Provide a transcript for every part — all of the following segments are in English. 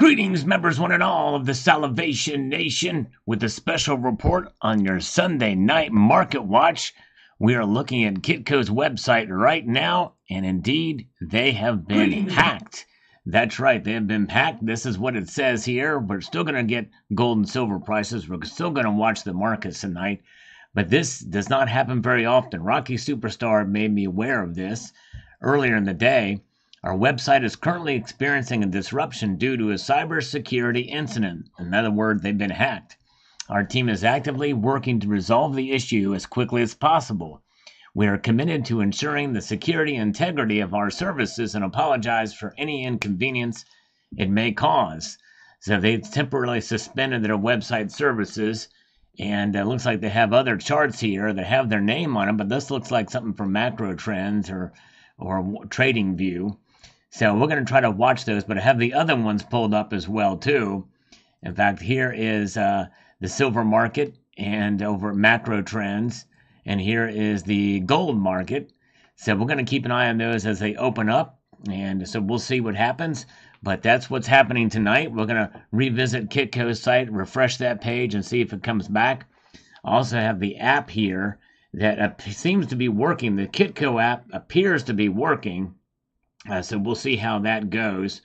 Greetings, members one and all of the Salivation Nation, with a special report on your Sunday night market watch. We are looking at Kitco's website right now, and indeed, they have been hacked. That's right, they have been hacked. This is what it says here. We're still going to get gold and silver prices. We're still going to watch the markets tonight, but this does not happen very often. Rocky Superstar made me aware of this earlier in the day. Our website is currently experiencing a disruption due to a cybersecurity incident. In other words, they've been hacked. Our team is actively working to resolve the issue as quickly as possible. We are committed to ensuring the security and integrity of our services and apologize for any inconvenience it may cause. So they temporarily suspended their website services, and it looks like they have other charts here that have their name on them, but this looks like something from Macro Trends or Trading View. So we're going to try to watch those, but I have the other ones pulled up as well too. In fact, here is the silver market and over at Macro Trends, and here is the gold market. So we're going to keep an eye on those as they open up, and so we'll see what happens. But that's what's happening tonight. We're going to revisit Kitco's site, refresh that page, and see if it comes back. I also have the app here that seems to be working. The Kitco app appears to be working. So we'll see how that goes,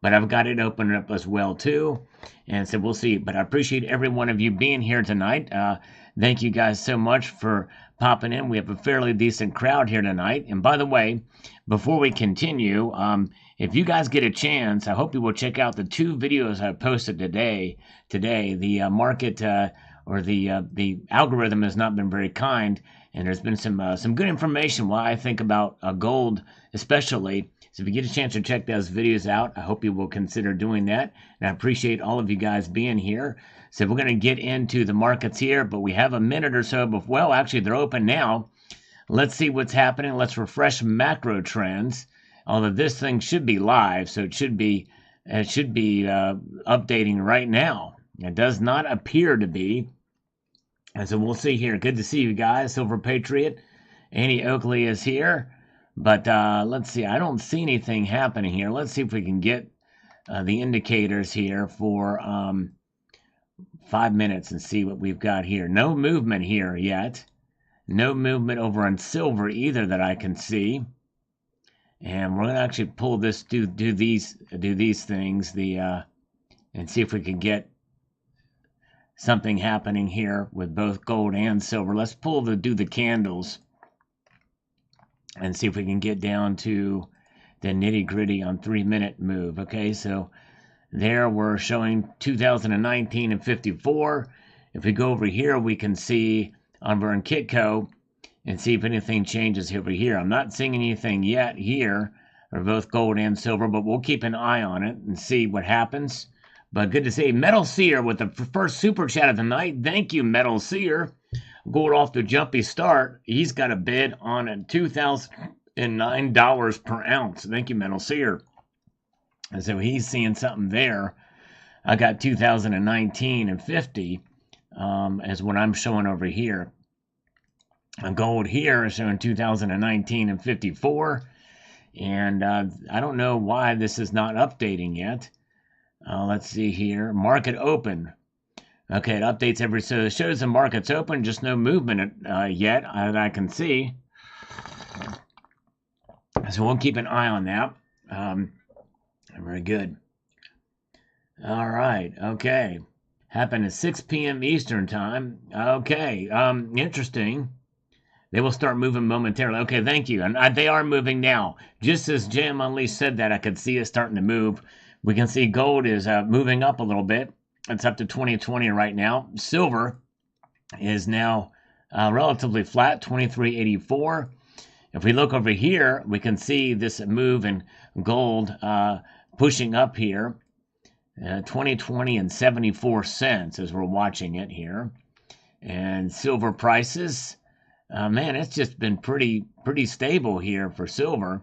but I've got it open up as well too, and so we'll see. But I appreciate every one of you being here tonight. Thank you guys so much for popping in. We have a fairly decent crowd here tonight. And by the way, before we continue, if you guys get a chance, I hope you will check out the two videos I posted today. The market or the algorithm has not been very kind, and there's been some good information why I think about gold especially. So if you get a chance to check those videos out, I hope you will consider doing that. And I appreciate all of you guys being here. So we're going to get into the markets here, but we have a minute or so before, well, actually they're open now. Let's see what's happening. Let's refresh Macro Trends. Although this thing should be live, so it should be updating right now. It does not appear to be. And so we'll see here. Good to see you guys. Silver Patriot. Annie Oakley is here. But let's see. I don't see anything happening here. Let's see if we can get the indicators here for 5 minutes and see what we've got here. No movement here yet. No movement over on silver either that I can see. And we're going to actually pull this, do these things, and see if we can get something happening here with both gold and silver. Let's do the candles and see if we can get down to the nitty-gritty on 3-minute move. Okay, so there we're showing 2019 and 54. If we go over here, we can see over in Kitco and see if anything changes over here. I'm not seeing anything yet here, or both gold and silver, but we'll keep an eye on it and see what happens. But good to see Metal Seer with the first super chat of the night. Thank you, Metal Seer. Going off the jumpy start, he's got a bid on a $2,009 per ounce. Thank you, Metal Seer. And so he's seeing something there. I got 2019 and 50 as what I'm showing over here. Gold here is showing 2019 and 54. And I don't know why this is not updating yet. Let's see here. Market open. Okay, it updates so it shows the market's open, just no movement yet that I can see. So we'll keep an eye on that. Very good. All right, okay. Happened at 6 p.m. Eastern time. Okay, interesting. They will start moving momentarily. Okay, thank you. And they are moving now. Just as Jam Unleashed said that, I could see it starting to move. We can see gold is moving up a little bit. It's up to 2020 right now. Silver is now relatively flat, 23.84. If we look over here, we can see this move in gold pushing up here. 2020 and 74 cents as we're watching it here. And silver prices, man, it's just been pretty stable here for silver.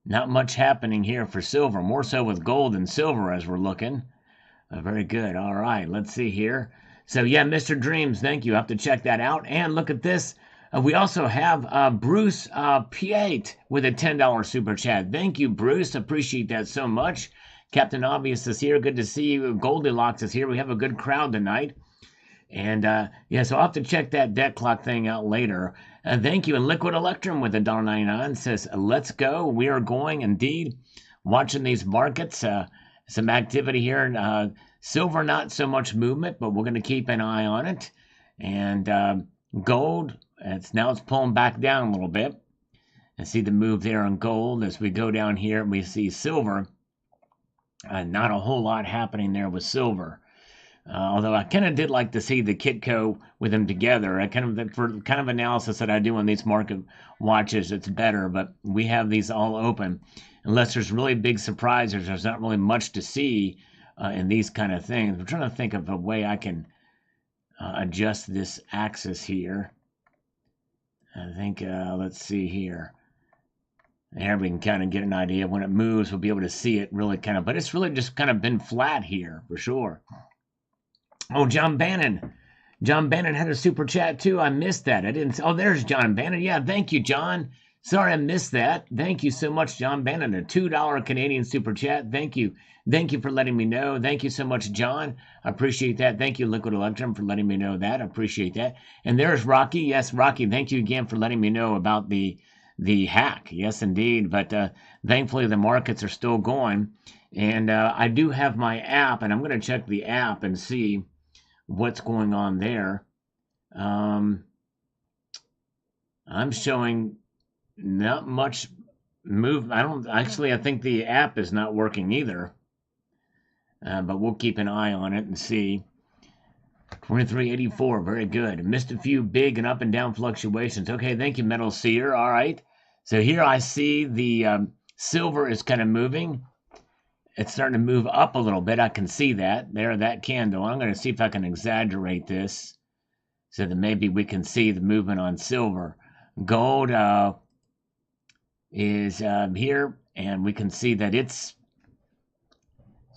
Not much happening here for silver, more so with gold and silver as we're looking. Very good. All right, let's see here. So yeah, Mr. Dreams, thank you. I have to check that out. And look at this. We also have Bruce Piet with a $10 super chat. Thank you, Bruce. Appreciate that so much. Captain Obvious is here. Good to see you. Goldilocks is here. We have a good crowd tonight. And yeah, so I'll have to check that debt clock thing out later. Thank you. And Liquid Electrum with $1.99 says, let's go. We are going indeed. Watching these markets. Some activity here. Silver, not so much movement, but we're going to keep an eye on it. And gold, it's pulling back down a little bit. I see the move there on gold. As we go down here, we see silver. Not a whole lot happening there with silver. Although I kind of did like to see the Kitco with them together. For kind of analysis that I do on these market watches, it's better. But we have these all open. Unless there's really big surprises, there's not really much to see in these kind of things. I'm trying to think of a way I can adjust this axis here. I think, let's see here. There we can kind of get an idea. When it moves, we'll be able to see it really kind of, but it's really just kind of been flat here for sure. Oh, John Bannon. John Bannon had a super chat too. I missed that. I didn't. Oh, there's John Bannon. Yeah, thank you, John. Sorry I missed that. Thank you so much, John Bannon. A $2 Canadian super chat. Thank you. Thank you for letting me know. Thank you so much, John. I appreciate that. Thank you, Liquid Electrum, for letting me know that. I appreciate that. And there's Rocky. Yes, Rocky, thank you again for letting me know about the hack. Yes, indeed. But thankfully, the markets are still going. And I do have my app, and I'm going to check the app and see what's going on there. I'm showing not much move. I think the app is not working either. But we'll keep an eye on it and see. 2384, very good. Missed a few big and up and down fluctuations. Okay, thank you, Metal Seer. All right. So here I see the silver is kind of moving. It's starting to move up a little bit. I can see that. There, that candle. I'm going to see if I can exaggerate this so that maybe we can see the movement on silver. Gold is here, and we can see that it's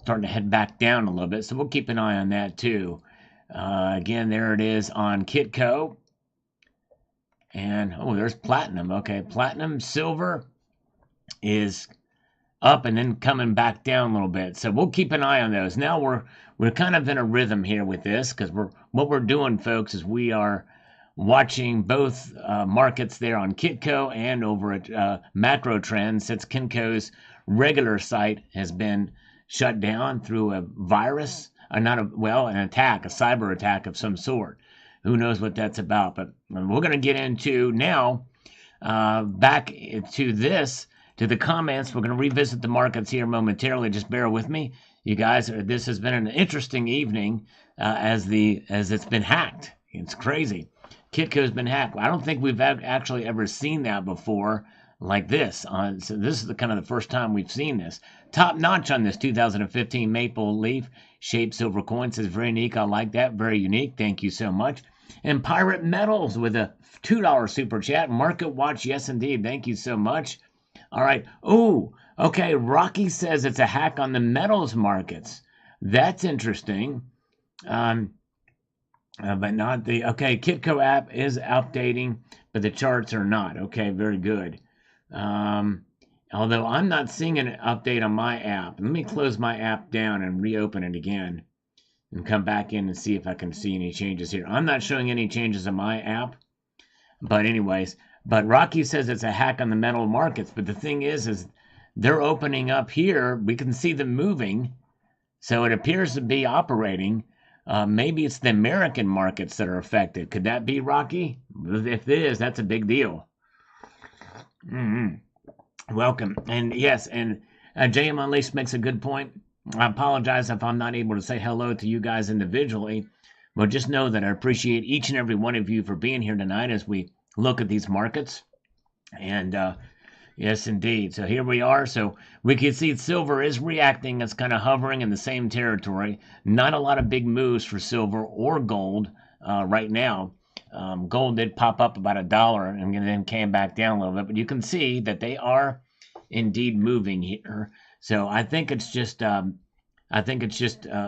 starting to head back down a little bit. So we'll keep an eye on that too. Again, there it is on Kitco. And, oh, there's platinum. Okay, platinum, silver is up and then coming back down a little bit. So we'll keep an eye on those. Now we're kind of in a rhythm here with this because what we're doing, folks, is we are watching both markets there on Kitco and over at Macro Trends, since Kitco's regular site has been shut down through a virus, an attack, a cyber attack of some sort. Who knows what that's about? But we're going to get into now back to the comments. We're going to revisit the markets here momentarily. Just bear with me, you guys. This has been an interesting evening as it's been hacked. It's crazy. Kitco's been hacked. I don't think we've actually ever seen that before like this. So this is the first time we've seen this. Top notch on this 2015 maple leaf shaped silver coin. Says very unique. I like that. Very unique. Thank you so much. And Pirate Metals with a $2 super chat. Market Watch. Yes, indeed. Thank you so much. All right. Oh, okay. Rocky says it's a hack on the metals markets. That's interesting. But not the, okay, Kitco app is updating, but the charts are not. Okay, very good. Although I'm not seeing an update on my app. Let me close my app down and reopen it again and come back in and see if I can see any changes here. I'm not showing any changes in my app. But anyways, but Rocky says it's a hack on the metal markets. But the thing is they're opening up here. We can see them moving. So it appears to be operating. Maybe it's the American markets that are affected. Could that be, Rocky? If it is, that's a big deal. Welcome. And yes, and JM Unleashed makes a good point. I apologize if I'm not able to say hello to you guys individually, but just know that I appreciate each and every one of you for being here tonight as we look at these markets. And yes, indeed. So here we are. So we can see silver is reacting. It's kind of hovering in the same territory. Not a lot of big moves for silver or gold right now. Gold did pop up about $1 and then came back down a little bit. But you can see that they are indeed moving here. So I think it's just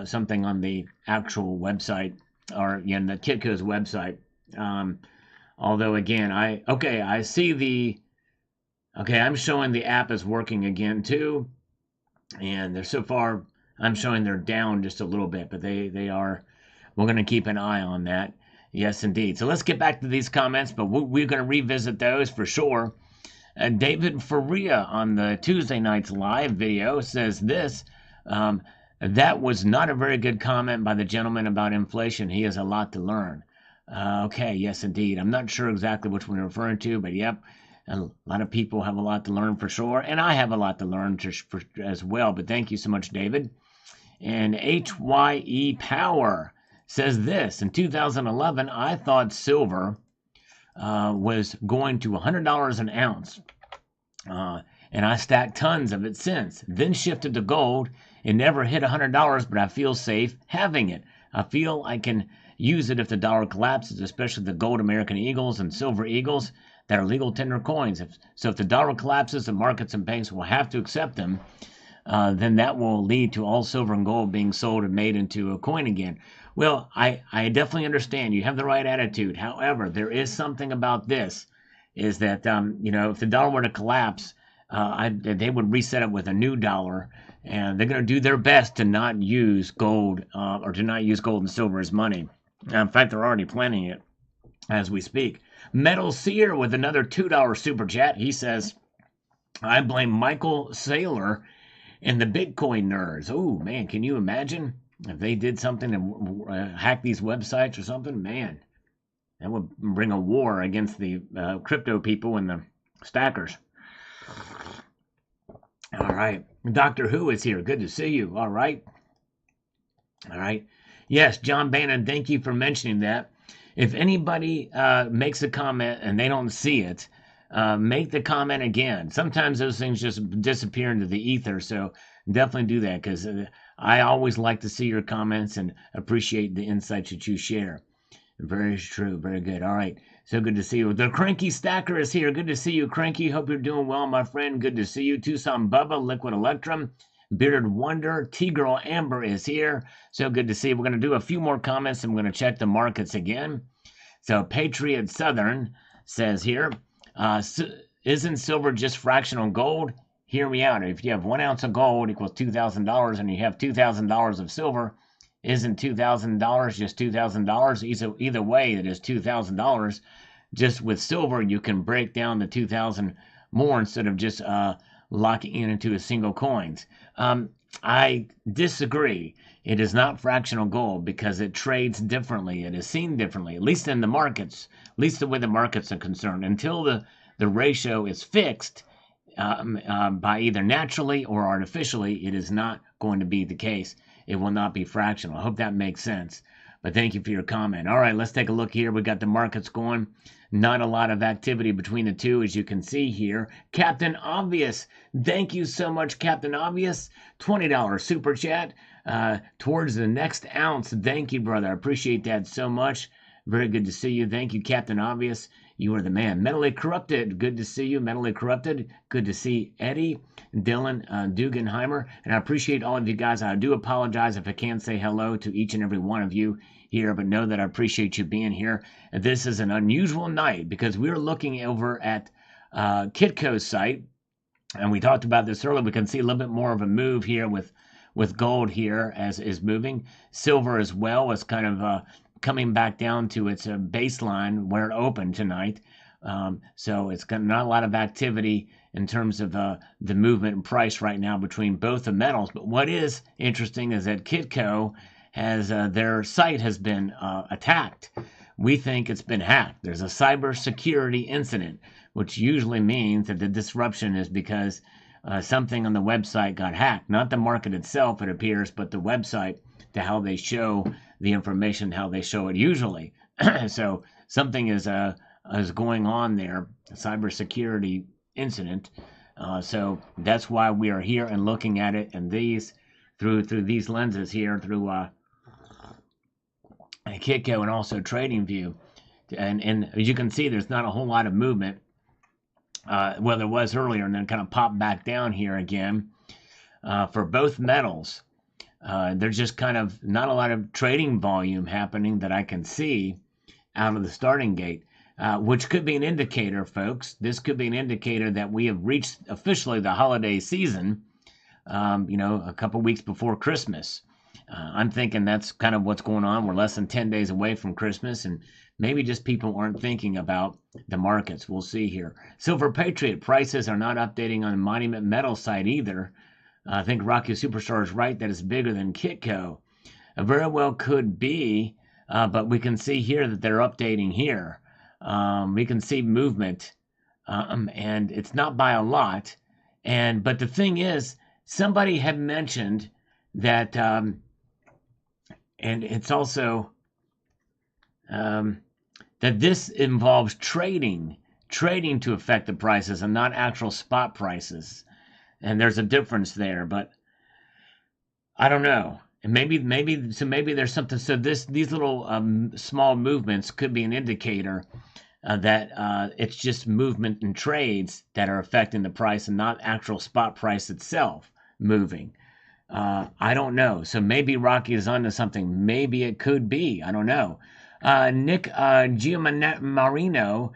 something on the actual website or the Kitco's website. Although again, I see I'm showing the app is working again too. and they're so far. I'm showing they're down just a little bit, but they are. We're going to keep an eye on that. Yes, indeed. So let's get back to these comments, but we're going to revisit those for sure. David Faria on the Tuesday night's live video says this. That was not a very good comment by the gentleman about inflation. He has a lot to learn. Okay, yes, indeed. I'm not sure exactly which one you're referring to, but yep, a lot of people have a lot to learn for sure, and I have a lot to learn as well. But thank you so much, David. And HYE Power says this. In 2011, I thought silver was going to $100 an ounce, and I stacked tons of it since. Then shifted to gold. It never hit $100, but I feel safe having it. I feel I can use it if the dollar collapses, especially the gold American Eagles and silver Eagles that are legal tender coins. If the dollar collapses, the markets and banks will have to accept them. Then that will lead to all silver and gold being sold and made into a coin again. Well, I definitely understand. You have the right attitude. However, there is something about this, is that, if the dollar were to collapse, they would reset it with a new dollar, and they're going to do their best to not use gold or to not use gold and silver as money. In fact, they're already planning it as we speak. Metal Seer with another $2 super chat. He says, I blame Michael Saylor and the Bitcoin nerds. Oh, man, can you imagine if they did something to hack these websites or something? Man, that would bring a war against the crypto people and the stackers. All right. Doctor Who is here. Good to see you. All right. All right. Yes, John Bannon, thank you for mentioning that. If anybody makes a comment and they don't see it, make the comment again. Sometimes those things just disappear into the ether, so definitely do that, because I always like to see your comments and appreciate the insights that you share. Very true. Very good. All right. So good to see you. The Cranky Stacker is here. Good to see you, Cranky. Hope you're doing well, my friend. Good to see you. Tucson Bubba, Liquid Electrum, Bearded Wonder, T-Girl Amber is here. So good to see you. We're going to do a few more comments, and we're going to check the markets again. So Patriot Southern says here, isn't silver just fractional gold? Hear me out. If you have 1 ounce of gold equals $2,000 and you have $2,000 of silver, isn't $2,000 just $2,000? Either way, it is $2,000. Just with silver, you can break down the 2,000 more instead of just locking in into a single coins. I disagree. It is not fractional gold because it trades differently. It is seen differently, at least in the markets, at least the way the markets are concerned. Until the ratio is fixed by either naturally or artificially, it is not going to be the case. It will not be fractional. I hope that makes sense. But thank you for your comment. All right, let's take a look here. We got the markets going. Not a lot of activity between the two, as you can see here. Captain Obvious, thank you so much, Captain Obvious. $20 super chat towards the next ounce. Thank you, brother. I appreciate that so much. Very good to see you. Thank you, Captain Obvious. You are the man. Mentally Corrupted, good to see you. Mentally Corrupted, good to see Eddie, Dylan, Dugenheimer. And I appreciate all of you guys. I do apologize if I can't say hello to each and every one of you here, but know that I appreciate you being here. And this is an unusual night because we're looking over at Kitco's site, and we talked about this earlier. We can see a little bit more of a move here with gold here as is moving. Silver as well is kind of coming back down to its baseline where it opened tonight. So it's got not a lot of activity in terms of the movement and price right now between both the metals. But what is interesting is that Kitco has their site has been attacked. We think it's been hacked. There's a cybersecurity incident, which usually means that the disruption is because something on the website got hacked. Not the market itself, it appears, but the website, to how they show the information, how they show it usually. So something is going on there, a cybersecurity incident. So that's why we are here and looking at it, and these through these lenses here, through Kitco and also TradingView. And as you can see, there's not a whole lot of movement. Well, there was earlier, and then kind of popped back down here again for both metals. There's just kind of not a lot of trading volume happening that I can see out of the starting gate, which could be an indicator, folks. This could be an indicator that we have reached officially the holiday season. a couple weeks before Christmas. I'm thinking that's kind of what's going on. We're less than 10 days away from Christmas, and maybe just people aren't thinking about the markets. We'll see here. Silver Patriot prices are not updating on the Monument Metal side either. I think Rocky Superstar is right that it's bigger than Kitco. Very well could be, but we can see here that they're updating here. We can see movement, and it's not by a lot. But the thing is, somebody had mentioned that, and it's also that this involves trading to affect the prices and not actual spot prices. And there's a difference there, but I don't know. And maybe there's something. So these little small movements could be an indicator that it's just movement and trades that are affecting the price and not actual spot price itself moving. I don't know. So maybe Rocky is onto something. Maybe it could be. I don't know. Nick Giamarino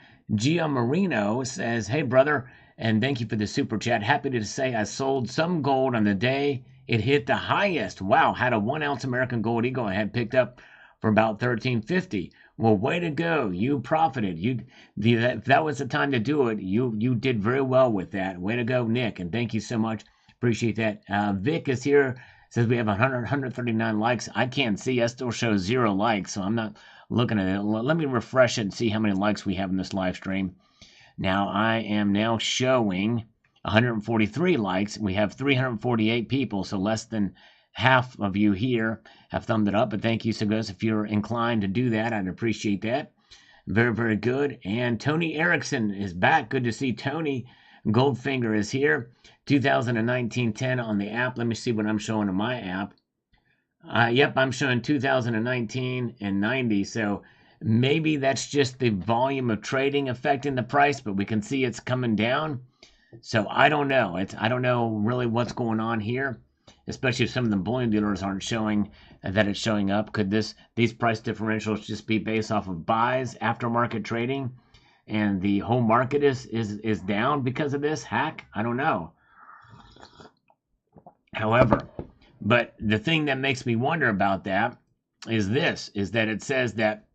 says, "Hey brother, and thank you for the super chat. Happy to say I sold some gold on the day it hit the highest. Wow, had a 1 ounce American Gold Eagle I had picked up for about $13.50. Well, way to go. You profited. If that was the time to do it, you did very well with that. Way to go, Nick, and thank you so much. Appreciate that. Vic is here. Says we have 139 likes. I can't see. I still show 0 likes, so I'm not looking at it. Let me refresh it and see how many likes we have in this live stream. Now, I am now showing 143 likes. We have 348 people, so less than half of you here have thumbed it up. But thank you, so guys, if you're inclined to do that, I'd appreciate that. Very, very good. And Tony Erickson is back. Good to see Tony. Goldfinger is here. 2019-10 on the app. Let me see what I'm showing on my app. Yep, I'm showing 2019 and 90. So maybe that's just the volume of trading affecting the price, but we can see it's coming down. So I don't know. I don't know really what's going on here, especially if some of the bullion dealers aren't showing that it's showing up. Could these price differentials just be based off of buys, aftermarket trading, and the whole market is down because of this hack? I don't know. However, but the thing that makes me wonder about that is that it says that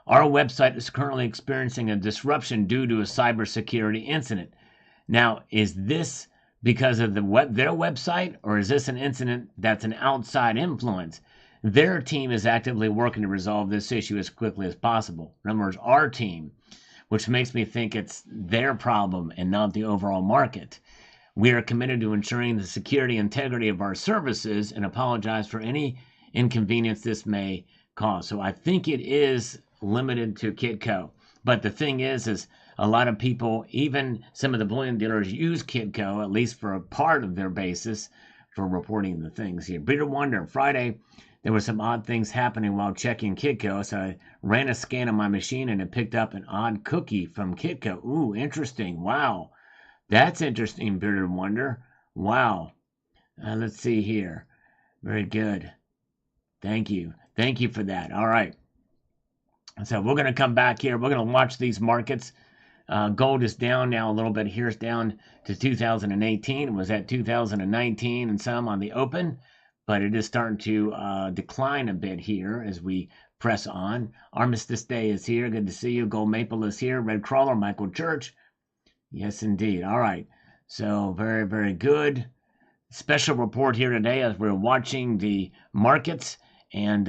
our website is currently experiencing a disruption due to a cybersecurity incident. Now, is this because of their website, or is this an incident that's an outside influence? Their team is actively working to resolve this issue as quickly as possible. In other words, our team, which makes me think it's their problem and not the overall market. We are committed to ensuring the security and integrity of our services and apologize for any inconvenience this may cause. So I think it is limited to Kitco. But the thing is a lot of people, even some of the bullion dealers, use Kitco, at least for a part of their basis, for reporting the things here. Peter Wonder, Friday, there were some odd things happening while checking Kitco, so I ran a scan on my machine and it picked up an odd cookie from Kitco. Ooh, interesting. Wow. That's interesting, Bearded Wonder. Wow. Let's see here. Very good. Thank you. Thank you for that. All right. So we're going to come back here. We're going to watch these markets. Gold is down now a little bit. Here's down to 2018. It was at 2019 and some on the open, but it is starting to decline a bit here as we press on. Armistice Day is here. Good to see you. Gold Maple is here. Red Crawler, Michael Church. Yes, indeed. All right. So very, very good. Special report here today as we're watching the markets, and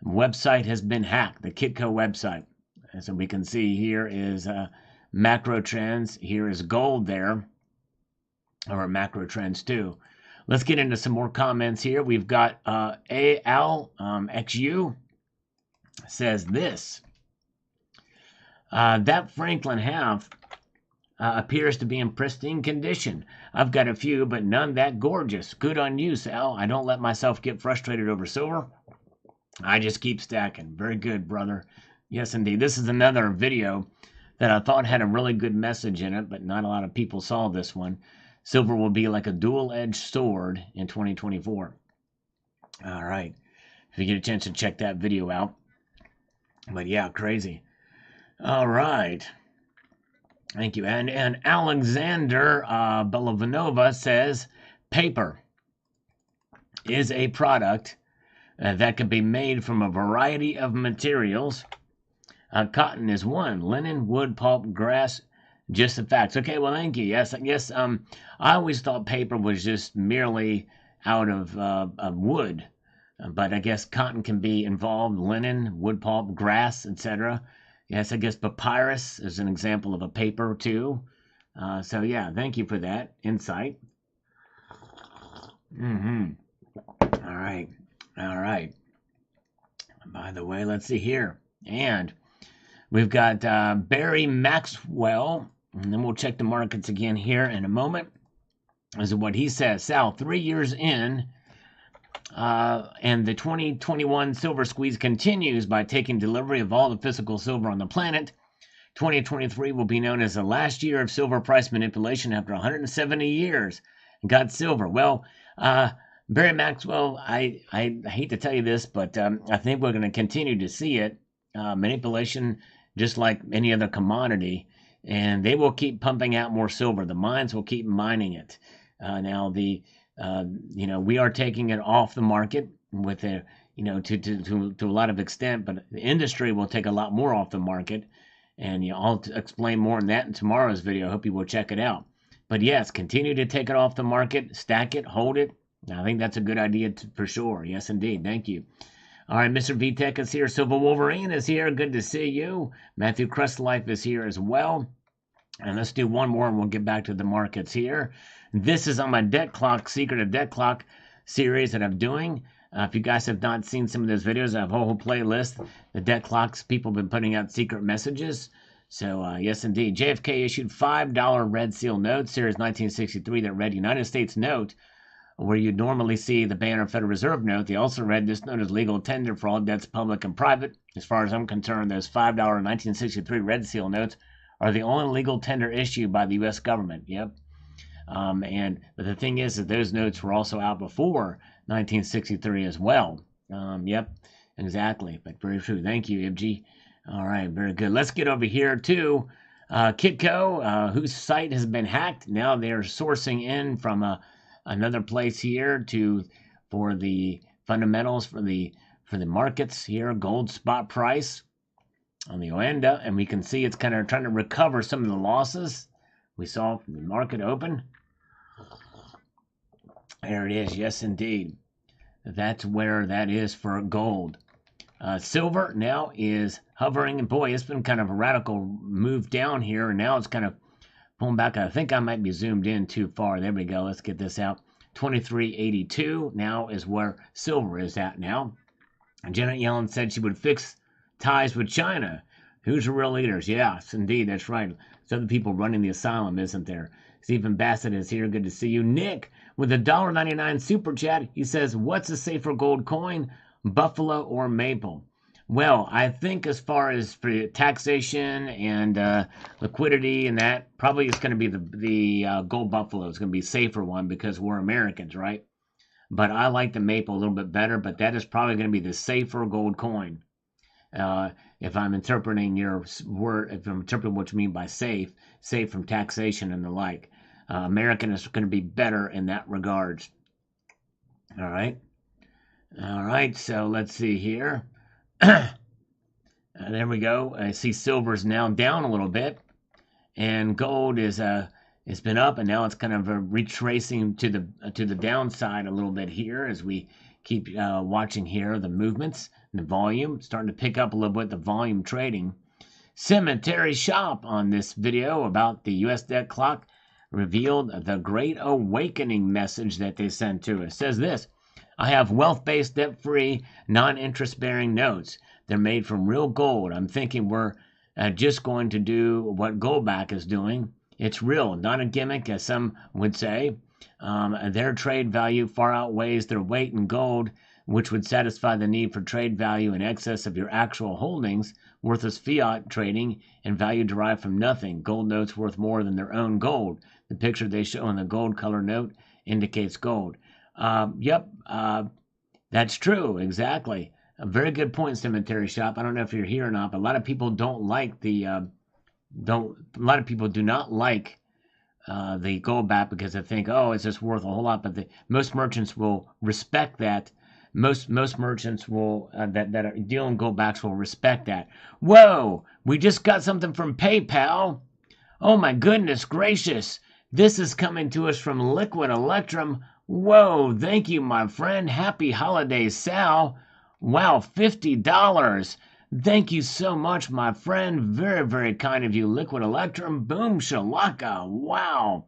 website has been hacked, the Kitco website. So we can see here is macro trends. Here is gold there, or macro trends too. Let's get into some more comments here. We've got ALXU says this. That Franklin half appears to be in pristine condition. I've got a few, but none that gorgeous. Good on you, Sal. I don't let myself get frustrated over silver. I just keep stacking. Very good, brother. Yes, indeed. This is another video that I thought had a really good message in it, but not a lot of people saw this one. Silver will be like a dual-edged sword in 2024. All right. If you get a chance to check that video out. But yeah, crazy. All right. Thank you. And Alexander Belavanova says, paper is a product that can be made from a variety of materials. Cotton is one. Linen, wood, pulp, grass, just the facts. Okay, well, thank you. Yes, I guess I always thought paper was just merely out of wood. But I guess cotton can be involved, linen, wood pulp, grass, etc. Yes, I guess papyrus is an example of a paper too. So yeah, thank you for that insight. All right. All right. By the way, let's see here. And we've got Barry Maxwell, and then we'll check the markets again here in a moment. This is what he says. Sal, 3 years in, and the 2021 silver squeeze continues by taking delivery of all the physical silver on the planet. 2023 will be known as the last year of silver price manipulation after 170 years. Got silver. Well, Barry Maxwell, I hate to tell you this, but I think we're going to continue to see it. Manipulation, just like any other commodity, and they will keep pumping out more silver. The mines will keep mining it. Now, we are taking it off the market with to a lot of extent, but the industry will take a lot more off the market, and I'll explain more on that in tomorrow's video. I hope you will check it out. But yes, continue to take it off the market, stack it, hold it. I think that's a good idea for sure. Yes, indeed. Thank you. All right, Mr. VTech is here. Silver Wolverine is here. Good to see you. Matthew Crestlife is here as well. And let's do one more and we'll get back to the markets here. This is on my Debt Clock, Secret of Debt Clock series that I'm doing. If you guys have not seen some of those videos, I have a whole playlist. The Debt Clocks, people have been putting out secret messages. So, yes, indeed. JFK issued $5 red seal notes, series 1963, that read United States note, where you normally see the banner Federal Reserve note. They also read this note as legal tender for all debts, public and private. As far as I'm concerned, those $5 1963 red seal notes are the only legal tender issued by the U.S. government. Yep. But the thing is that those notes were also out before 1963 as well. Yep, exactly. But very true. Thank you, Ibji. All right, very good. Let's get over here to Kitco, whose site has been hacked. Now they're sourcing in from another place here for the fundamentals for the markets here. Gold spot price on the Oanda, and we can see it's kind of trying to recover some of the losses we saw from the market open. There it is. Yes, indeed. That's where that is for gold. Silver now is hovering, and boy, it's been kind of a radical move down here, and now it's kind of pulling back. I think I might be zoomed in too far. There we go. Let's get this out. 23.82 now is where silver is at now. And Janet Yellen said she would fix ties with China. Who's the real leaders? Yes, indeed, that's right. It's other people running the asylum, isn't there? Stephen Bassett is here. Good to see you. Nick with a $1.99 super chat. He says, what's a safer gold coin, Buffalo or Maple? Well, I think as far as for taxation and liquidity and that, probably it's going to be the Gold Buffalo. It's going to be a safer one because we're Americans, right? But I like the Maple a little bit better, but that is probably going to be the safer gold coin. If I'm interpreting your word, if I'm interpreting what you mean by safe from taxation and the like. American is going to be better in that regards. All right. All right, so let's see here. There we go. I see silver's now down a little bit, and gold is it's been up, and now it's kind of retracing to the downside a little bit here as we keep watching here the movements and the volume starting to pick up a little bit. The volume trading. Cemetery Shop on this video about the U.S. debt clock revealed the Great Awakening message that they sent to us. It says this. I have wealth-based, debt-free, non-interest-bearing notes. They're made from real gold. I'm thinking we're just going to do what Goldbacks is doing. It's real, not a gimmick, as some would say. Their trade value far outweighs their weight in gold, which would satisfy the need for trade value in excess of your actual holdings, worthless fiat trading, and value derived from nothing. Gold notes worth more than their own gold. The picture they show in the gold color note indicates gold. Yep, that's true, exactly. A very good point, Cemetery Shop. I don't know if you're here or not, but a lot of people don't like a lot of people do not like the Goldback because they think, oh, it's just worth a whole lot. But most merchants will respect that. Most merchants will that are dealing Goldbacks will respect that. Whoa, we just got something from PayPal. Oh my goodness gracious. This is coming to us from Liquid Electrum. Whoa, thank you, my friend. Happy holidays, Sal. Wow, $50. Thank you so much, my friend. Very, very kind of you, Liquid Electrum. Boom, shalaka. Wow.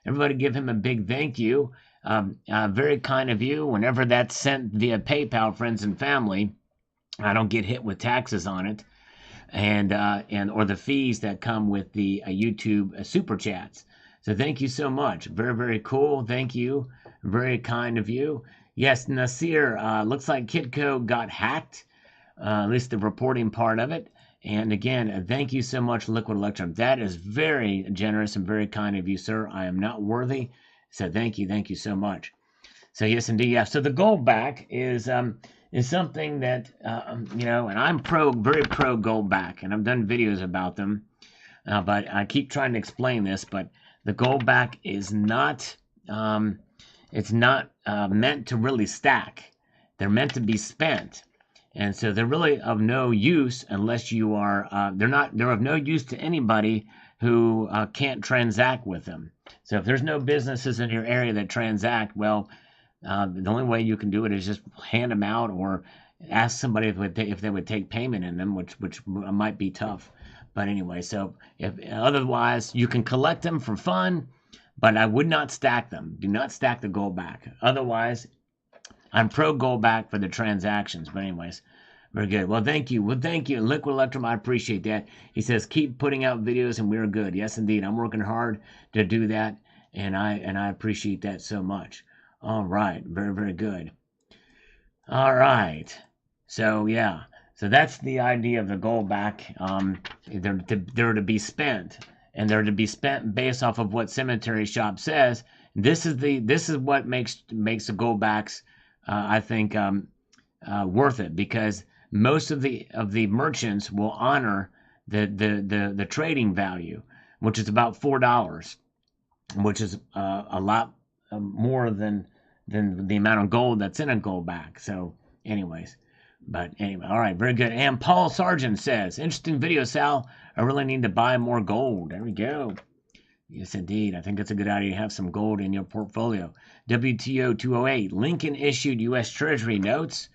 Everybody give him a big thank you. Very kind of you. Whenever that's sent via PayPal, friends and family, I don't get hit with taxes on it, and or the fees that come with the YouTube super chats. So thank you so much. Very, very cool. Thank you. Very kind of you. Yes, Nasir. Looks like Kitco got hacked. At least the reporting part of it. And again, thank you so much, Liquid Electrum. That is very generous and very kind of you, sir. I am not worthy. So thank you so much. So yes, indeed, yeah. So the Goldback is something that and I'm very pro Goldback, and I've done videos about them. But I keep trying to explain this. But the Goldback is not it's not meant to really stack. They're meant to be spent. And so they're really of no use unless you are, they're of no use to anybody who can't transact with them. So if there's no businesses in your area that transact, well, the only way you can do it is just hand them out or ask somebody if they would take payment in them, which might be tough. But anyway, so if otherwise you can collect them for fun, but I would not stack them. Do not stack the Goldback. Otherwise, I'm pro Goldback for the transactions, but anyways, very good. Well, thank you. Liquid Electrum, I appreciate that. He says, keep putting out videos and we're good. Yes, indeed. I'm working hard to do that, and I appreciate that so much. All right. Very, very good. All right. So, yeah. So that's the idea of the Goldback. They're to be spent, and they're to be spent based off of what Cemetery Shop says. This is what makes the Goldbacks I think worth it, because most of the merchants will honor the trading value, which is about $4, which is a lot more than the amount of gold that's in a Goldback. So, anyways, all right, very good. And Paul Sargent says, interesting video, Sal. I really need to buy more gold. There we go. Yes, indeed. I think it's a good idea to have some gold in your portfolio. WTO 208. Lincoln issued U.S. Treasury notes.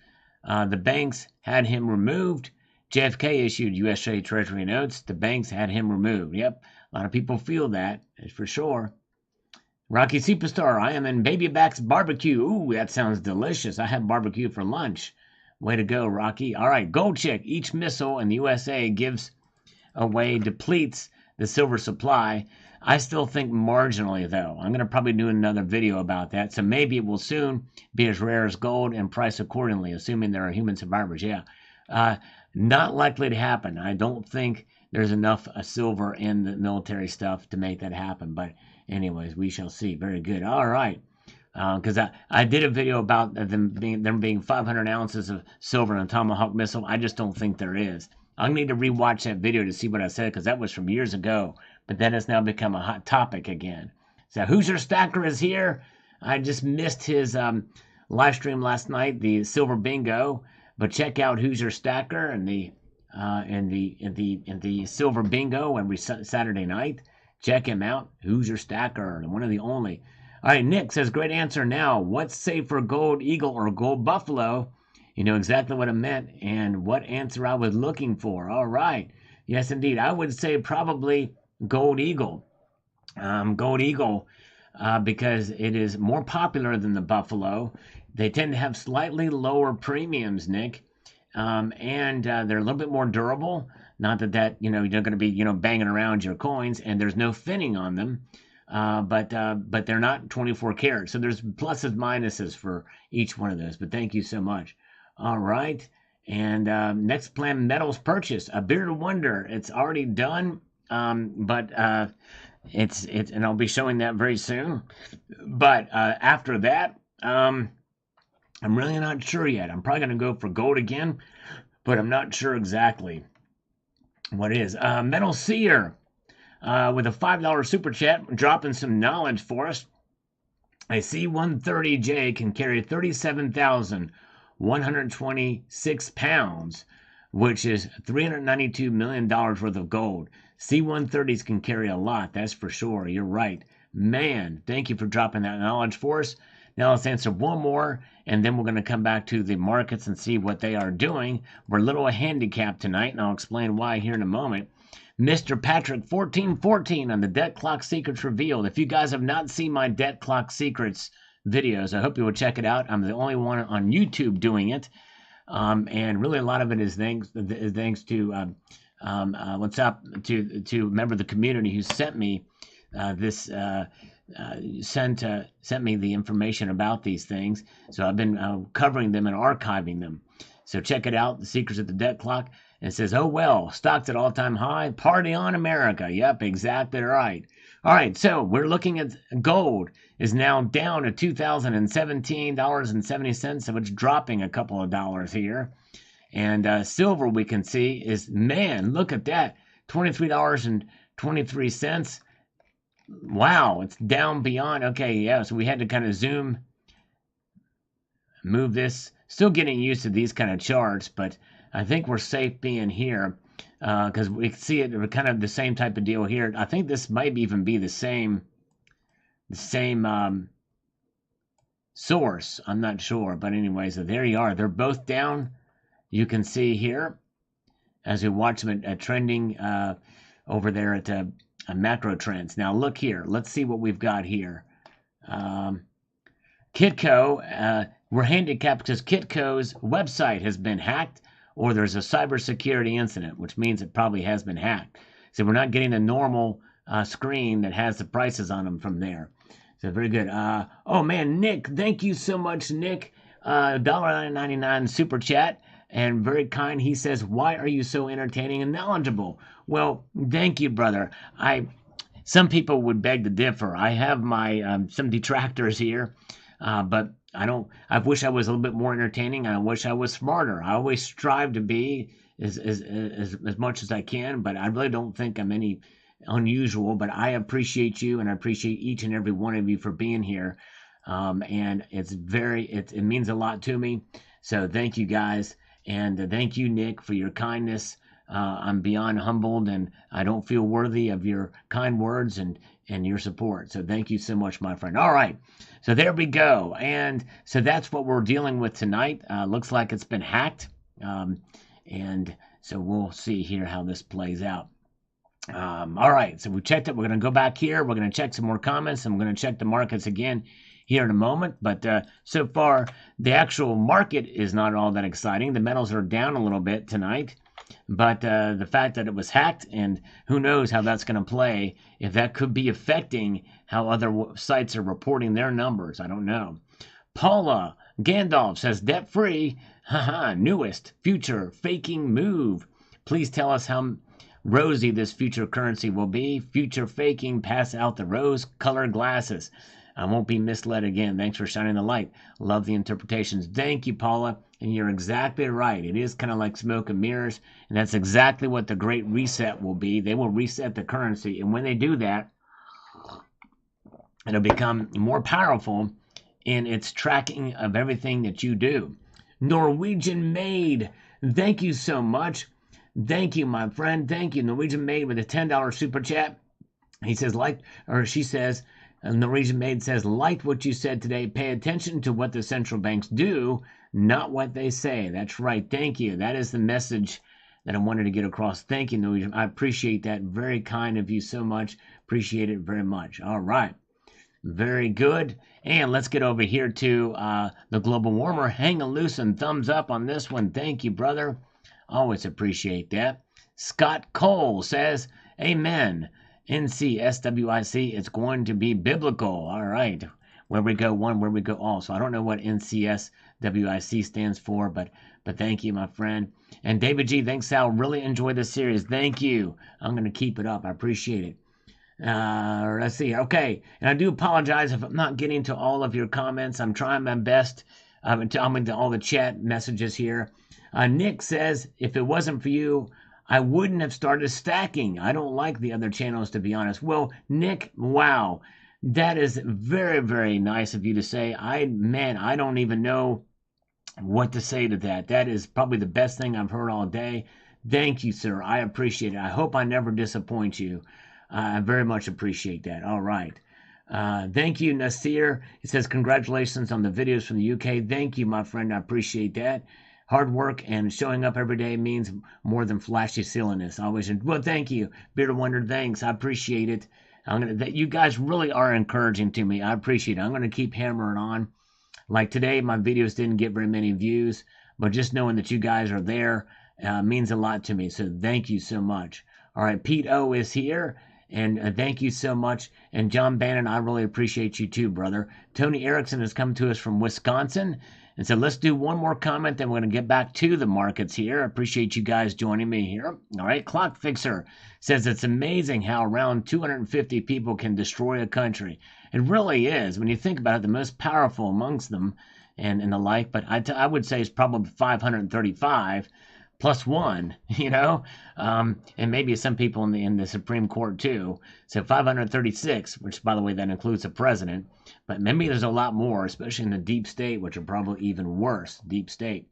The banks had him removed. JFK issued U.S. Treasury notes. The banks had him removed. Yep. A lot of people feel that, for sure. Rocky Superstar. I am in Baby Back's barbecue. Ooh, that sounds delicious. I had barbecue for lunch. Way to go, Rocky. All right. Gold Chick. Each missile in the USA gives away, depletes the silver supply. I still think marginally, though. I'm going to probably do another video about that. So maybe it will soon be as rare as gold and price accordingly, assuming there are human survivors. Yeah. Not likely to happen. I don't think there's enough silver in the military stuff to make that happen. But anyways, we shall see. Very good. All right. Because I did a video about them being 500 ounces of silver in a Tomahawk missile. I just don't think there is. I need to rewatch that video to see what I said, because that was from years ago. But that has now become a hot topic again. So Hoosier Stacker is here. I just missed his live stream last night, the Silver Bingo. But check out Hoosier Stacker and the Silver Bingo every Saturday night. Check him out, Hoosier Stacker, one of the only. All right, Nick says, great answer. Now, what's safer, Gold Eagle or Gold Buffalo? You know exactly what I meant and what answer I was looking for. All right. Yes, indeed. I would say probably Gold Eagle. Gold Eagle, because it is more popular than the Buffalo. They tend to have slightly lower premiums, Nick, and they're a little bit more durable. Not that you're going to be banging around your coins, and there's no finning on them, but they're not 24 karat. So there's pluses minuses for each one of those. But thank you so much. All right, and next plan, metals purchase, a bearded wonder. It's already done. But it's and I'll be showing that very soon. But after that, I'm really not sure yet. I'm probably gonna go for gold again, but I'm not sure exactly what it is. Metal Seer. with a $5 super chat, dropping some knowledge for us. A C-130J can carry 37,126 pounds, which is $392 million worth of gold. C-130s can carry a lot, that's for sure. You're right. Man, thank you for dropping that knowledge for us. Now let's answer one more, and then we're going to come back to the markets and see what they are doing. We're a little handicapped tonight, and I'll explain why here in a moment. Mr. Patrick 1414 on the Debt Clock Secrets Revealed. If you guys have not seen my Debt Clock Secrets videos, I hope you will check it out. I'm the only one on YouTube doing it. And really a lot of it is thanks to what's up to a member of the community who sent me sent me the information about these things. So I've been covering them and archiving them. So check it out, The Secrets of the Debt Clock. And it says, oh well, stocks at all-time high, party on America. Yep, exactly right. All right, so we're looking at gold is now down to $2,017.70, so it's dropping a couple of dollars here. And silver, we can see, is, man, look at that, $23.23. Wow, it's down beyond. Okay, yeah, so we had to kind of move this. Still getting used to these kind of charts, but I think we're safe being here because we see it kind of the same type of deal here. I think this might even be the same source. I'm not sure, but anyway, so there you are. They're both down. You can see here as we watch them trending over there at macro trends. Now look here. Let's see what we've got here. Kitco, we're handicapped because Kitco's website has been hacked, or there's a cybersecurity incident, which means it probably has been hacked. So we're not getting a normal screen that has the prices on them from there. So very good. Oh man, Nick, thank you so much, Nick. $1.99 super chat, and very kind. He says, "Why are you so entertaining and knowledgeable?" Well, thank you, brother. Some people would beg to differ. I have my some detractors here, but I wish I was a little bit more entertaining. I wish I was smarter. I always strive to be as much as I can, but I really don't think I'm any unusual. But I appreciate you, and I appreciate each and every one of you for being here. And it means a lot to me. So thank you guys, and thank you, Nick, for your kindness. I'm beyond humbled, and I don't feel worthy of your kind words and your support. So thank you so much, my friend. All right, so there we go. And so that's what we're dealing with tonight. Looks like it's been hacked. And so we'll see here how this plays out. All right, so we checked it. We're going to go back here. We're going to check some more comments, and we're going to check the markets again here in a moment. But so far, the actual market is not all that exciting. The metals are down a little bit tonight. But the fact that it was hacked, and who knows how that's going to play, if that could be affecting how other sites are reporting their numbers. I don't know. Paula Gandalf says, debt-free, haha, newest future faking move. Please tell us how rosy this future currency will be. Future faking, pass out the rose-colored glasses. I won't be misled again. Thanks for shining the light. Love the interpretations. Thank you, Paula. And you're exactly right. It is kind of like smoke and mirrors. And that's exactly what the Great Reset will be. They will reset the currency. And when they do that, it'll become more powerful in its tracking of everything that you do. Norwegian Made. Thank you so much. Thank you, my friend. Thank you. Norwegian Made with a $10 super chat. He says, she says, Norwegian Maid says, like what you said today, pay attention to what the central banks do, not what they say. That's right. Thank you. That is the message that I wanted to get across. Thank you, Norwegian. I appreciate that. Very kind of you so much. Appreciate it very much. All right. Very good. And let's get over here to the global warmer. Hang a loose and thumbs up on this one. Thank you, brother. Always appreciate that. Scott Cole says, amen. NCSWIC, it's going to be biblical. All right. Where we go one, where we go all. So I don't know what NCSWIC stands for, but thank you, my friend. And David G, thanks, Sal. Really enjoy this series. Thank you. I'm going to keep it up. I appreciate it. Let's see. Okay. And I do apologize if I'm not getting to all of your comments. I'm trying my best. I'm into all the chat messages here. Nick says, if it wasn't for you, I wouldn't have started stacking. I don't like the other channels, to be honest. Well, Nick, wow, that is very, very nice of you to say. Man, I don't even know what to say to that. That is probably the best thing I've heard all day. Thank you, sir. I appreciate it. I hope I never disappoint you. I very much appreciate that. All right. Thank you, Nasir. It says, congratulations on the videos from the UK. Thank you, my friend. I appreciate that. Hard work and showing up every day means more than flashy silliness. Well, thank you. Bearded Wonder, thanks. I appreciate it. You guys really are encouraging to me. I appreciate it. I'm going to keep hammering on. Like today, my videos didn't get very many views, but just knowing that you guys are there means a lot to me. So thank you so much. All right, Pete O is here, and thank you so much. And John Bannon, I really appreciate you too, brother. Tony Erickson has come to us from Wisconsin. And so let's do one more comment, then we're going to get back to the markets here. I appreciate you guys joining me here. All right, Clock Fixer says it's amazing how around 250 people can destroy a country. It really is. When you think about it, the most powerful amongst them and the like, but I would say it's probably 535 plus one, and maybe some people in the Supreme Court too. So 536, which by the way, that includes the president. But maybe there's a lot more, especially in the deep state, which are probably even worse. Deep state.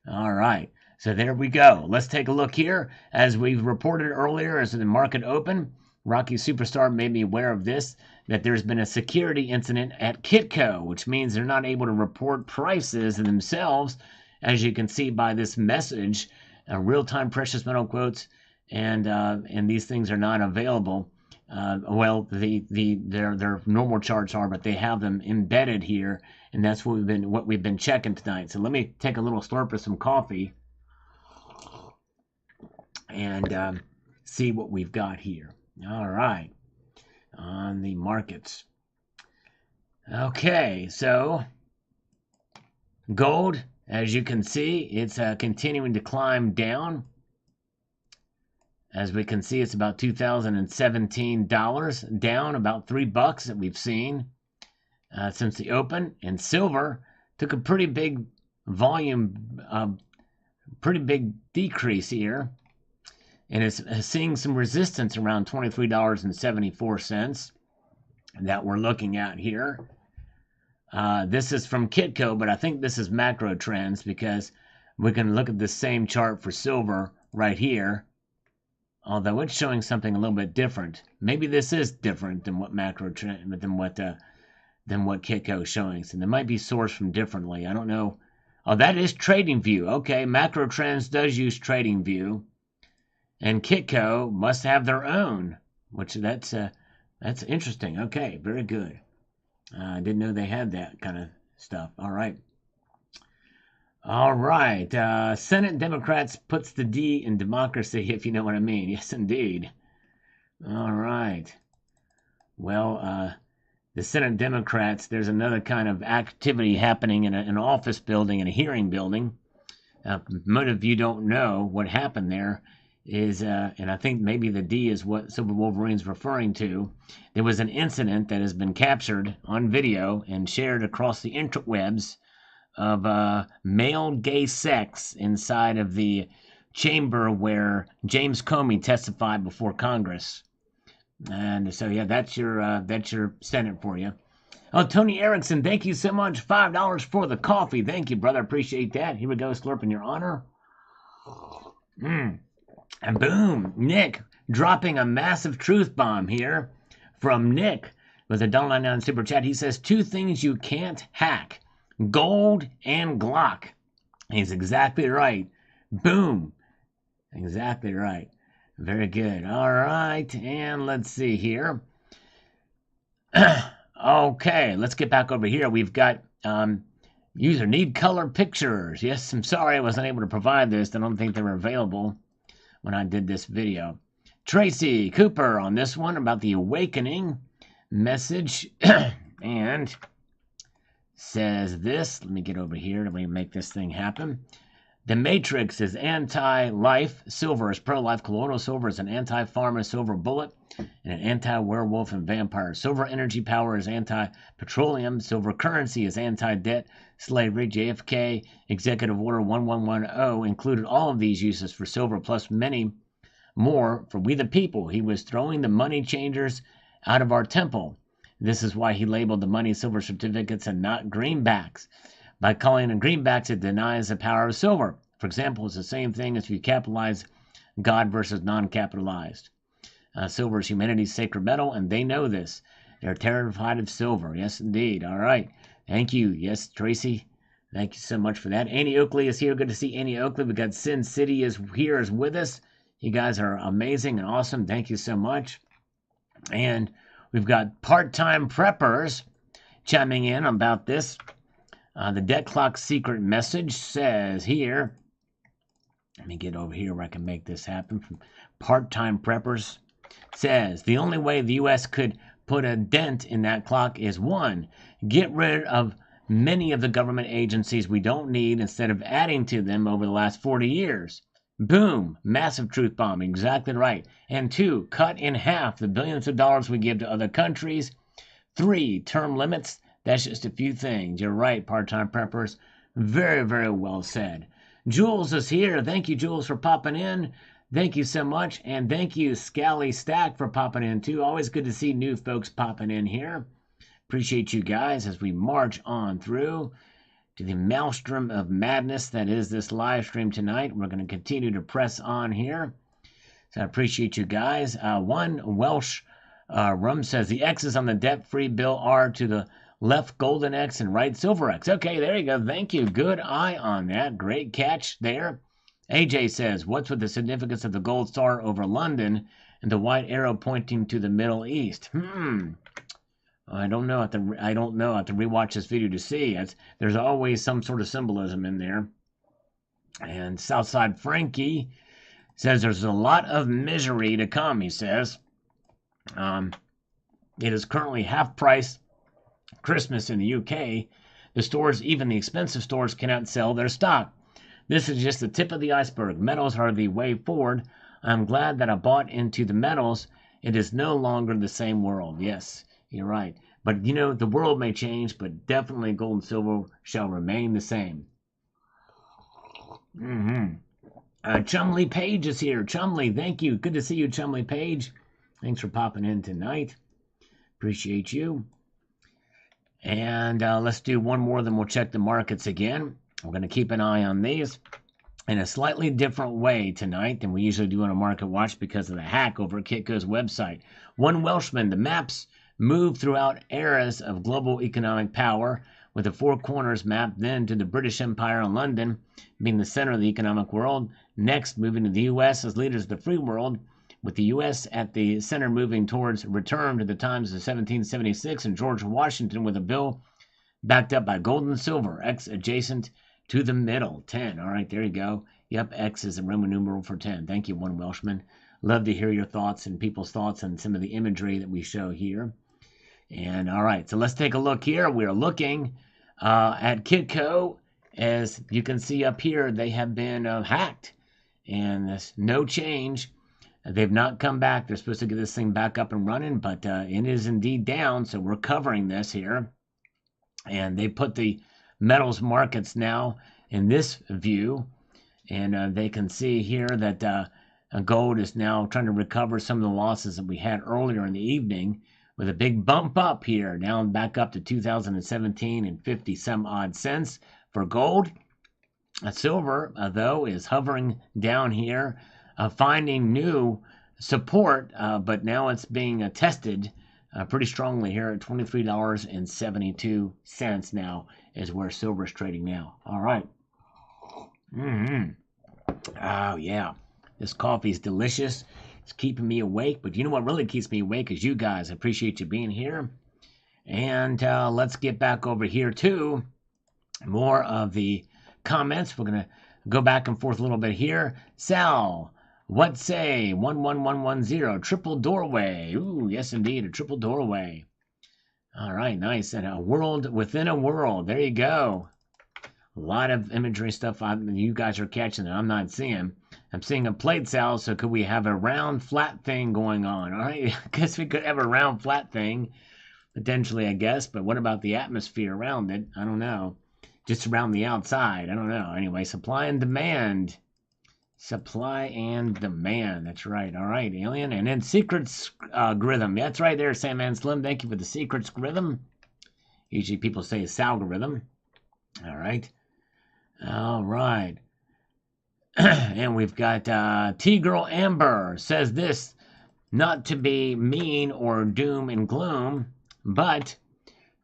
All right. So there we go. Let's take a look here. As we reported earlier, as the market opened, Rocky Superstar made me aware of this, that there's been a security incident at Kitco, which means they're not able to report prices themselves, as you can see by this message, real-time precious metal quotes, and these things are not available. Their normal charts are, but they have them embedded here, and that's what we've been checking tonight. So let me take a little slurp of some coffee and see what we've got here. All right, on the markets. Okay, so gold, as you can see, it's continuing to climb down. As we can see, it's about $2,017 down, about $3 that we've seen since the open. And silver took a pretty big volume, pretty big decrease here, and is seeing some resistance around $23.74 that we're looking at here. This is from Kitco, but I think this is macro trends because we can look at the same chart for silver right here. Although it's showing something a little bit different. Maybe this is different than what macro trend, than what Kitco is showing. So they might be sourced from differently. I don't know. Oh, that is Trading View. Okay, macro trends does use Trading View, and Kitco must have their own, which that's interesting. Okay, very good. I didn't know they had that kind of stuff. All right. All right. Senate Democrats puts the D in democracy, if you know what I mean. Yes, indeed. All right. Well, the Senate Democrats, there's another kind of activity happening in an office building, in a hearing building. Most of you don't know what happened there is, and I think maybe the D is what Silver Wolverine's referring to. There was an incident that has been captured on video and shared across the interwebs of male gay sex inside of the chamber where James Comey testified before Congress. And so, yeah, that's your Senate for you. Oh, Tony Erickson, thank you so much. $5 for the coffee. Thank you, brother. Appreciate that. Here we go, slurp in your honor. And boom, Nick dropping a massive truth bomb here from Nick with a $1.99 super chat. He says, 2 things you can't hack: gold and Glock. He's exactly right. Boom. Exactly right. Very good. All right. And let's see here. Okay. Let's get back over here. We've got user need color pictures. Yes, I'm sorry I wasn't able to provide this. I don't think they were available when I did this video. Tracy Cooper on this one about the awakening message. And says this. Let me get over here. Let me make this thing happen. The Matrix is anti-life. Silver is pro-life. Colloidal silver is an anti-pharma silver bullet and an anti-werewolf and vampire. Silver energy power is anti-petroleum. Silver currency is anti-debt. Slavery. JFK Executive Order 1110 included all of these uses for silver plus many more for we the people. He was throwing the money changers out of our temple. This is why he labeled the money silver certificates and not greenbacks. By calling them greenbacks, it denies the power of silver. For example, it's the same thing as if you capitalize God versus non-capitalized. Silver is humanity's sacred metal, and they know this. They're terrified of silver. Yes, indeed. All right. Thank you. Yes, Tracy. Thank you so much for that. Annie Oakley is here. Good to see Annie Oakley. We got Sin City is here, is with us. You guys are amazing and awesome. Thank you so much. And we've got part-time preppers chiming in about this. The Debt Clock secret message says here, let me get over here where I can make this happen. From part-time preppers says, the only way the U.S. could put a dent in that clock is 1, get rid of many of the government agencies we don't need instead of adding to them over the last 40 years. Boom, massive truth bomb, exactly right. And 2, cut in half the billions of dollars we give to other countries. 3, term limits. That's just a few things. You're right, part-time preppers. Very, very well said. Jules is here. Thank you, Jules, for popping in. Thank you so much. And thank you, Scally Stack, for popping in, too. Always good to see new folks popping in here. Appreciate you guys as we march on through to the maelstrom of madness that is this live stream tonight. We're going to continue to press on here. So I appreciate you guys. One Welsh Rum says the X's on the debt-free bill are to the left golden X and right silver X. Okay, there you go. Thank you. Good eye on that. Great catch there. AJ says, what's with the significance of the gold star over London and the white arrow pointing to the Middle East? I don't know. I don't know. I have to rewatch this video to see. There's always some sort of symbolism in there. And Southside Frankie says there's a lot of misery to come, he says. It is currently half price Christmas in the UK. The stores, even the expensive stores, cannot sell their stock. This is just the tip of the iceberg. Metals are the way forward. I'm glad that I bought into the metals. It is no longer the same world. Yes, you're right. But, you know, the world may change, but definitely gold and silver shall remain the same. Chumley Page is here. Chumley, thank you. Good to see you, Chumley Page. Thanks for popping in tonight. Appreciate you. And let's do one more, then we'll check the markets again. We're going to keep an eye on these in a slightly different way tonight than we usually do on a market watch because of the hack over at Kitco's website. One Welshman, the maps move throughout eras of global economic power, with the Four Corners map then to the British Empire and London being the center of the economic world. Next, moving to the U.S. as leaders of the free world, with the U.S. at the center moving towards return to the times of 1776 and George Washington with a bill backed up by gold and silver, X adjacent to the middle, 10. All right, there you go. Yep, X is a Roman numeral for 10. Thank you, One Welshman. Love to hear your thoughts and people's thoughts on some of the imagery that we show here. And all right, so let's take a look here. We're looking at Kitco. As you can see up here, they have been hacked, and there's no change. They've not come back. They're supposed to get this thing back up and running, but it is indeed down, so we're covering this here. And they put the metals markets now in this view, and they can see here that gold is now trying to recover some of the losses that we had earlier in the evening, with a big bump up here, down back up to 2017 and 50 some odd cents for gold. Silver, though, is hovering down here, finding new support, but now it's being tested pretty strongly here at $23.72 now is where silver is trading now. All right. Oh, yeah. This coffee is delicious. It's keeping me awake, but you know what really keeps me awake is you guys. I appreciate you being here. And let's get back over here to more of the comments. We're going to go back and forth a little bit here. Sal, what say? 11110, triple doorway. Ooh, yes, indeed, a triple doorway. All right, nice. And a world within a world. There you go. A lot of imagery stuff you guys are catching that I'm not seeing. I'm seeing a plate sale, so could we have a round flat thing going on? All right, I guess we could have a round flat thing, potentially, I guess, but what about the atmosphere around it? I don't know. Just around the outside, I don't know. Anyway, supply and demand. Supply and demand. That's right. All right, Alien. And then secrets algorithm. That's right there, Sandman Slim. Thank you for the secrets algorithm. Usually people say it's algorithm. All right. All right. And we've got T-Girl Amber says this, not to be mean or doom and gloom, but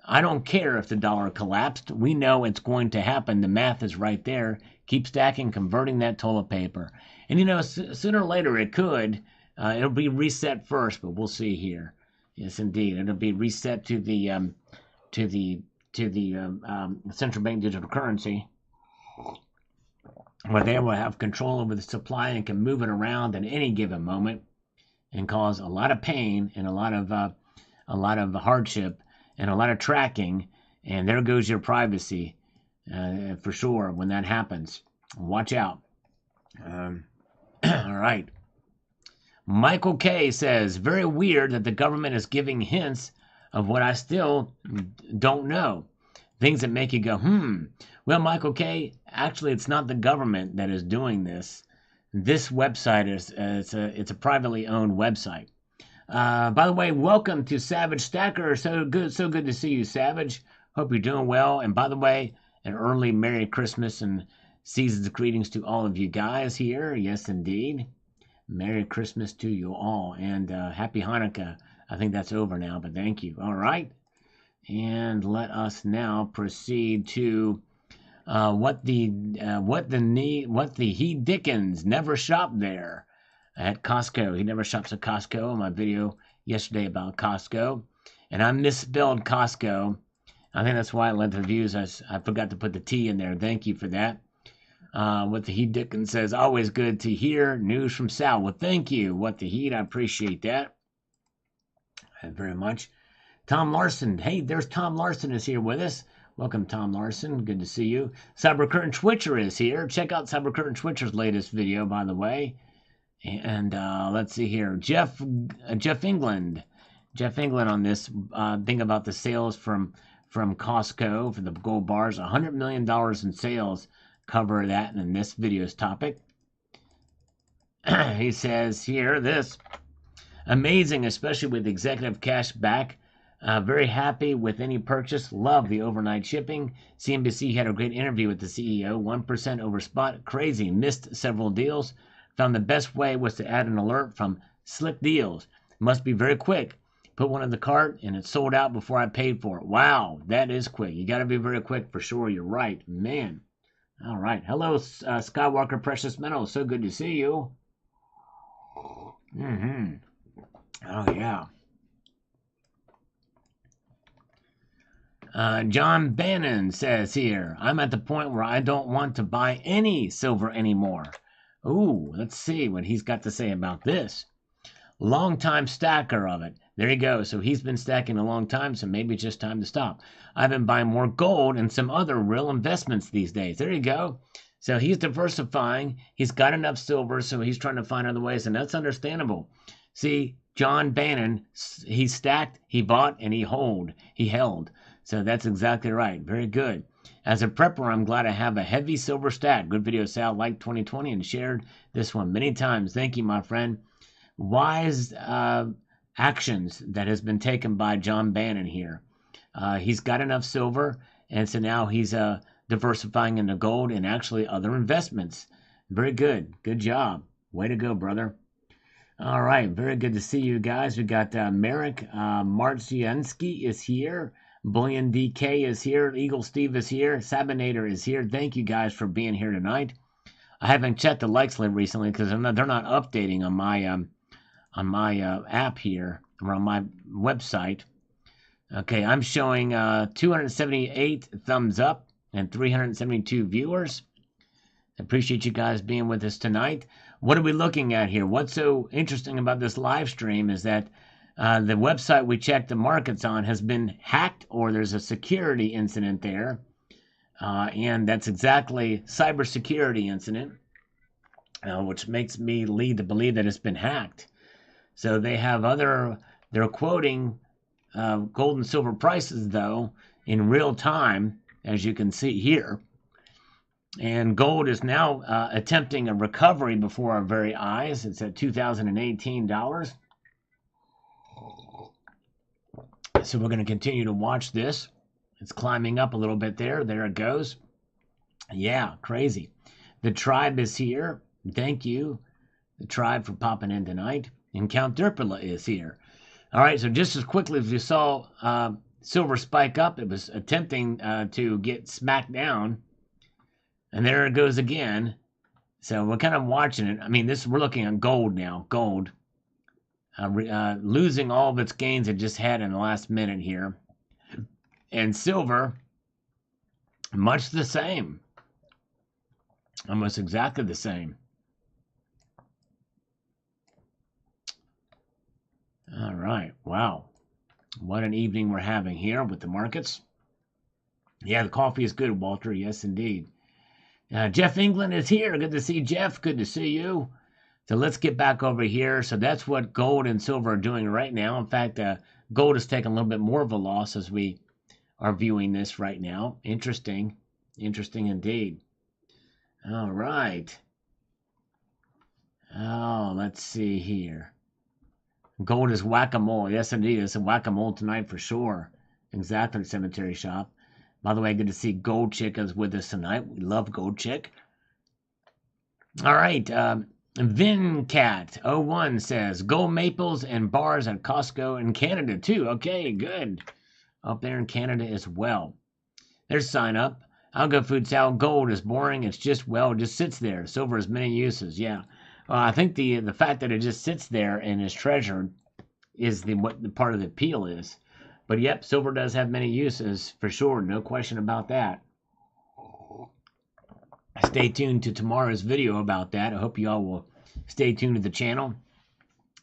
I don't care if the dollar collapsed. We know it's going to happen. The math is right there. Keep stacking, converting that toilet paper. And you know, sooner or later it could. It'll be reset first, but we'll see here. Yes, indeed, it'll be reset to the central bank digital currency, where they will have control over the supply and can move it around at any given moment and cause a lot of pain and a lot of hardship and a lot of tracking. And there goes your privacy. For sure, when that happens. Watch out. All right. Michael K says, very weird that the government is giving hints of what I still don't know. Things that make you go, Well, Michael K, actually, it's not the government that is doing this. This website it's a privately owned website. By the way, welcome to Savage Stacker. So good to see you, Savage. Hope you're doing well. And by the way, an early Merry Christmas and season's greetings to all of you guys here. Yes, indeed. Merry Christmas to you all. And Happy Hanukkah. I think that's over now, but thank you. All right. And let us now proceed to what the he Dickens never shopped there at Costco. He never shops at Costco. In my video yesterday about Costco. And I misspelled Costco. I think that's why I led the reviews. I forgot to put the T in there. Thank you for that. What the Heat Dickens says, always good to hear news from Sal. Well, thank you. What the Heat, I appreciate that very much. Tom Larson. Hey, there's Tom Larson is here with us. Welcome, Tom Larson. Good to see you. Cyber Curtain Twitcher is here. Check out Cyber Curtain Twitcher's latest video, by the way. And let's see here. Jeff England. Jeff England on this thing about the sales from Costco for the gold bars. $100 million in sales. Cover that in this video's topic. He says here, this amazing, especially with executive cash back. Very happy with any purchase. Love the overnight shipping. CNBC had a great interview with the CEO. 1% over spot. Crazy. Missed several deals. Found the best way was to add an alert from Slick Deals. Must be very quick. Put one in the cart and it sold out before I paid for it. Wow, that is quick. You got to be very quick for sure. You're right, man. All right. Hello, Skywalker Precious Metal. So good to see you. Oh, yeah. John Bannon says here, I'm at the point where I don't want to buy any silver anymore. Ooh, let's see what he's got to say about this. Long-time stacker of it. There you go. So he's been stacking a long time, so maybe it's just time to stop. I've been buying more gold and some other real investments these days. There you go. So he's diversifying. He's got enough silver, so he's trying to find other ways, and that's understandable. See, John Bannon, he stacked, he bought, and he held. So that's exactly right. Very good. As a prepper, I'm glad I have a heavy silver stack. Good video, Sal. Liked 2020 and shared this one many times. Thank you, my friend. Wise actions that has been taken by John Bannon here. He's got enough silver, and so now he's diversifying into gold and actually other investments. Very good. Good job. Way to go, brother. All right. Very good to see you guys. We got Merrick Marcianski is here. Bullion DK is here. Eagle Steve is here. Sabinator is here. Thank you guys for being here tonight. I haven't checked the likes recently because they're not updating on my app here or on my website. Okay, I'm showing 278 thumbs up and 372 viewers. Appreciate you guys being with us tonight. What are we looking at here? What's so interesting about this live stream is that the website we checked the markets on has been hacked, or there's a security incident there. And that's exactly cybersecurity incident, which makes me lead to believe that it's been hacked. So they have they're quoting gold and silver prices, though, in real time, as you can see here. And gold is now attempting a recovery before our very eyes. It's at $2,018. So we're going to continue to watch this. It's climbing up a little bit there. There it goes. Yeah, crazy. The tribe is here. Thank you, the tribe, for popping in tonight. And Count Derpula is here. All right, so just as quickly as you saw silver spike up, it was attempting to get smacked down. And there it goes again. So we're kind of watching it. I mean, we're looking at gold now. Gold losing all of its gains it just had in the last minute here. And silver, much the same. Almost exactly the same. All right. Wow. What an evening we're having here with the markets. Yeah, the coffee is good, Walter. Yes, indeed. Jeff England is here. Good to see Jeff. Good to see you. So let's get back over here. So that's what gold and silver are doing right now. In fact, gold is taking a little bit more of a loss as we are viewing this right now. Interesting. Interesting indeed. All right. Oh, let's see here. Gold is whack-a-mole. Yes, indeed. It's a whack-a-mole tonight for sure. Exactly, Cemetery Shop. By the way, good to see Gold Chick is with us tonight. We love Gold Chick. All right. Vincat01 says, gold maples and bars at Costco in Canada too. Okay, good. Up there in Canada as well. There's sign up. I'll go food salad. Gold is boring. It's just, well, it just sits there. Silver has many uses. Yeah. I think the fact that it just sits there and is treasured is what the part of the appeal is. But yep, silver does have many uses for sure. No question about that. Stay tuned to tomorrow's video about that. I hope you all will stay tuned to the channel.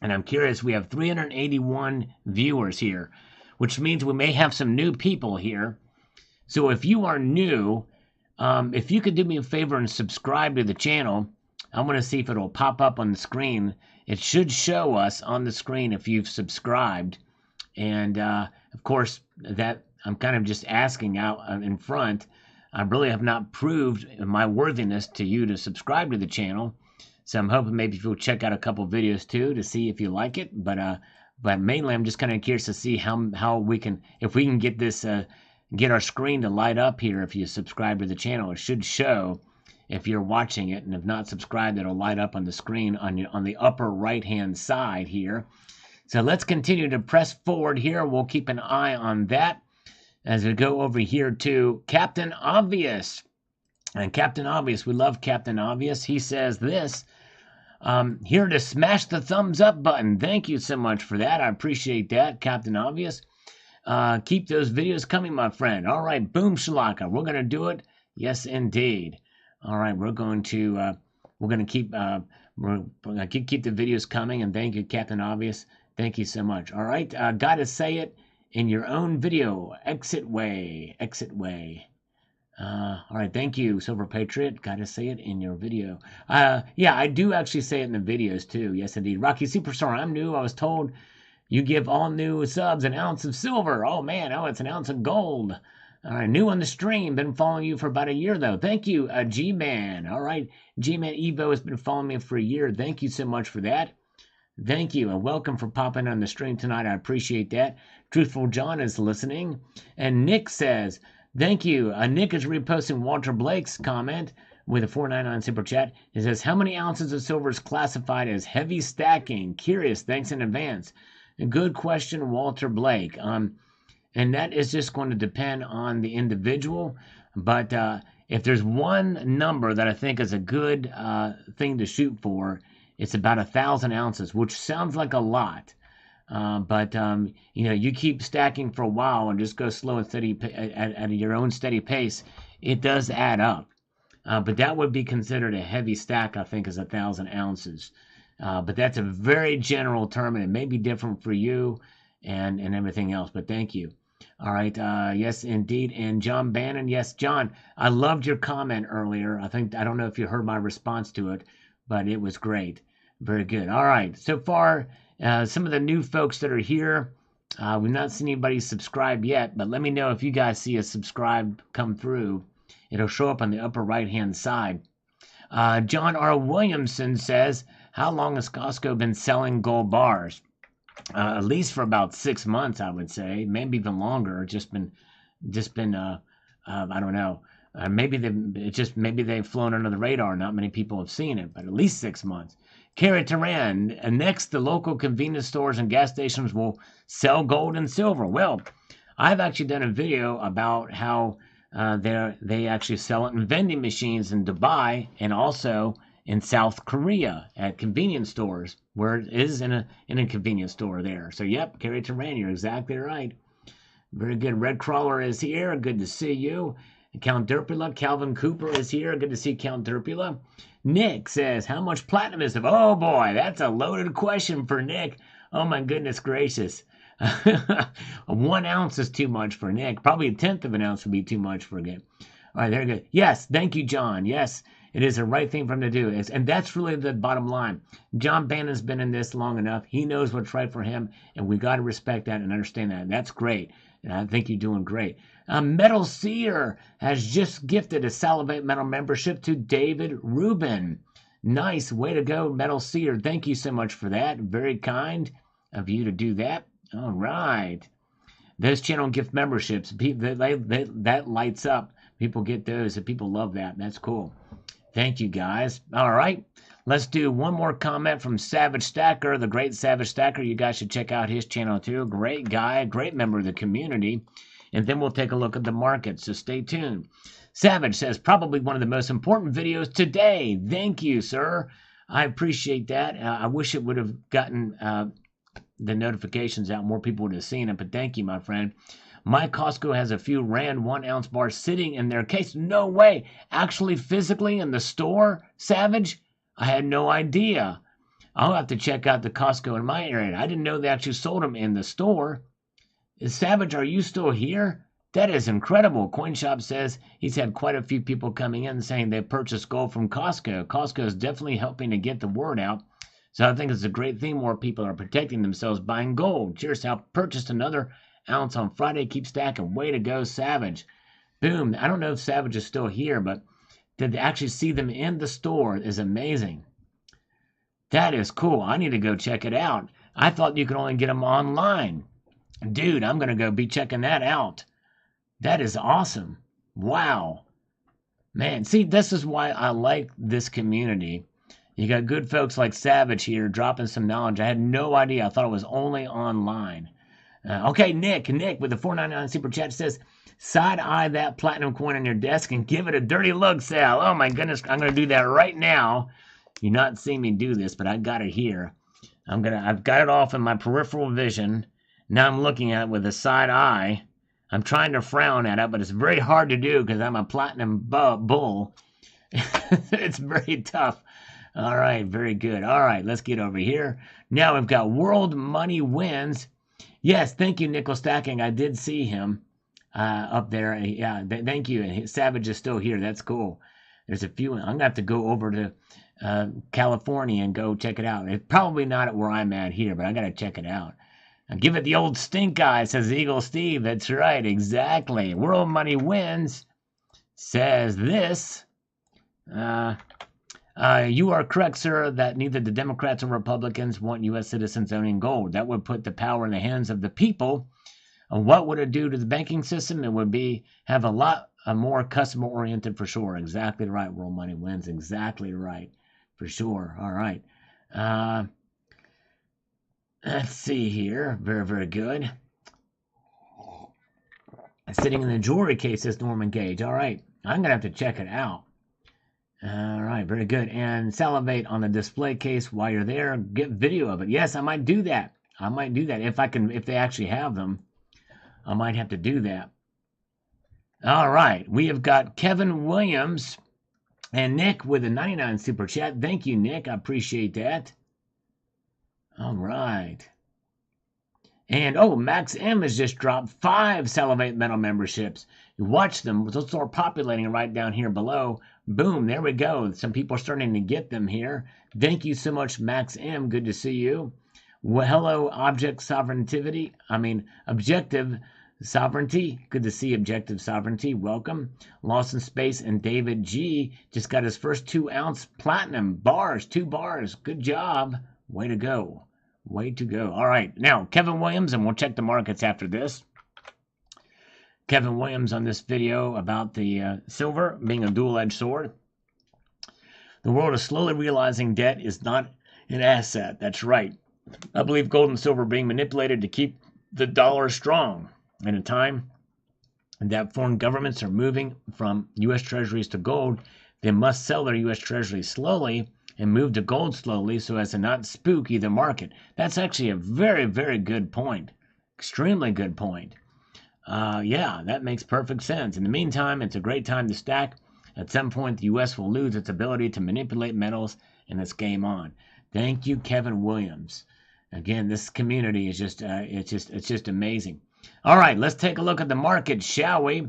And I'm curious, we have 381 viewers here, which means we may have some new people here. So if you are new, if you could do me a favor and subscribe to the channel, I want to see if it'll pop up on the screen. It should show us on the screen if you've subscribed. And, of course, that I'm kind of just asking out in front. I really have not proved my worthiness to you to subscribe to the channel. So I'm hoping maybe if you'll check out a couple videos too to see if you like it. But mainly I'm just kind of curious to see how we can, if we can get this, get our screen to light up here. If you subscribe to the channel, it should show if you're watching it, and if not subscribed, it'll light up on the screen on the upper right-hand side here. So let's continue to press forward here. We'll keep an eye on that as we go over here to Captain Obvious. And Captain Obvious, we love Captain Obvious. He says this, here to smash the thumbs up button. Thank you so much for that. I appreciate that, Captain Obvious. Keep those videos coming, my friend. All right, boom shalaka. We're going to do it. Yes, indeed. All right, we're going to keep the videos coming, and thank you, Captain Obvious. Thank you so much. All right, gotta say it in your own video. Exit way. All right, thank you, Silver Patriot. Gotta say it in your video. Yeah, I do actually say it in the videos too. Yes, indeed. Rocky Superstar, I'm new. I was told you give all new subs an ounce of silver. Oh man, it's an ounce of gold. All right, new on the stream. Been following you for about a year, though. Thank you, G-Man. All right, G-Man Evo has been following me for a year. Thank you so much for that. Thank you, and welcome for popping on the stream tonight. I appreciate that. Truthful John is listening. And Nick says, thank you. Nick is reposting Walter Blake's comment with a $4.99 super chat. It says, how many ounces of silver is classified as heavy stacking? Curious. Thanks in advance. A good question, Walter Blake. And that is just going to depend on the individual. But if there's one number that I think is a good thing to shoot for, it's about 1,000 ounces, which sounds like a lot. But you keep stacking for a while and just go slow and steady at your own steady pace, it does add up. But that would be considered a heavy stack, I think, is 1,000 ounces. But that's a very general term, and it may be different for you and everything else. But thank you. All right. Yes, indeed. And John Bannon. Yes, John, I loved your comment earlier. I don't know if you heard my response to it, but it was great. Very good. All right. So far, some of the new folks that are here, we've not seen anybody subscribe yet, but let me know if you guys see a subscribe come through. It'll show up on the upper right-hand side. John R. Williamson says, how long has Costco been selling gold bars? At least for about 6 months, I would say, maybe even longer. Just been, I don't know. Maybe they've flown under the radar. Not many people have seen it, but at least 6 months. Carrie Turan. Next, the local convenience stores and gas stations will sell gold and silver. Well, I've actually done a video about how they actually sell it in vending machines in Dubai and also in South Korea at convenience stores, where it is in a convenience store there. So, yep, Carrie Turan, you're exactly right. Very good. Red Crawler is here. Good to see you. Count Derpula. Calvin Cooper is here. Good to see Count Derpula. Nick says, how much platinum is it? Oh, boy, that's a loaded question for Nick. Oh, my goodness gracious. 1 ounce is too much for Nick. Probably a tenth of an ounce would be too much for Nick. All right, there you go. Yes, thank you, John. Yes, it is the right thing for him to do. And that's really the bottom line. John Bannon's been in this long enough. He knows what's right for him, and we got to respect that and understand that. That's great. And I think you're doing great. Metal Seer has just gifted a Salivate Metal membership to David Rubin. Nice. Way to go, Metal Seer. Thank you so much for that. Very kind of you to do that. All right. Those channel gift memberships, that lights up. People get those, and people love that. That's cool. Thank you, guys. All right. Let's do one more comment from Savage Stacker, the great Savage Stacker. You guys should check out his channel, too. Great guy, great member of the community. And then we'll take a look at the market, so stay tuned. Savage says, probably one of the most important videos today. Thank you, sir. I appreciate that. I wish it would have gotten the notifications out. More people would have seen it, but thank you, my friend. My Costco has a few Rand 1 ounce bars sitting in their case. No way. Actually, physically in the store, Savage? I had no idea. I'll have to check out the Costco in my area. I didn't know they actually sold them in the store. Savage, are you still here? That is incredible. CoinShop says he's had quite a few people coming in saying they purchased gold from Costco. Costco is definitely helping to get the word out. So I think it's a great thing. More people are protecting themselves buying gold. Cheers, Sal. Purchased another ounce on Friday. Keep stacking. Way to go, Savage. Boom. I don't know if Savage is still here, but to actually see them in the store is amazing. That is cool. I need to go check it out. I thought you could only get them online. Dude, I'm going to go be checking that out. That is awesome. Wow. Man, see, this is why I like this community. You got good folks like Savage here dropping some knowledge. I had no idea. I thought it was only online. Okay, Nick with the $4.99 super chat says, side eye that platinum coin on your desk and give it a dirty look, Sal. Oh my goodness, I'm going to do that right now. You're not seeing me do this, but I got it here. I've got it off in my peripheral vision. Now I'm looking at it with a side eye. I'm trying to frown at it, but it's very hard to do because I'm a platinum bull. It's very tough. All right, very good. All right, let's get over here. Now we've got World Money Wins. Yes, thank you, Nickel Stacking. I did see him up there. Yeah, thank you. Savage is still here. That's cool. There's a few. I'm going to have to go over to California and go check it out. It's probably not at where I'm at here, but I got to check it out. Give it the old stink eye, says Eagle Steve. That's right, exactly. World Money Wins says this. You are correct, sir, that neither the Democrats or Republicans want U.S. citizens owning gold. That would put the power in the hands of the people. What would it do to the banking system? It would have a lot more customer-oriented for sure. Exactly right. World Money Wins. Exactly right. For sure. All right. Let's see here. Very, very good. Sitting in the jewelry case is Norman Gage. All right. I'm going to have to check it out. All right. Very good. And salivate on the display case while you're there. Get video of it. Yes, I might do that. If they actually have them, I might have to do that. All right. We have got Kevin Williams and Nick with a 99 super chat. Thank you, Nick. I appreciate that. All right. And oh, Max M has just dropped 5 Salivate Metal memberships. You watch them, they'll start populating right down here below. Boom, there we go. Some people are starting to get them here. Thank you so much, Max M. Good to see you. Well, hello, Objective Sovereignty. Good to see Objective Sovereignty. Welcome. Lost in Space and David G just got his first 2-ounce platinum bars, 2 bars. Good job. Way to go. Way to go. All right. Now, Kevin Williams, and we'll check the markets after this. Kevin Williams on this video about the silver being a dual-edged sword. The world is slowly realizing debt is not an asset. That's right. I believe gold and silver are being manipulated to keep the dollar strong. In a time that foreign governments are moving from U.S. treasuries to gold, they must sell their U.S. treasuries slowly and move to gold slowly so as to not spook either market. That's actually a very, very good point. Extremely good point. Yeah, that makes perfect sense. In the meantime, it's a great time to stack. At some point, the U.S. will lose its ability to manipulate metals, and it's game on. Thank you, Kevin Williams. Again, this community is just it's just amazing. All right, let's take a look at the market, shall we?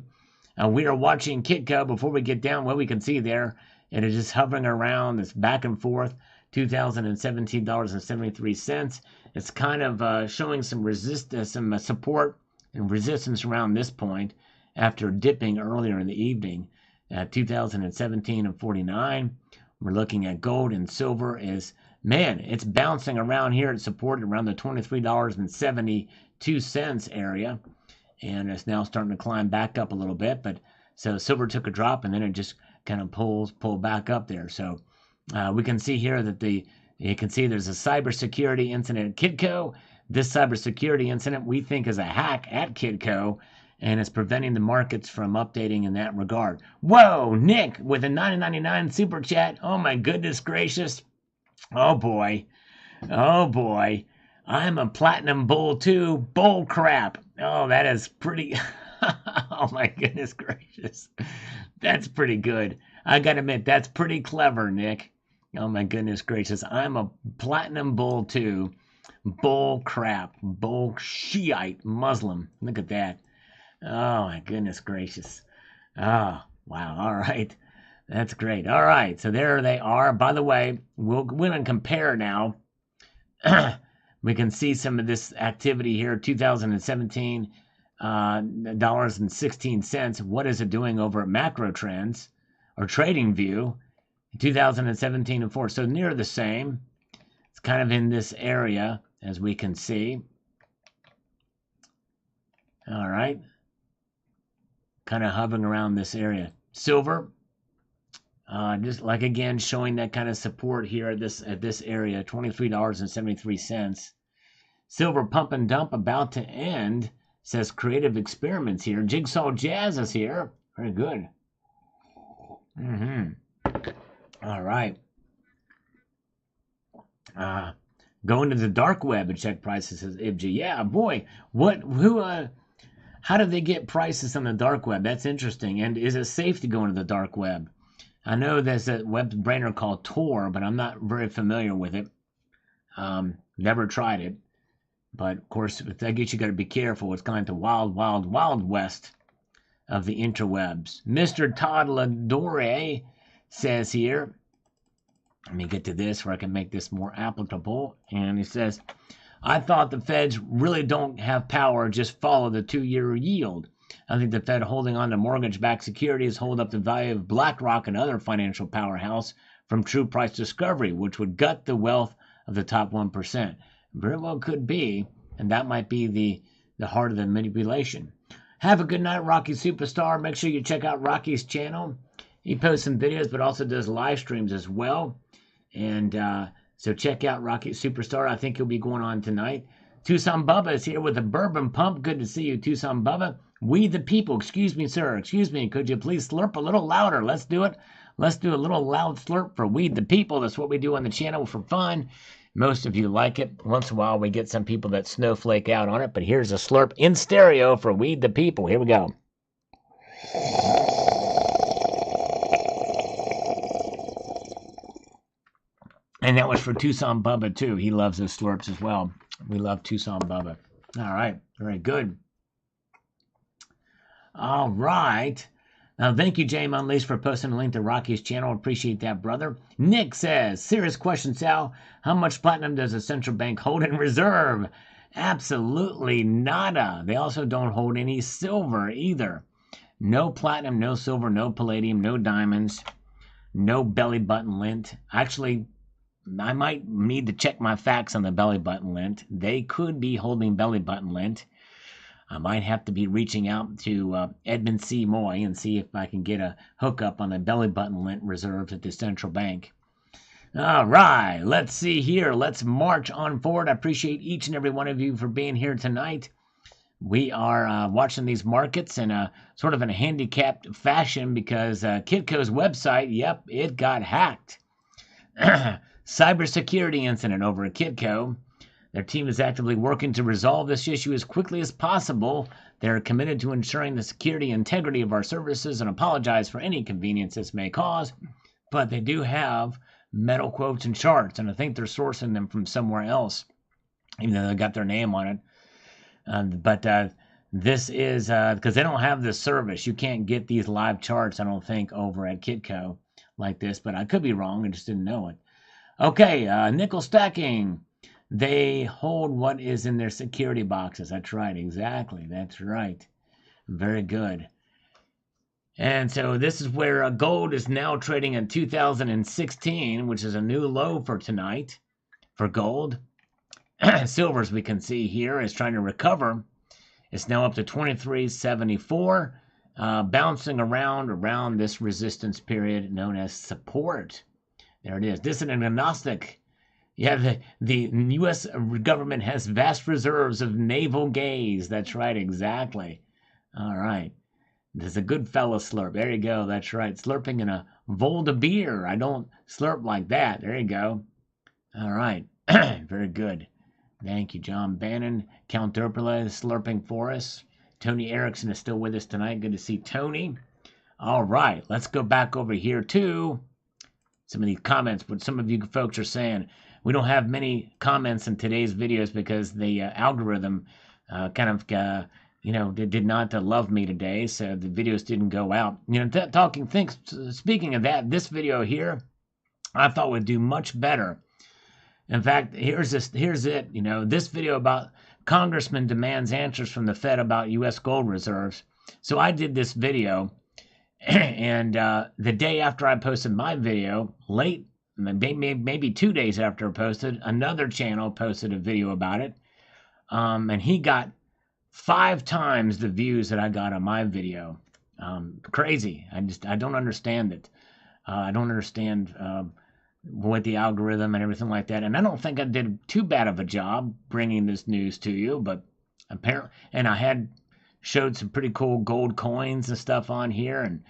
We are watching Kitco. Before we get down, what we can see there, it is just hovering around this back and forth, $2,017.73. It's kind of showing some support and resistance around this point after dipping earlier in the evening at 2017.49. We're looking at gold and silver is, man, it's bouncing around here. It's supported around the $23.72 area, and it's now starting to climb back up a little bit. But so silver took a drop, and then it just kind of pulled back up there. So we can see here that you can see there's a cybersecurity incident at Kitco. This cybersecurity incident we think is a hack at Kitco, and it's preventing the markets from updating in that regard. Whoa, Nick with a $9.99 super chat. Oh my goodness gracious. Oh boy. Oh boy. I'm a platinum bull too. Bull crap. Oh, that is pretty. Oh my goodness gracious. That's pretty good. I gotta admit, that's pretty clever, Nick. Oh my goodness gracious. I'm a platinum bull too. Bull crap. Bull Shiite Muslim. Look at that. Oh my goodness gracious. Oh, wow. All right. That's great. All right. So there they are. By the way, we're going to compare now. We can see some of this activity here. 2017 dollars and 16 cents. What is it doing over at Macro Trends or Trading View? 2017 and 4. So near the same. It's kind of in this area, as we can see. All right. Kind of hovering around this area. Silver, just like again showing that kind of support here at this area, $23.73. Silver pump and dump about to end. Says creative experiments here. Jigsaw Jazz is here. Very good. All right. Going to the dark web and check prices, says Ibji. Yeah, boy. How do they get prices on the dark web? That's interesting. And is it safe to go into the dark web? I know there's a web brainer called Tor, but I'm not very familiar with it. Never tried it. But, of course, I guess you got to be careful. It's kind of the wild, wild, wild west of the interwebs. Mr. Todd Ladore says here, let me get to this where I can make this more applicable. And he says, I thought the Feds really don't have power, just follow the 2-year yield. I think the Fed holding on to mortgage-backed securities hold up the value of BlackRock and other financial powerhouse from true price discovery, which would gut the wealth of the top 1%. Very well could be, and that might be the heart of the manipulation. Have a good night, Rocky Superstar. Make sure you check out Rocky's channel. He posts some videos, but also does live streams as well. And so check out Rocky Superstar. I think he'll be going on tonight. Tucson Bubba is here with a bourbon pump. Good to see you, Tucson Bubba. We the people. Excuse me, sir. Excuse me. Could you please slurp a little louder? Let's do it. Let's do a little loud slurp for We the People. That's what we do on the channel for fun. Most of you like it. Once in a while, we get some people that snowflake out on it. But here's a slurp in stereo for We the People. Here we go. And that was for Tucson Bubba, too. He loves those slurps as well. We love Tucson Bubba. All right, very good. All right. Now, thank you, Jay Unleashed, for posting a link to Rocky's channel. Appreciate that, brother. Nick says, serious question, Sal. How much platinum does a central bank hold in reserve? Absolutely nada. They also don't hold any silver either. No platinum, no silver, no palladium, no diamonds, no belly button lint. Actually, I might need to check my facts on the belly button lint. They could be holding belly button lint. I might have to be reaching out to Edmund C. Moy and see if I can get a hookup on the belly button lint reserves at the central bank. All right, let's see here. Let's march on forward. I appreciate each and every one of you for being here tonight. We are watching these markets in a sort of in a handicapped fashion because Kitco's website, yep, it got hacked. Cybersecurity incident over at Kitco. Their team is actively working to resolve this issue as quickly as possible. They're committed to ensuring the security and integrity of our services and apologize for any inconvenience this may cause. But they do have metal quotes and charts, and I think they're sourcing them from somewhere else, even though they got their name on it. But this is because they don't have this service. You can't get these live charts, I don't think, over at Kitco like this, but I could be wrong. I just didn't know it. Okay, nickel stacking. They hold what is in their security boxes. That's right, exactly. That's right. Very good. And so this is where gold is now trading in 2016, which is a new low for tonight for gold. Silver, as we can see here, is trying to recover. It's now up to 23.74, bouncing around this resistance period known as support. There it is. Dissident agnostic. Yeah, the U.S. government has vast reserves of naval gaze. That's right, exactly. All right. There's a good fella slurp. There you go. That's right. Slurping in a Volta beer. I don't slurp like that. There you go. All right. Very good. Thank you, John Bannon. Count Derpala is slurping for us. Tony Erickson is still with us tonight. Good to see Tony. All right. Let's go back over here to some of these comments. What some of you folks are saying. We don't have many comments in today's videos because the algorithm did not love me today, so the videos didn't go out. Speaking of that, this video here, I thought would do much better. In fact, here's it. This video about Congressman demands answers from the Fed about U.S. gold reserves. So I did this video, and the day after I posted my video, late, maybe 2 days after I posted, another channel posted a video about it, and he got 5 times the views that I got on my video. Crazy. I don't understand it. I don't understand with the algorithm and everything like that. And I don't think I did too bad of a job bringing this news to you, but apparently, and I had showed some pretty cool gold coins and stuff on here, and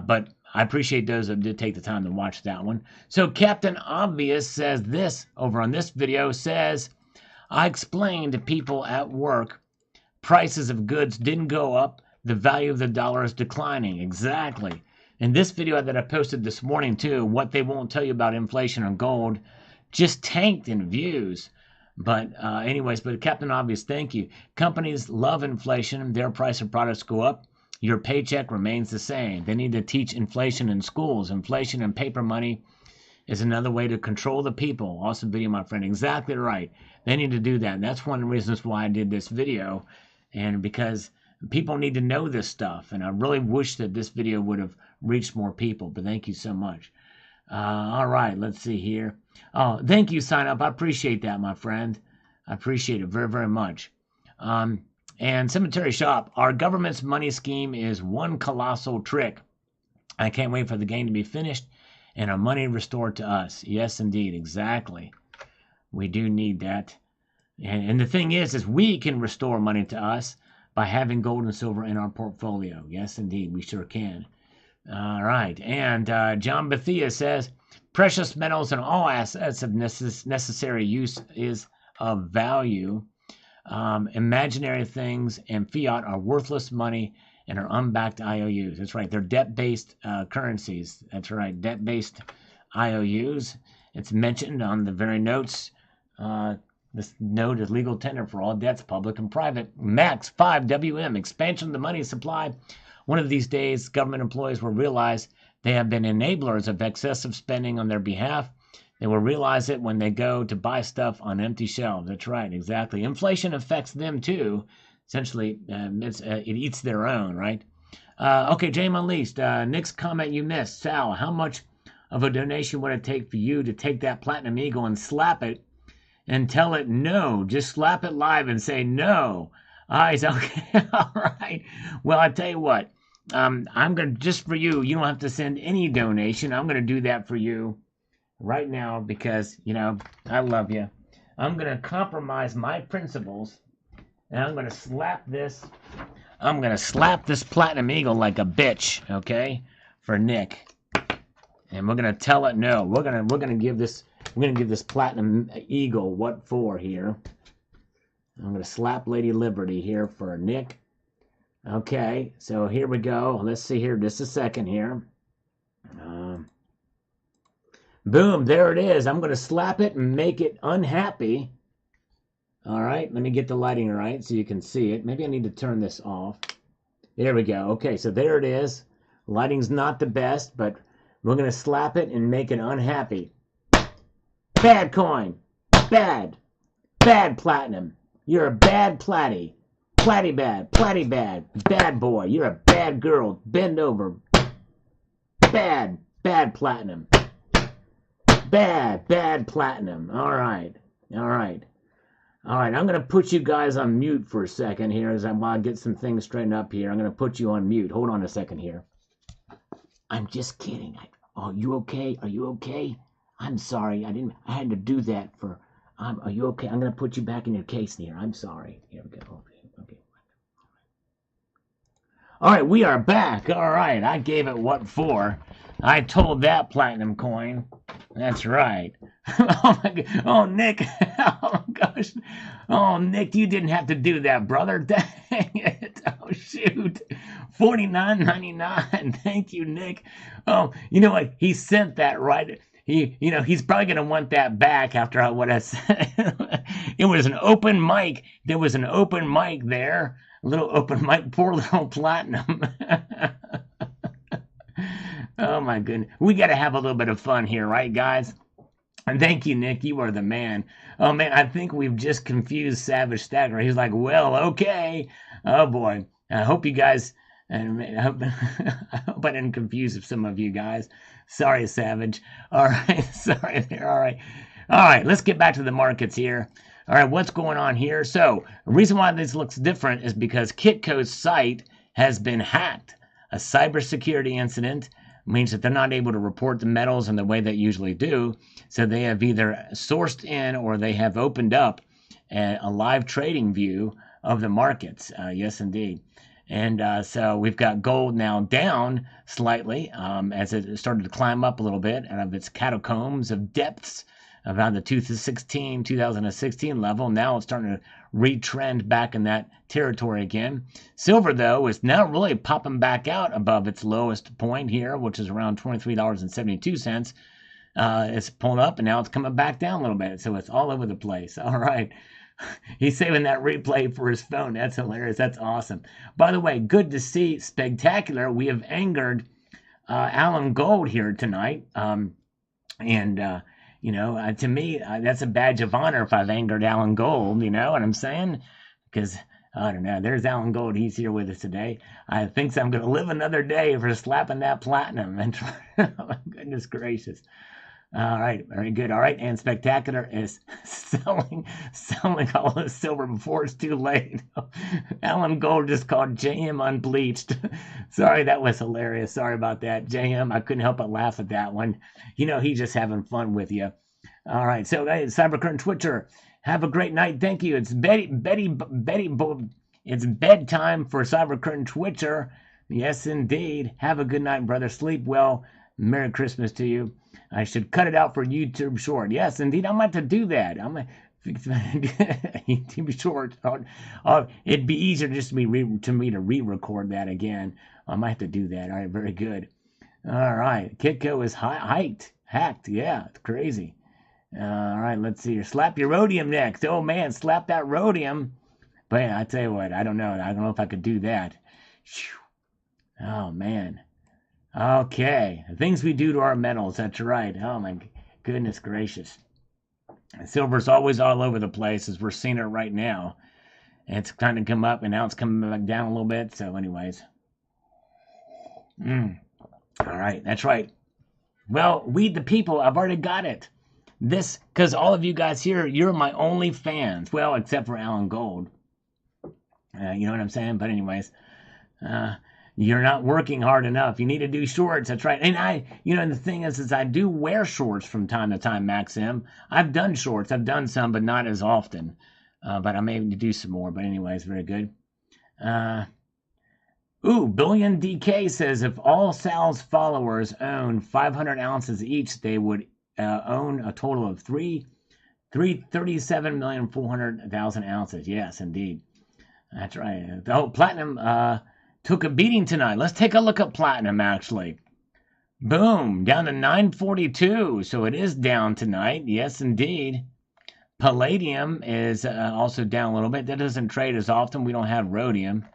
but I appreciate those that did take the time to watch that one. So Captain Obvious says this over on this video, says, I explained to people at work prices of goods didn't go up, the value of the dollar is declining. Exactly. In this video that I posted this morning too, what they won't tell you about inflation on gold just tanked in views. But anyways, but Captain Obvious, thank you. Companies love inflation. Their price of products go up. Your paycheck remains the same. They need to teach inflation in schools. Inflation and paper money is another way to control the people. Awesome video, my friend. Exactly right. They need to do that. And that's one of the reasons why I did this video. And because people need to know this stuff. And I really wish that this video would have reached more people. But thank you so much. All right, let's see here. Oh, thank you, Sign Up. I appreciate that, my friend. I appreciate it very, very much. And Cemetery Shop, our government's money scheme is one colossal trick. I can't wait for the game to be finished and our money restored to us. Yes, indeed, exactly. We do need that. And the thing is we can restore money to us by having gold and silver in our portfolio. Yes, indeed, we sure can. All right. And John Bethia says, precious metals and all assets of necessary use is of value. Imaginary things and fiat are worthless money and are unbacked IOUs. That's right. They're debt-based currencies. That's right. Debt-based IOUs. It's mentioned on the very notes This note is legal tender for all debts, public and private. Max 5 WM, expansion of the money supply. One of these days, government employees will realize they have been enablers of excessive spending on their behalf. They will realize it when they go to buy stuff on empty shelves. That's right, exactly. Inflation affects them too. Essentially, it eats their own, right? Okay, James Unleashed. Nick's comment you missed. Sal, how much of a donation would it take for you to take that Platinum Eagle and slap it and tell it no? Just slap it live and say no. Eyes, okay, all right. Well, I tell you what. I'm gonna, just for you. You don't have to send any donation. I'm gonna do that for you right now because I love you. I'm gonna compromise my principles, and I'm gonna slap this. I'm gonna slap this Platinum Eagle like a bitch, okay, for Nick, and we're gonna tell it no. We're gonna give this Platinum Eagle what for here. I'm gonna slap Lady Liberty here for Nick. Okay, so here we go. Let's see here, just a second here. Boom, there it is. I'm gonna slap it and make it unhappy. All right, let me get the lighting right so you can see it. Maybe I need to turn this off. There we go. Okay, so there it is. Lighting's not the best, but we're going to slap it and make it unhappy. Bad coin. Bad. Bad platinum. You're a bad platty. Platty bad. Platty bad. Bad boy. You're a bad girl. Bend over. Bad. Bad platinum. Bad. Bad platinum. All right. All right. All right, I'm going to put you guys on mute for a second here as I want to get some things straightened up here. I'm going to put you on mute. Hold on a second here. I'm just kidding. Oh, you okay? Are you okay? I'm sorry. I had to do that for... are you okay? I'm going to put you back in your case here. I'm sorry. Here we go. Okay. All right, we are back. All right, I gave it what for. I told that platinum coin. That's right. Oh my God. Oh, Nick. Oh gosh. Oh, Nick, you didn't have to do that, brother. Dang it. Oh shoot. $49.99. Thank you, Nick. Oh, you know what? He sent that right. He's probably gonna want that back after what I said. It was an open mic. There was an open mic there. A little open mic. Poor little platinum. Oh my goodness. We got to have a little bit of fun here, right, guys? And thank you, Nick. You are the man. Oh man, I think we've just confused Savage Stagger. He's like, well, okay. Oh boy. I hope you guys, I hope I didn't confuse some of you guys. Sorry, Savage. All right. Sorry there. All right. All right. Let's get back to the markets here. All right. What's going on here? So the reason why this looks different is because Kitco's site has been hacked. A cybersecurity incident means that they're not able to report the metals in the way they usually do. So they have either sourced in or they have opened up a live trading view of the markets. Yes, indeed. And so we've got gold now down slightly as it started to climb up a little bit out of its catacombs of depths around the 2016 level. Now it's starting to retrend back in that territory again. Silver, though, is now really popping back out above its lowest point here, which is around $23.72. It's pulling up, and now it's coming back down a little bit. So it's all over the place. All right. He's saving that replay for his phone. That's hilarious. That's awesome. By the way, good to see. Spectacular. We have angered Alan Gold here tonight. To me, that's a badge of honor if I've angered Alan Gold, you know what I'm saying? Because, I don't know, there's Alan Gold. He's here with us today. I think I'm going to live another day for slapping that platinum. And oh, my goodness gracious. All right, very good. All right, and Spectacular is selling all the silver before it's too late. Alan Gold just called JM unbleached. Sorry, that was hilarious. Sorry about that, JM. I couldn't help but laugh at that one. He's just having fun with you. All right, so Cybercurrent Twitcher, have a great night. Thank you. It's Betty. It's bedtime for Cybercurrent Twitcher. Yes, indeed. Have a good night, brother. Sleep well. Merry Christmas to you. I should cut it out for YouTube Short. Yes, indeed. I'm about to do that. I'm going to YouTube Short. It'd be easier just to me to re-record that again. I might have to do that. All right, very good. All right. Kitco is hacked. Yeah, it's crazy. All right, let's see here. Slap your rhodium next. Oh man, slap that rhodium. But yeah, I tell you what, I don't know. I don't know if I could do that. Oh man. Okay, things we do to our metals. That's right. Oh my goodness gracious. Silver's always all over the place, as we're seeing it right now. It's kind of come up and now it's coming back down a little bit. So, anyways. All right, that's right. Well, we the people, I've already got it. This, because all of you guys here, you're my only fans. Well, except for Alan Gold. You know what I'm saying? But anyways, you're not working hard enough. You need to do shorts. That's right. And and the thing is I do wear shorts from time to time, Maxim. I've done shorts. I've done some, but not as often. But I may need to do some more. But anyways, very good. Bullion DK says if all Sal's followers own 500 ounces each, they would own a total of 37,400,000 ounces. Yes, indeed. That's right. Oh, platinum took a beating tonight. Let's take a look at platinum, actually. Boom, down to 942. So it is down tonight. Yes, indeed. Palladium is also down a little bit. That doesn't trade as often. We don't have rhodium.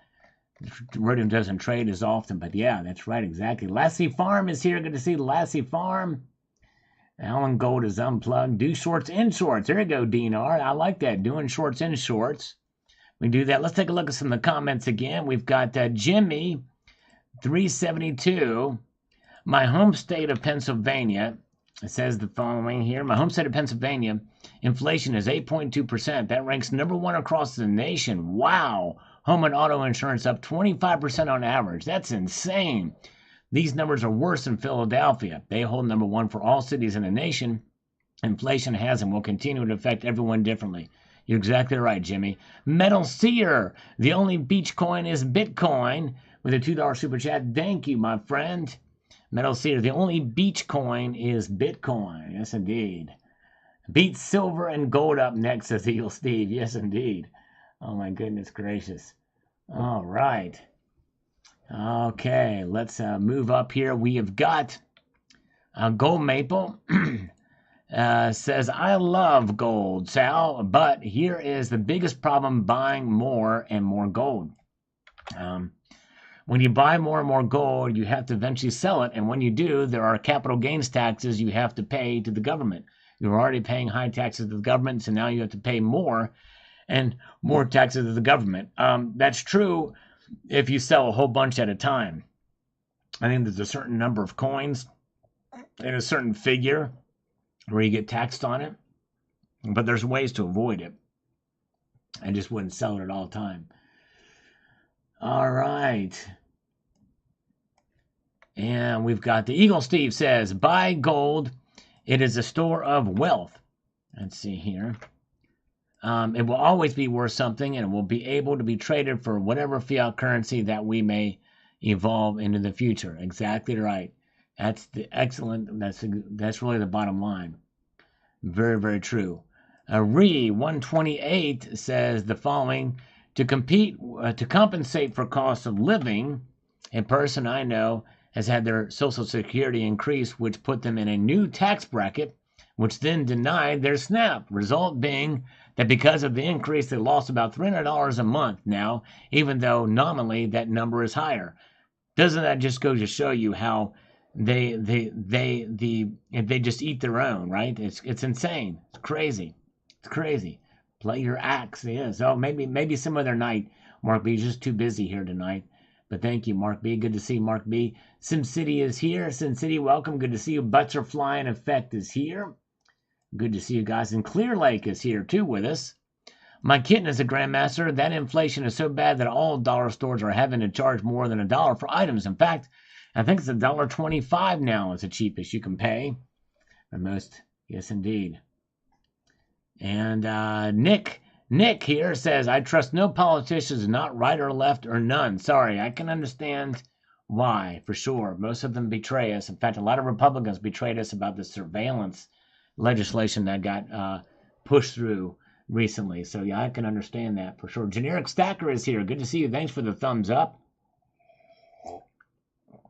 Rhodium doesn't trade as often, but yeah, that's right, exactly. Lassie Farm is here. Good to see Lassie Farm. Alan Gold is unplugged. Do shorts in shorts. There you go, DNR. I like that. Doing shorts in shorts. We do that. Let's take a look at some of the comments again. We've got Jimmy 372. My home state of Pennsylvania. It says the following here. My home state of Pennsylvania, inflation is 8.2%. That ranks number 1 across the nation. Wow. Home and auto insurance up 25% on average. That's insane. These numbers are worse than Philadelphia. They hold number 1 for all cities in the nation. Inflation has and will continue to affect everyone differently. You're exactly right, Jimmy. Metal Seer, the only beach coin is Bitcoin, with a $2 super chat. Thank you, my friend. Metal Seer, the only beach coin is Bitcoin. Yes, indeed. Beat silver and gold up next, says Eagle Steve. Yes, indeed. Oh, my goodness gracious. All right. Okay, let's move up here. We have got Gold Maple. Says, I love gold, Sal, but here is the biggest problem buying more and more gold. When you buy more and more gold, you have to eventually sell it. And when you do, there are capital gains taxes you have to pay to the government. You're already paying high taxes to the government, so now you have to pay more and more taxes to the government. That's true if you sell a whole bunch at a time. I think there's a certain number of coins and a certain figure where you get taxed on it, but there's ways to avoid it. I just wouldn't sell it at all time. All right. And we've got the Eagle Steve says, buy gold. It is a store of wealth. Let's see here. It will always be worth something, and it will be able to be traded for whatever fiat currency that we may evolve into the future. Exactly right. That's the excellent. That's really the bottom line. Very, very true. Re128 says the following: to compensate for cost of living, a person I know has had their Social Security increase, which put them in a new tax bracket, which then denied their SNAP. Result being that because of the increase, they lost about $300 a month now, even though nominally that number is higher. Doesn't that just go to show you how they just eat their own, right? It's insane. It's crazy. It's crazy. Play your axe. Yes. Oh, maybe some other night. Mark B. Just too busy here tonight. But thank you, Mark B. Good to see Mark B. SimCity is here. SimCity, welcome. Good to see you. Butterfly in Effect is here. Good to see you guys. And Clear Lake is here too with us. My kitten is a grandmaster. That inflation is so bad that all dollar stores are having to charge more than $1 for items. In fact, I think it's $1.25 now is the cheapest you can pay. Or most, yes, indeed. And Nick here says, I trust no politicians, not right or left or none. Sorry, I can understand why, for sure. Most of them betray us. In fact, a lot of Republicans betrayed us about the surveillance legislation that got pushed through recently. So, yeah, I can understand that for sure. Generic Stacker is here. Good to see you. Thanks for the thumbs up.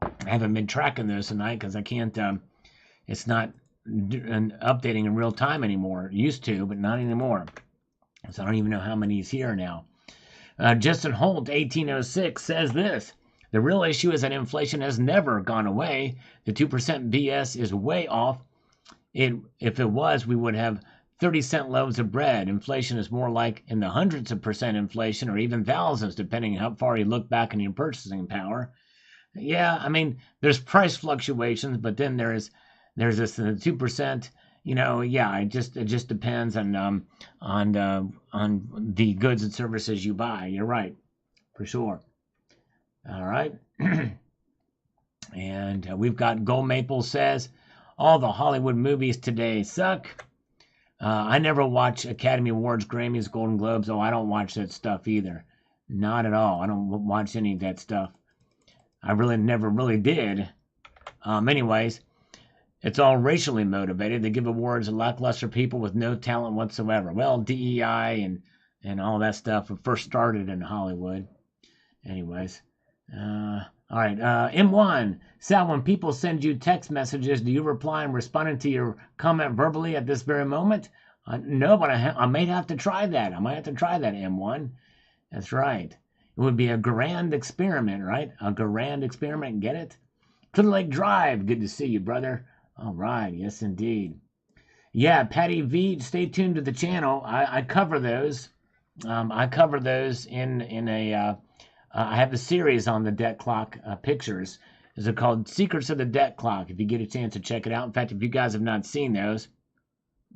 I haven't been tracking those tonight because I can't, it's not updating in real time anymore. It used to, but not anymore. So I don't even know how many is here now. Justin Holt, 1806, says this. The real issue is that inflation has never gone away. The 2% BS is way off. If it was, we would have 30-cent loaves of bread. Inflation is more like in the hundreds of percent inflation or even thousands, depending on how far you look back in your purchasing power. Yeah, I mean, there's price fluctuations, but then there's this 2%. Yeah, it just depends on the goods and services you buy. You're right, for sure. All right, and we've got Gold Maple says all the Hollywood movies today suck. I never watch Academy Awards, Grammys, Golden Globes. Oh, I don't watch that stuff either. Not at all. I don't watch any of that stuff. I really never really did. Anyways, it's all racially motivated. They give awards to lackluster people with no talent whatsoever. Well, DEI and all that stuff first started in Hollywood. Anyways, all right. M1, Sal, when people send you text messages, do you reply and respond to your comment verbally at this very moment? No, but I may have to try that. I might have to try that, M1. That's right. It would be a grand experiment, right? A grand experiment. Get it? Clear Lake Drive. Good to see you, brother. All right. Yes, indeed. Yeah, Patty V. Stay tuned to the channel. I cover those. I cover those in a. I have a series on the debt clock pictures. They're called Secrets of the Debt Clock. If you get a chance to check it out. In fact, if you guys have not seen those,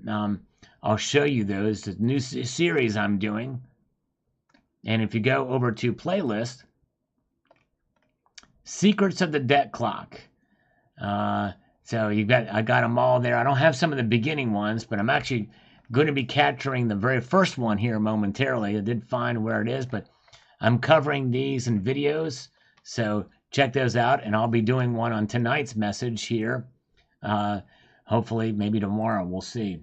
I'll show you those. The new series I'm doing. And if you go over to playlist, Secrets of the Debt Clock. So I got them all there. I don't have some of the beginning ones, but I'm actually going to be capturing the very first one here momentarily. I did find where it is, but I'm covering these in videos. So check those out, and I'll be doing one on tonight's message here. Hopefully, maybe tomorrow. We'll see.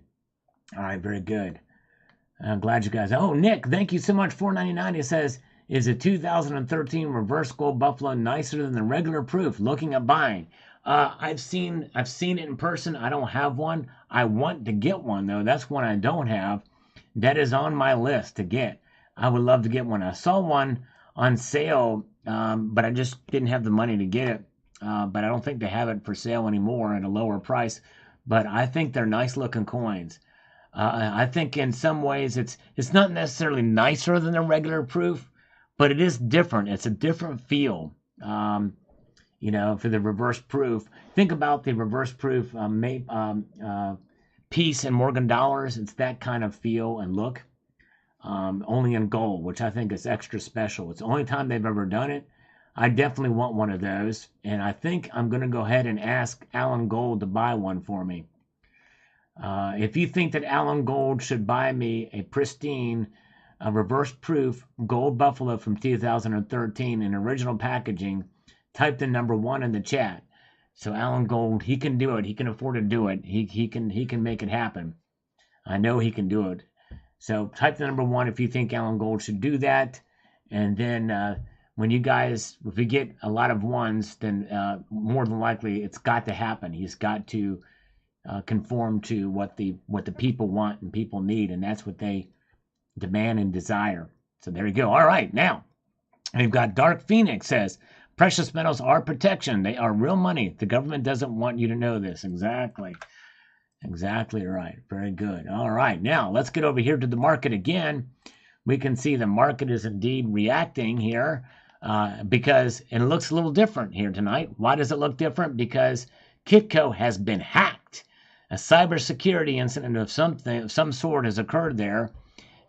All right, very good. I'm glad you guys. Oh, Nick, thank you so much. $4.99. It says, is the 2013 reverse gold buffalo nicer than the regular proof? Looking at buying. I've seen it in person. I don't have one. I want to get one though. That's one I don't have. That is on my list to get. I would love to get one. I saw one on sale, but I just didn't have the money to get it. But I don't think they have it for sale anymore at a lower price. But I think they're nice looking coins. I think in some ways it's not necessarily nicer than the regular proof, but it is different. It's a different feel, for the reverse proof. Think about the reverse proof piece in Morgan dollars. It's that kind of feel and look, only in gold, which I think is extra special. It's the only time they've ever done it. I definitely want one of those, and I think I'm going to go ahead and ask Alan Gold to buy one for me. If you think that Alan Gold should buy me a pristine, reverse proof gold buffalo from 2013 in original packaging, type the number 1 in the chat. So Alan Gold, he can do it. He can afford to do it. He can make it happen. I know he can do it. So type the number 1 if you think Alan Gold should do that. And then when you guys, if we get a lot of ones, then more than likely it's got to happen. He's got to conform to what the people want and people need, and that's what they demand and desire. So there you go. All right, now we've got Dark Phoenix says precious metals are protection. They are real money. The government doesn't want you to know this. Exactly right. Very good. All right, now let's get over here to the market again. We can see the market is indeed reacting here because it looks a little different here tonight. Why does it look different? Because Kitco has been hacked. A cybersecurity incident of some sort has occurred there,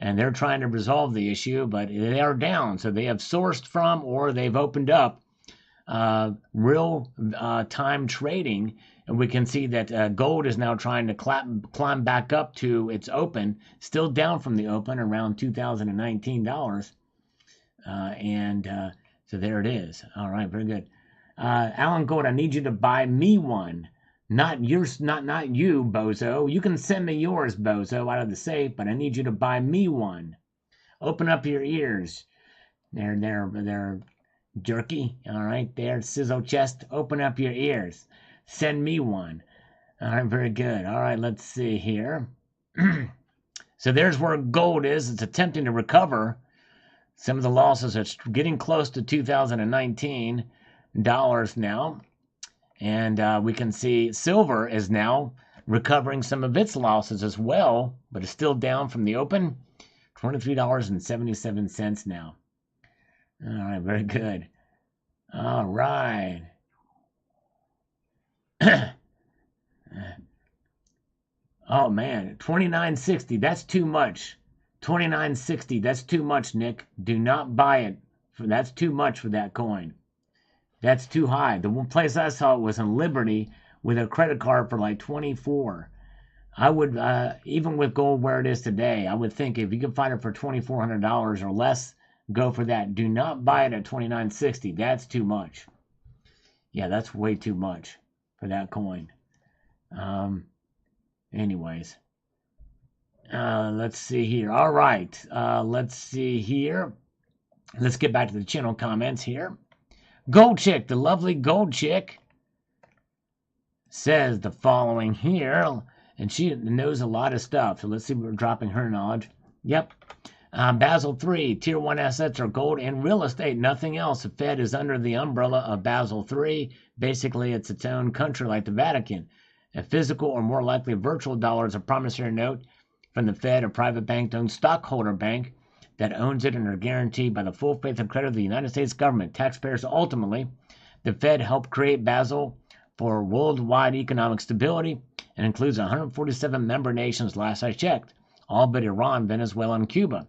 and they're trying to resolve the issue, but they are down. So they have sourced from, or they've opened up real time trading, and we can see that gold is now trying to climb back up to its open, still down from the open around $2019. So there it is. All right, very good. Alan Gold, I need you to buy me one. Not yours, not you, bozo. You can send me yours, bozo, out of the safe, but I need you to buy me one. Open up your ears. They're jerky. All right, there, sizzle chest. Open up your ears. Send me one. All right, very good. All right, let's see here. So there's where gold is. It's attempting to recover some of the losses. It's getting close to 2019 dollars now. And we can see silver is now recovering some of its losses as well, but it's still down from the open. $23.77 now. All right, very good. All right. Oh man, 29.60. That's too much. 29.60. That's too much, Nick. Do not buy it. That's too much for that coin. That's too high. The one place I saw it was in Liberty with a credit card for like 24. I would, even with gold where it is today, I would think if you can find it for $2,400 or less, go for that. Do not buy it at $29.60. That's too much. Yeah, that's way too much for that coin. Anyways, let's see here. All right, let's see here. Let's get back to the channel comments here. Gold Chick, the lovely Gold Chick, says the following here, and she knows a lot of stuff. So let's see if we're dropping her knowledge. Yep. Basel III, Tier 1 assets are gold and real estate, nothing else. The Fed is under the umbrella of Basel III. Basically, it's its own country like the Vatican. A physical or more likely virtual dollar is a promissory note from the Fed, a private bank-owned stockholder bank that owns it and are guaranteed by the full faith and credit of the United States government. Taxpayers ultimately. The Fed helped create Basel for worldwide economic stability and includes 147 member nations last I checked, all but Iran, Venezuela, and Cuba.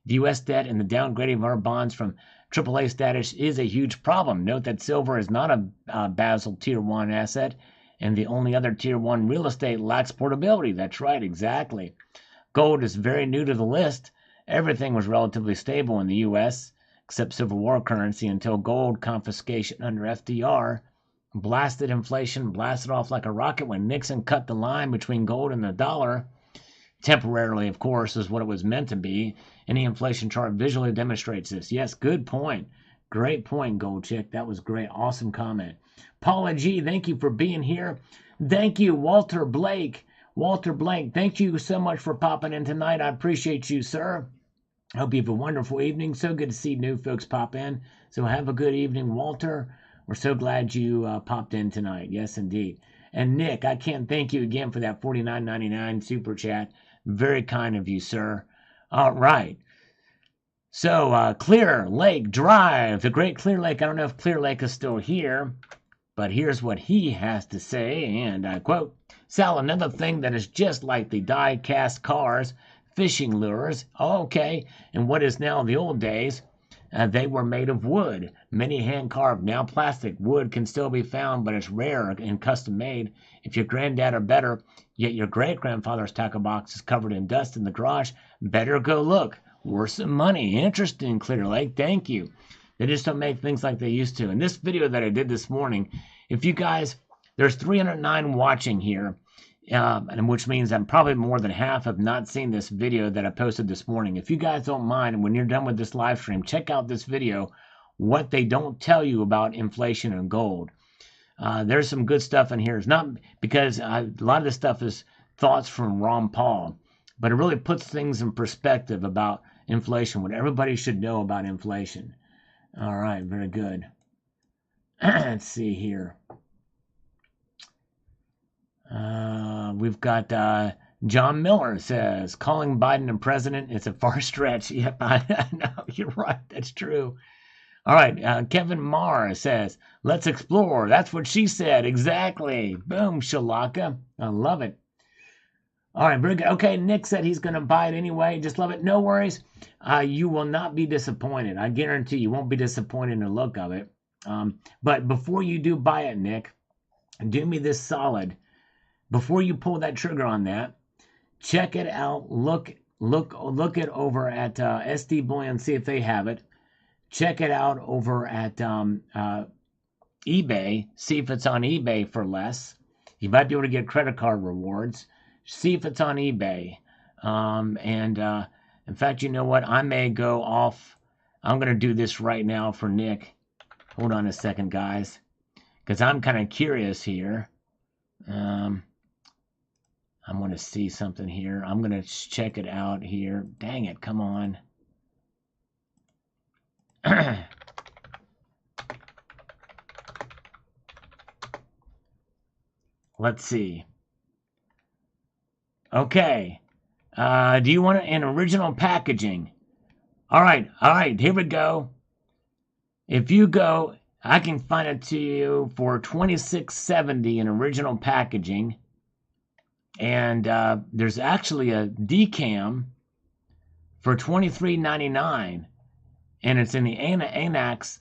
The U.S. debt and the downgrading of our bonds from AAA status is a huge problem. Note that silver is not a Basel Tier 1 asset, and the only other Tier 1 real estate lacks portability. That's right, exactly. Gold is very new to the list. Everything was relatively stable in the U.S., except Civil War currency, until gold confiscation under FDR blasted inflation, blasted off like a rocket when Nixon cut the line between gold and the dollar. Temporarily, of course, is what it was meant to be. Any inflation chart visually demonstrates this. Yes, good point. Great point, Gold Chick. That was great. Awesome comment. Paula G, thank you for being here. Thank you, Walter Blake. Walter Blake, thank you so much for popping in tonight. I appreciate you, sir. Hope you have a wonderful evening. So good to see new folks pop in. So have a good evening, Walter. We're so glad you popped in tonight. Yes, indeed. And Nick, I can't thank you again for that $49.99 super chat. Very kind of you, sir. All right. So, Clear Lake Drive, the great Clear Lake. I don't know if Clear Lake is still here, but here's what he has to say, and I quote, Sal, another thing that is just like the die-cast cars, fishing lures. Oh, okay, in what is now the old days, they were made of wood, many hand-carved, now plastic. Wood can still be found, but it's rare and custom-made. If your granddad or better, yet your great-grandfather's tackle box is covered in dust in the garage, better go look. Worth some money. Interesting, Clear Lake. Thank you. They just don't make things like they used to. In this video that I did this morning, if you guys, there's 309 watching here, and which means I'm probably more than half have not seen this video that I posted this morning. If you guys don't mind, when you're done with this live stream, check out this video, what they don't tell you about inflation and gold. There's some good stuff in here. It's not because a lot of this stuff is thoughts from Ron Paul, but it really puts things in perspective about inflation, what everybody should know about inflation. All right, very good. Let's see here. We've got John Miller says, calling Biden a president is a far stretch. Yep, I know, you're right. That's true. All right, Kevin Marr says, let's explore. That's what she said. Exactly. Boom, Shalaka. I love it. All right, very good. Okay, Nick said he's going to buy it anyway. Just love it. No worries. You will not be disappointed. I guarantee you won't be disappointed in the look of it. But before you do buy it, Nick, do me this solid. Before you pull that trigger on that, check it out. Look it over at SD Bullion, see if they have it. Check it out over at eBay. See if it's on eBay for less. You might be able to get credit card rewards. See if it's on eBay. In fact, you know what? I may go off. I'm going to do this right now for Nick. Hold on a second, guys, because I'm kind of curious here. I'm going to see something here. I'm going to check it out here. Dang it, come on. Let's see. Okay. Do you want it in original packaging? All right, here we go. If you go, I can find it to you for $26.70 in original packaging. And there's actually a decam for $23.99. And it's in the ANACS,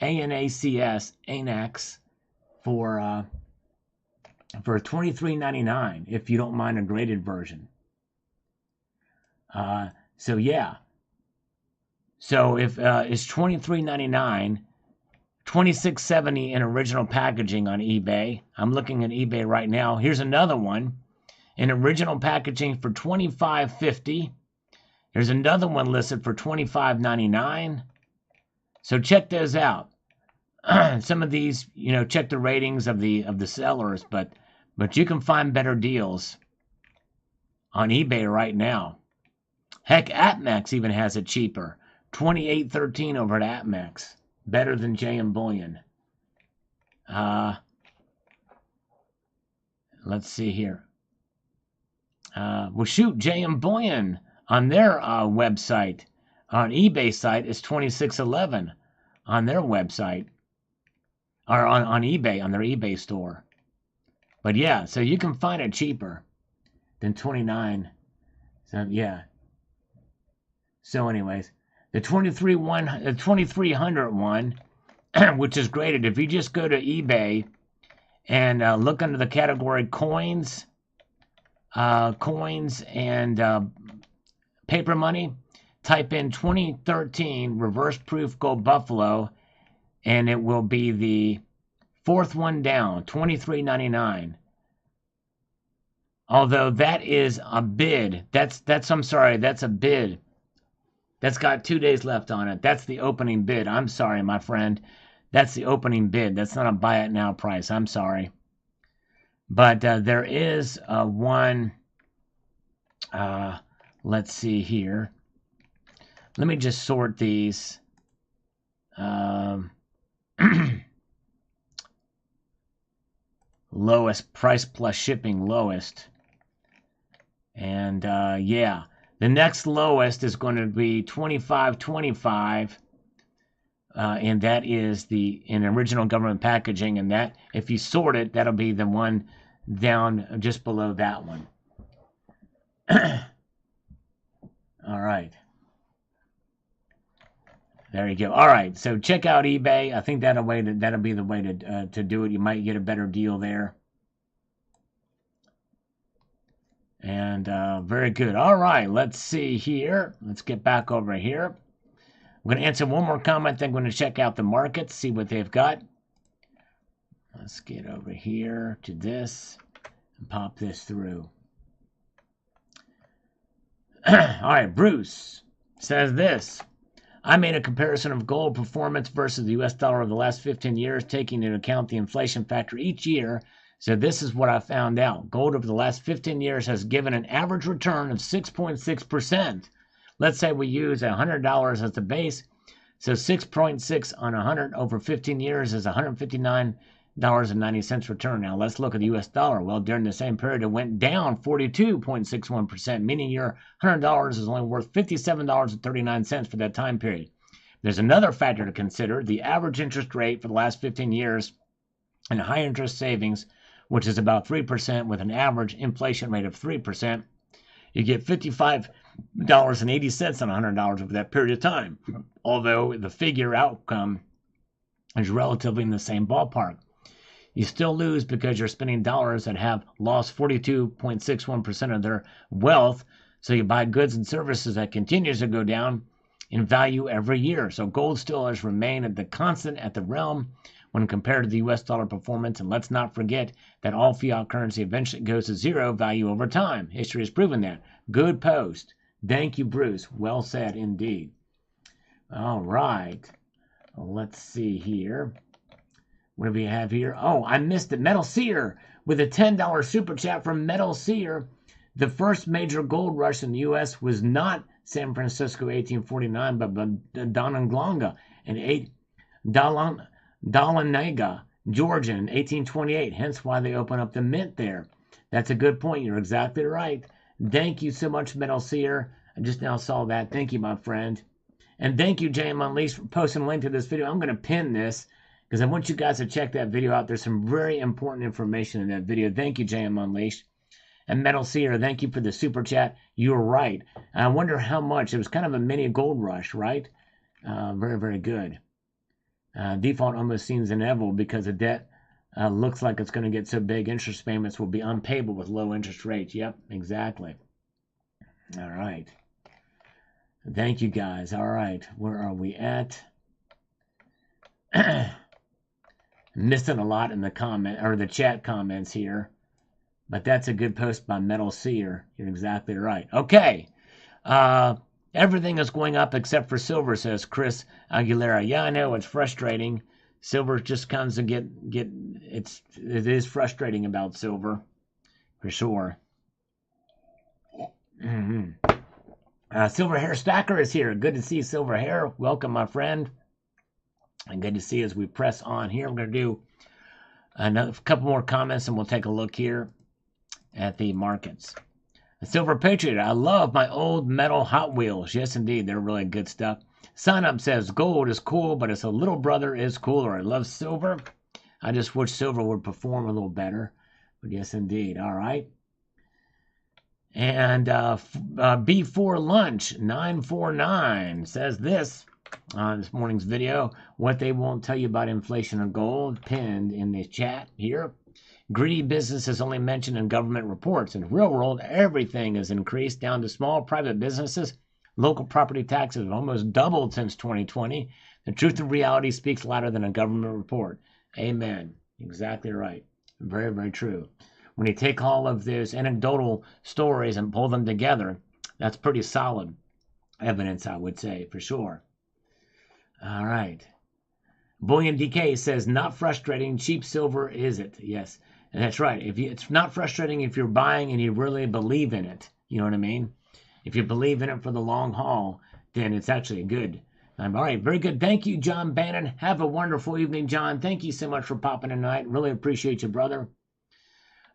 ANACS for $23.99 if you don't mind a graded version. So yeah. So if it's $23.99, $26.70 in original packaging on eBay. I'm looking at eBay right now. Here's another one in original packaging for $25.50. There's another one listed for $25.99. So check those out. Some of these, check the ratings of the sellers, but you can find better deals on eBay right now. Heck, APMEX even has it cheaper. $28.13 over at APMEX. Better than JM Bullion. Let's see here. Well, shoot, JM Bullion on their website, on eBay site, is $26.11 on their website. Or on eBay, on their eBay store. But yeah, so you can find it cheaper than $29. So yeah. So anyways, the 2300 one, which is graded, if you just go to eBay and look under the category coins and paper money, type in 2013 reverse proof gold buffalo, and it will be the fourth one down, $23.99. Although that is a bid. That's a bid. That's got 2 days left on it. That's the opening bid. I'm sorry, my friend. That's the opening bid. That's not a buy it now price. I'm sorry. But there is one. Let's see here. Let me just sort these. Lowest price plus shipping lowest. And yeah. The next lowest is going to be $25.25, and that is in original government packaging. And that, if you sort it, that'll be the one down just below that one. All right. There you go. All right. So check out eBay. I think that'll be the way to do it. You might get a better deal there. And very good. All right, let's see here. Let's get back over here. I'm going to answer one more comment. Then I'm going to check out the markets, see what they've got. Let's get over here to this and pop this through. All right, Bruce says this. I made a comparison of gold performance versus the U.S. dollar over the last 15 years, taking into account the inflation factor each year. So this is what I found out. Gold over the last 15 years has given an average return of 6.6%. Let's say we use $100 as the base. So 6.6 on 100 over 15 years is $159.90 return. Now let's look at the U.S. dollar. Well, during the same period, it went down 42.61%, meaning your $100 is only worth $57.39 for that time period. There's another factor to consider. The average interest rate for the last 15 years and high interest savings, which is about 3% with an average inflation rate of 3%, you get $55.80 on $100 over that period of time, although the figure outcome is relatively in the same ballpark. You still lose because you're spending dollars that have lost 42.61% of their wealth, so you buy goods and services that continues to go down in value every year. So gold still has remained at the constant at the realm when compared to the U.S. dollar performance. And let's not forget that all fiat currency eventually goes to zero value over time. History has proven that. Good post. Thank you, Bruce. Well said indeed. All right. Let's see here. What do we have here? Oh, I missed it. Metal Seer with a $10 super chat from Metal Seer. The first major gold rush in the U.S. was not San Francisco 1849, but Dahlonega in Dahlonega, Georgia in 1828, hence why they opened up the mint there. That's a good point. You're exactly right. Thank you so much, Metal Seer. I just now saw that. Thank you, my friend. And thank you, JM Unleashed, for posting a link to this video. I'm going to pin this because I want you guys to check that video out. There's some very important information in that video. Thank you, JM Unleashed. And Metal Seer, thank you for the super chat. You're right. I wonder how much. It was kind of a mini gold rush, right? Very, very good. Default almost seems inevitable because the debt looks like it's going to get so big. Interest payments will be unpayable with low interest rates. Yep, exactly. All right. Thank you, guys. All right. Where are we at? Missing a lot in the comment or the chat comments here. But that's a good post by Metal Seer. You're exactly right. Okay. Everything is going up except for silver, says Chris Aguilera. Yeah, I know. It's frustrating. Silver just comes to it is frustrating about silver. For sure. Silver Hair Stacker is here. Good to see Silver Hair. Welcome, my friend. And good to see as we press on here. I'm going to do a couple more comments and we'll take a look here at the markets. The Silver Patriot, I love my old metal Hot Wheels. Yes, indeed, they're really good stuff. Sun Up says, gold is cool, but its a little brother is cooler. I love silver. I just wish silver would perform a little better. But yes, indeed. All right. And B4 Lunch 949 says this on this morning's video. What they won't tell you about inflation and gold, pinned in the chat here. Greedy business is only mentioned in government reports. In the real world, everything is increased down to small private businesses. Local property taxes have almost doubled since 2020. The truth of reality speaks louder than a government report. Amen. Exactly right. Very, very true. When you take all of those anecdotal stories and pull them together, that's pretty solid evidence, I would say, for sure. All right. Bullion DK says, not frustrating. Cheap silver, is it? Yes. And that's right. It's not frustrating if you're buying and you really believe in it. You know what I mean? If you believe in it for the long haul, then it's actually good. All right. Very good. Thank you, John Bannon. Have a wonderful evening, John. Thank you so much for popping tonight. Really appreciate you, brother.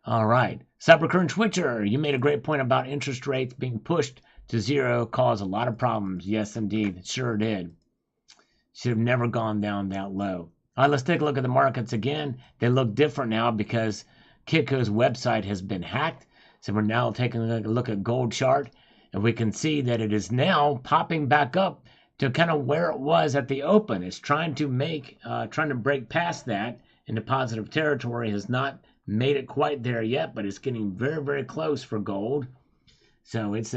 All right. Cybercurrent Twitcher, you made a great point about interest rates being pushed to zero caused a lot of problems. Yes, indeed. It sure did. Should have never gone down that low. All right, let's take a look at the markets again. They look different now because Kitco's website has been hacked. So we're now taking a look at gold chart. And we can see that it is now popping back up to kind of where it was at the open. It's trying to break past that into positive territory. Has not made it quite there yet, but it's getting very, very close for gold. So it's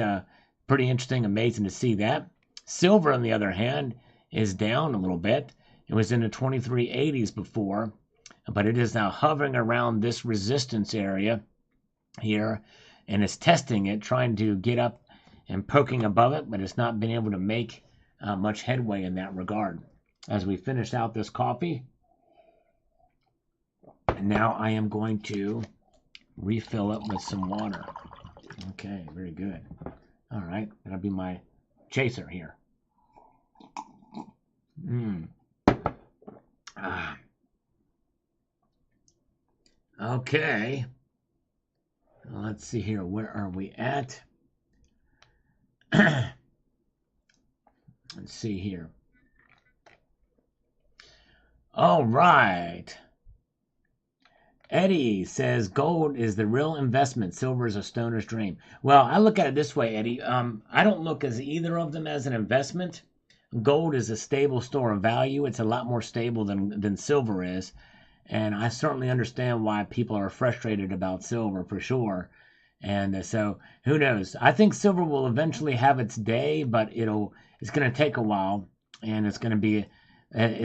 pretty interesting, amazing to see that. Silver, on the other hand, is down a little bit. It was in the 2380s before, but it is now hovering around this resistance area here, and it's testing it, trying to get up and poking above it, but it's not been able to make much headway in that regard. As we finish out this coffee, and now I am going to refill it with some water. Okay, very good. All right, that'll be my chaser here. Okay. Let's see here. Where are we at? Let's see here. All right. Eddie says gold is the real investment. Silver is a stoner's dream. Well, I look at it this way, Eddie. I don't look as either of them as an investment. Gold is a stable store of value. It's a lot more stable than silver is. And I certainly understand why people are frustrated about silver for sure. And so who knows? I think silver will eventually have its day, but it's going to take a while, and it's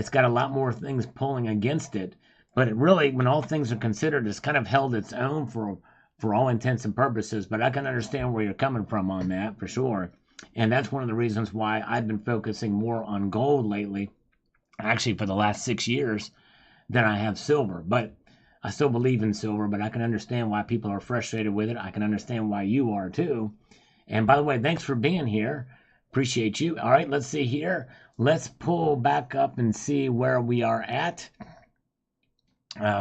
got a lot more things pulling against it. But it really, when all things are considered, it's kind of held its own for all intents and purposes. But I can understand where you're coming from on that for sure. And that's one of the reasons why I've been focusing more on gold lately, actually for the last 6 years, than I have silver. But I still believe in silver, but I can understand why people are frustrated with it. I can understand why you are too. And by the way, thanks for being here. Appreciate you. All right, let's see here. Let's pull back up and see where we are at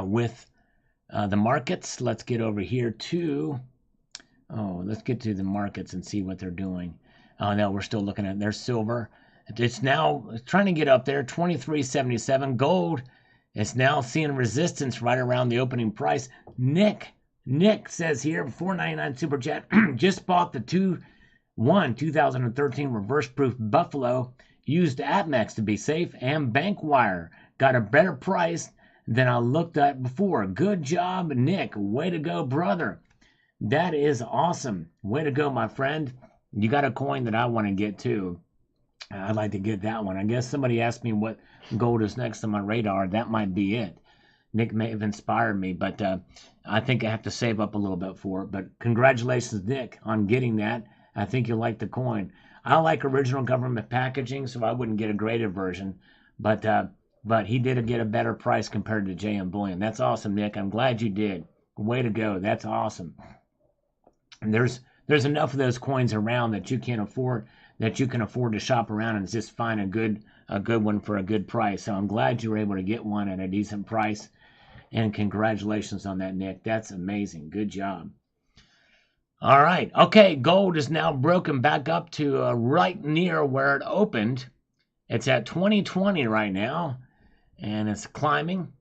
with the markets. Let's get over here to, let's get to the markets and see what they're doing. Oh, no, we're still looking at, there's silver. It's now trying to get up there, 23.77. Gold is now seeing resistance right around the opening price. Nick says here, 4.99 super chat, just bought the 2013 reverse proof Buffalo, used APMEX to be safe, and Bankwire. Got a better price than I looked at before. Good job, Nick. Way to go, brother. That is awesome. Way to go, my friend. You got a coin that I want to get too. I'd like to get that one. I guess somebody asked me what gold is next on my radar. That might be it. Nick may have inspired me, but I think I have to save up a little bit for it. But congratulations, Nick, on getting that. I think you'll like the coin. I like original government packaging, so I wouldn't get a graded version. But he did get a better price compared to JM Bullion. That's awesome, Nick. I'm glad you did. Way to go. That's awesome. And there's enough of those coins around that you can afford to shop around and just find a good one for a good price. So I'm glad you were able to get one at a decent price. And congratulations on that, Nick. That's amazing. Good job. All right. Okay, gold is now broken back up to right near where it opened. It's at 2020 right now, and it's climbing.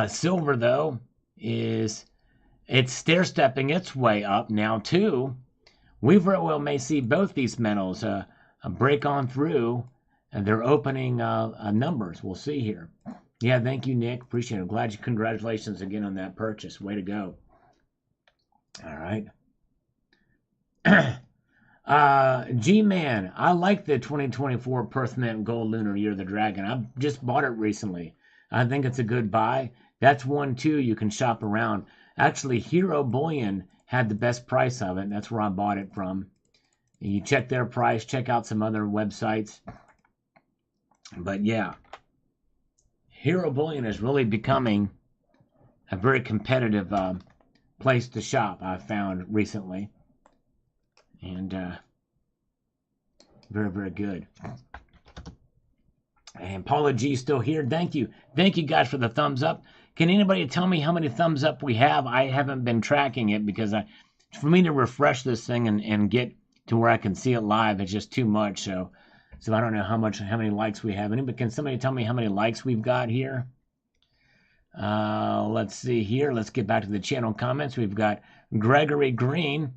Silver, though, it's stair-stepping its way up now, too. We very well may see both these metals break on through their opening numbers. We'll see here. Yeah, thank you, Nick. Appreciate it. Congratulations again on that purchase. Way to go. All right. G-Man, I like the 2024 Perth Mint Gold Lunar Year of the Dragon. I just bought it recently. I think it's a good buy. That's one, too, you can shop around. Actually, Hero Bullion had the best price of it. That's where I bought it from. And you check their price, check out some other websites. But yeah, Hero Bullion is really becoming a very competitive place to shop, I've found recently. And very, very good. And Paula G still here. Thank you. Thank you guys for the thumbs up. Can anybody tell me how many thumbs up we have? I haven't been tracking it because for me to refresh this thing and get to where I can see it live, it's just too much. So I don't know how many likes we have. Can somebody tell me how many likes we've got here? Let's see here. Let's get back to the channel comments. We've got Gregory Green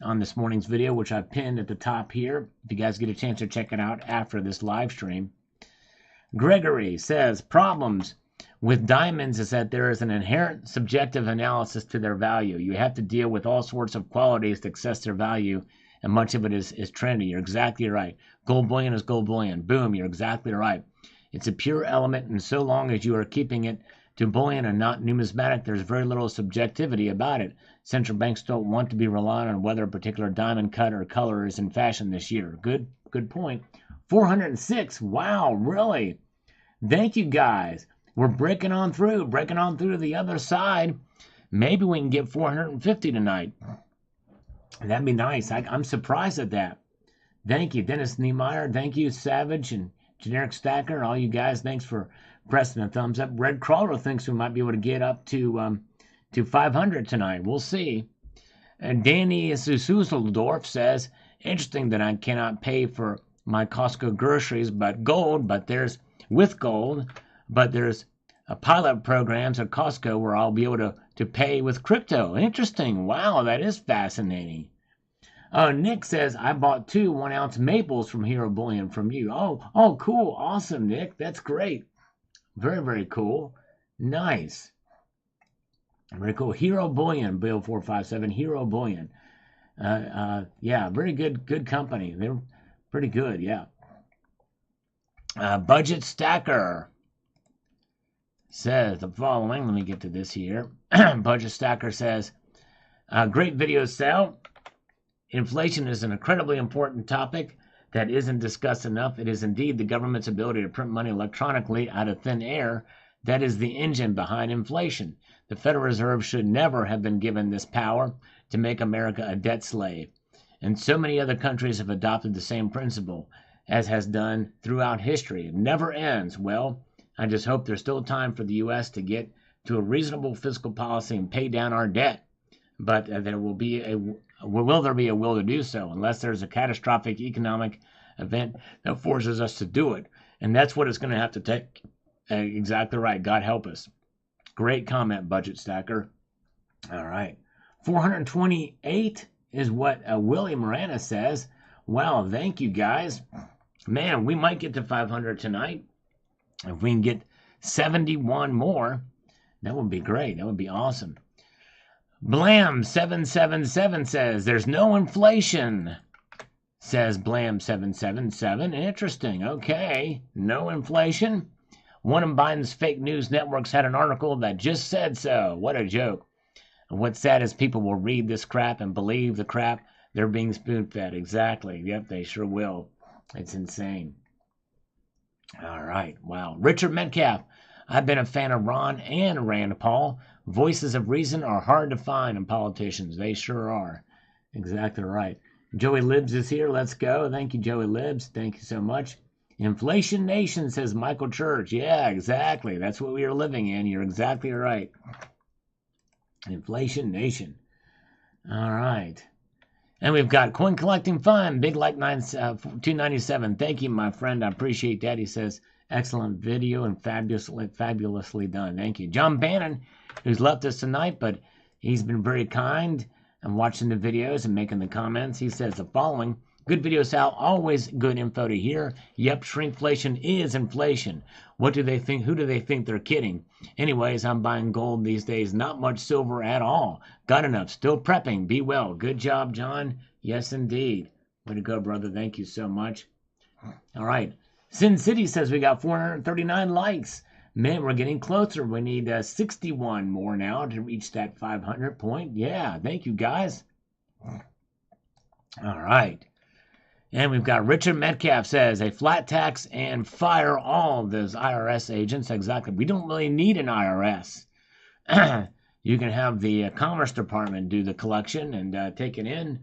on this morning's video, which I've pinned at the top here. If you guys get a chance to check it out after this live stream. Gregory says, problems with diamonds is that there is an inherent subjective analysis to their value. You have to deal with all sorts of qualities to assess their value, and much of it is trendy. You're exactly right. Gold bullion is gold bullion. Boom, you're exactly right. It's a pure element, and so long as you are keeping it to bullion and not numismatic, there's very little subjectivity about it. Central banks don't want to be relying on whether a particular diamond cut or color is in fashion this year. Good point. 406. Wow, really? Thank you, guys. We're breaking on through the other side. Maybe we can get 450 tonight. That'd be nice. I'm surprised at that. Thank you, Dennis Niemeyer. Thank you, Savage and Generic Stacker. All you guys, thanks for pressing a thumbs up. Red Crawler thinks we might be able to get up to 500 tonight. We'll see. And Danny Susseldorf says, interesting that I cannot pay for my Costco groceries but there's a pilot programs at Costco where I'll be able to pay with crypto. Interesting. Wow, that is fascinating. Nick says, I bought 2 1-ounce maples from Hero Bullion from you. Oh, cool. Awesome, Nick. That's great. Very, very cool. Nice. Very cool. Hero Bullion, Bill 457. Hero Bullion. Yeah, very good company. They're pretty good, yeah. Budget Stacker says the following. Let me get to this here. Budget Stacker says, great video, Sal. Inflation is an incredibly important topic that isn't discussed enough. It is indeed the government's ability to print money electronically out of thin air That is the engine behind inflation. The Federal Reserve should never have been given this power to make America a debt slave. And so many other countries have adopted the same principle, as has done throughout history. It never ends. Well, I just hope there's still time for the U.S. to get to a reasonable fiscal policy and pay down our debt. But will there be a will to do so, unless there's a catastrophic economic event that forces us to do it? And that's what it's going to have to take. Exactly right. God help us. Great comment, Budget Stacker. All right. 428 is what Willie Morana says. Wow, thank you, guys. Man, we might get to 500 tonight. If we can get 71 more, that would be great. That would be awesome. Blam777 says, there's no inflation, says Blam777. Interesting. Okay. No inflation. One of Biden's fake news networks had an article that just said so. What a joke. And what's sad is people will read this crap and believe the crap they're being spoon-fed. Exactly. Yep, they sure will. It's insane. All right. Wow. Richard Metcalf. I've been a fan of Ron and Rand Paul. Voices of reason are hard to find in politicians. They sure are. Exactly right. Joey Libs is here. Let's go. Thank you, Joey Libs. Thank you so much. Inflation Nation, says Michael Church. Yeah, exactly. That's what we are living in. You're exactly right. Inflation Nation. All right. And we've got Coin Collecting Fun. Big like 297. Thank you, my friend. I appreciate that. He says, excellent video and fabulously done. Thank you. John Bannon, who's left us tonight, but he's been very kind and watching the videos and making the comments. He says the following. Good video, Sal. Always good info to hear. Yep, shrinkflation is inflation. What do they think? Who do they think they're kidding? Anyways, I'm buying gold these days. Not much silver at all. Got enough. Still prepping. Be well. Good job, John. Yes, indeed. Way to go, brother. Thank you so much. All right. Sin City says we got 439 likes. Man, we're getting closer. We need 61 more now to reach that 500 point. Yeah, thank you, guys. All right. And we've got Richard Metcalf says, a flat tax and fire all those IRS agents. Exactly. We don't really need an IRS. You can have the Commerce Department do the collection and take it in.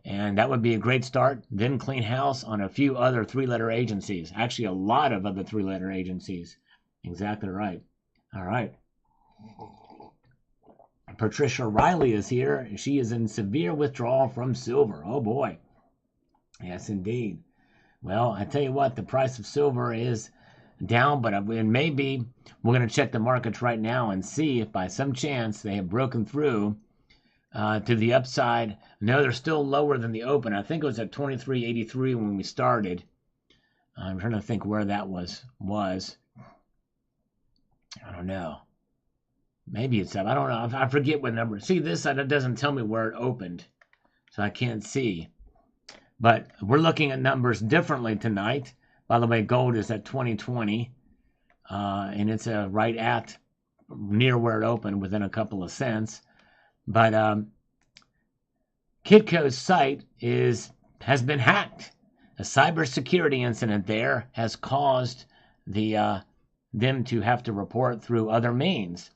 And that would be a great start. Then clean house on a few other three-letter agencies. Actually, a lot of other three-letter agencies. Exactly right. All right. Patricia Riley is here. She is in severe withdrawal from silver. Oh, boy. Yes, indeed. Well, I tell you what, the price of silver is down, but it may be. We're going to check the markets right now and see if by some chance they have broken through to the upside. No, they're still lower than the open. I think it was at 23.83 when we started. I'm trying to think where that was. I don't know. Maybe it's up. I don't know. I forget what number. See, this doesn't tell me where it opened, so I can't see. But we're looking at numbers differently tonight. By the way, gold is at 2020, and it's right at near where it opened, within a couple of cents. But Kitco's site has been hacked. A cybersecurity incident there has caused them to have to report through other means.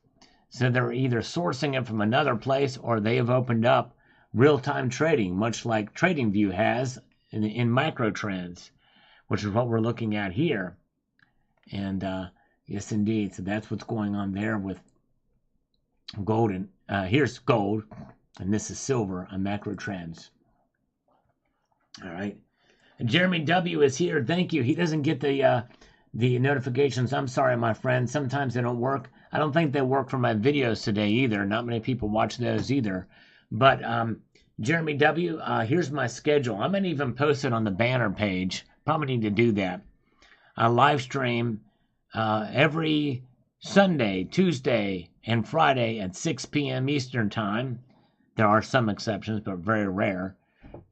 So they're either sourcing it from another place, or they have opened up real-time trading, much like TradingView has in microtrends, which is what we're looking at here. And yes, indeed. So that's what's going on there with gold. And here's gold, and this is silver on macro trends. All right. And Jeremy W. is here. Thank you. He doesn't get the notifications. I'm sorry, my friend. Sometimes they don't work. I don't think they work for my videos today either. Not many people watch those either. But Jeremy W., here's my schedule. I might even post it on the banner page. Probably need to do that. I live stream every Sunday, Tuesday, and Friday at 6 p.m. Eastern Time. There are some exceptions, but very rare.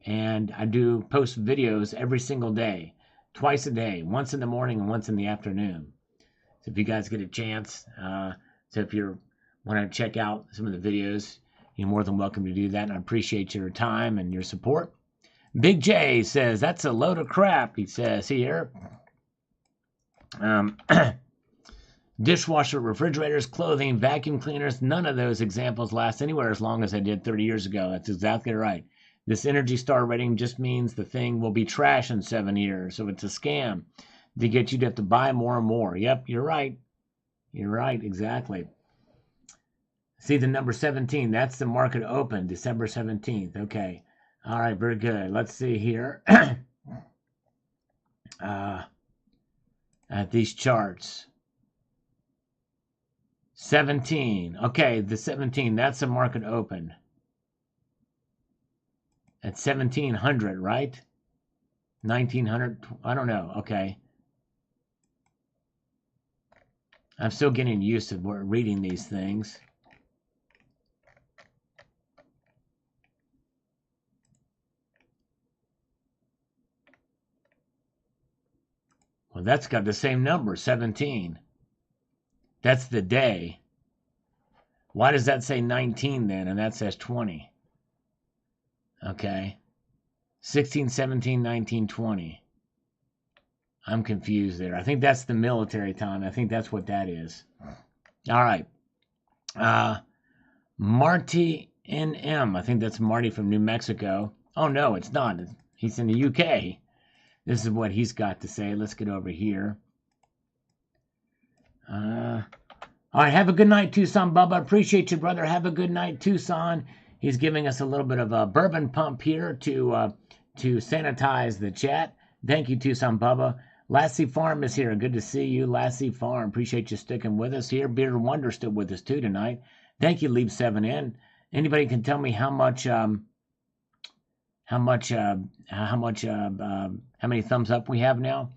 And I do post videos every single day, twice a day, once in the morning and once in the afternoon. So if you guys get a chance, so if you want to check out some of the videos, you're more than welcome to do that, and I appreciate your time and your support. Big J says, that's a load of crap, he says here. Dishwasher, refrigerators, clothing, vacuum cleaners, none of those examples last anywhere as long as they did 30 years ago. That's exactly right. This Energy Star rating just means the thing will be trash in 7 years. So it's a scam to get you to have to buy more and more. Yep, you're right. You're right, exactly. See the number 17. That's the market open, December 17th. Okay. All right, very good. Let's see here. At these charts. 17. Okay, the 17, that's the market open. At 1700, right? 1900, I don't know. Okay. I'm still getting used to reading these things. Well, that's got the same number, 17. That's the day. Why does that say 19 then, and that says 20? Okay. 16, 17, 19, 20. I'm confused there. I think that's the military time. I think that's what that is. All right. Marty NM. I think that's Marty from New Mexico. Oh, no, it's not. He's in the UK. This is what he's got to say. Let's get over here. All right. Have a good night, Tucson Bubba. Appreciate you, brother. Have a good night, Tucson. He's giving us a little bit of a bourbon pump here to sanitize the chat. Thank you, Tucson Bubba. Lassie Farm is here. Good to see you, Lassie Farm. Appreciate you sticking with us here. Bearded Wonder still with us too tonight. Thank you, Leap7N. Anybody can tell me how many thumbs up we have now?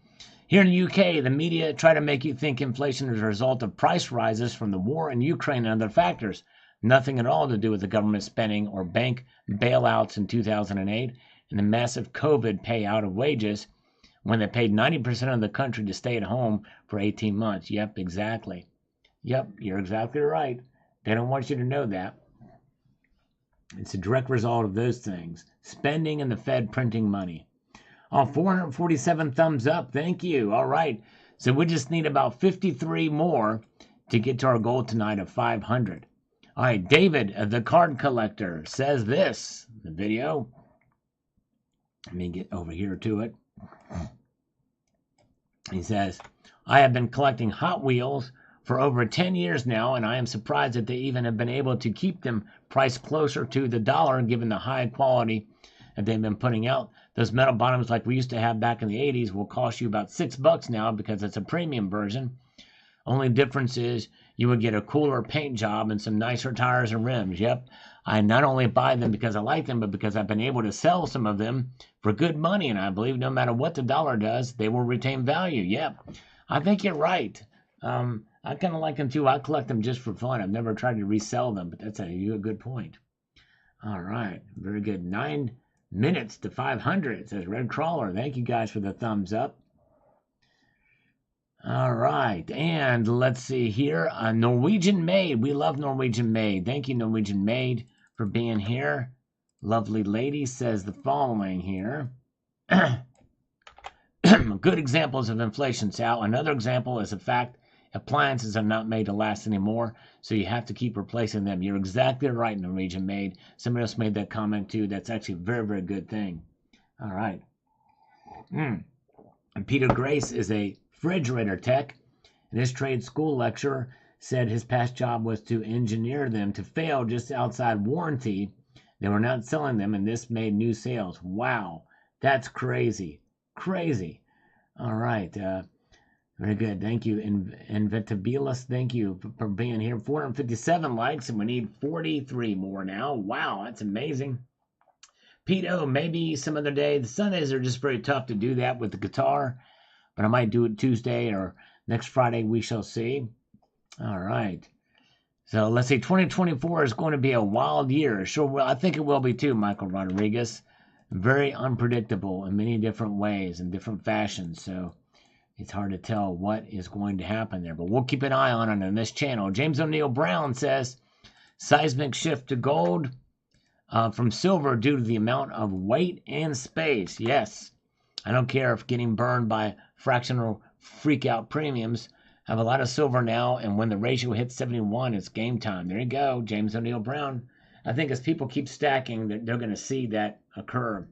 Here in the UK, the media try to make you think inflation is a result of price rises from the war in Ukraine and other factors. Nothing at all to do with the government spending or bank bailouts in 2008 and the massive COVID payout of wages when they paid 90% of the country to stay at home for 18 months. Yep, exactly. Yep, you're exactly right. They don't want you to know that. It's a direct result of those things. Spending and the Fed printing money. Oh, 447 thumbs up. Thank you. All right. So we just need about 53 more to get to our goal tonight of 500. All right. David, the card collector, says this in the video. Let me get over here to it. He says, I have been collecting Hot Wheels for over 10 years now, and I am surprised that they even have been able to keep them priced closer to the dollar given the high quality that they've been putting out. Those metal bottoms like we used to have back in the 80s will cost you about $6 now because it's a premium version. Only difference is you would get a cooler paint job and some nicer tires and rims. Yep, I not only buy them because I like them, but because I've been able to sell some of them for good money, and I believe no matter what the dollar does, they will retain value. Yep, I think you're right. I kind of like them too. I collect them just for fun. I've never tried to resell them, but that's a good point. All right, very good. 9 minutes to 500, it says Red Crawler. Thank you guys for the thumbs up. All right, and let's see here. Norwegian Maid. We love Norwegian Maid. Thank you, Norwegian Maid, for being here. Lovely lady says the following here. Good examples of inflation, Sal. Another example is the fact appliances are not made to last anymore, so you have to keep replacing them. You're exactly right, Norwegian Maid. Somebody else made that comment too. That's actually a very, very good thing. All right. And Peter Grace is a refrigerator tech. In his trade school lecture, said his past job was to engineer them to fail just outside warranty. They were not selling them, and this made new sales. Wow, that's crazy. Crazy. All right. Very good. Thank you. Inventabilis, thank you for being here. 457 likes, and we need 43 more now. Wow, that's amazing. Pete O, maybe some other day. The Sundays are just very tough to do that with the guitar, but I might do it Tuesday or next Friday. We shall see. All right. So let's see. 2024 is going to be a wild year. Sure, well, I think it will be too, Michael Rodriguez. Very unpredictable in many different ways and different fashions. So it's hard to tell what is going to happen there, but we'll keep an eye on it on this channel. James O'Neill Brown says, seismic shift to gold from silver due to the amount of weight and space. Yes, I don't care if getting burned by fractional freak out premiums. I have a lot of silver now, and when the ratio hits 71, it's game time. There you go, James O'Neill Brown. I think as people keep stacking, they're going to see that occur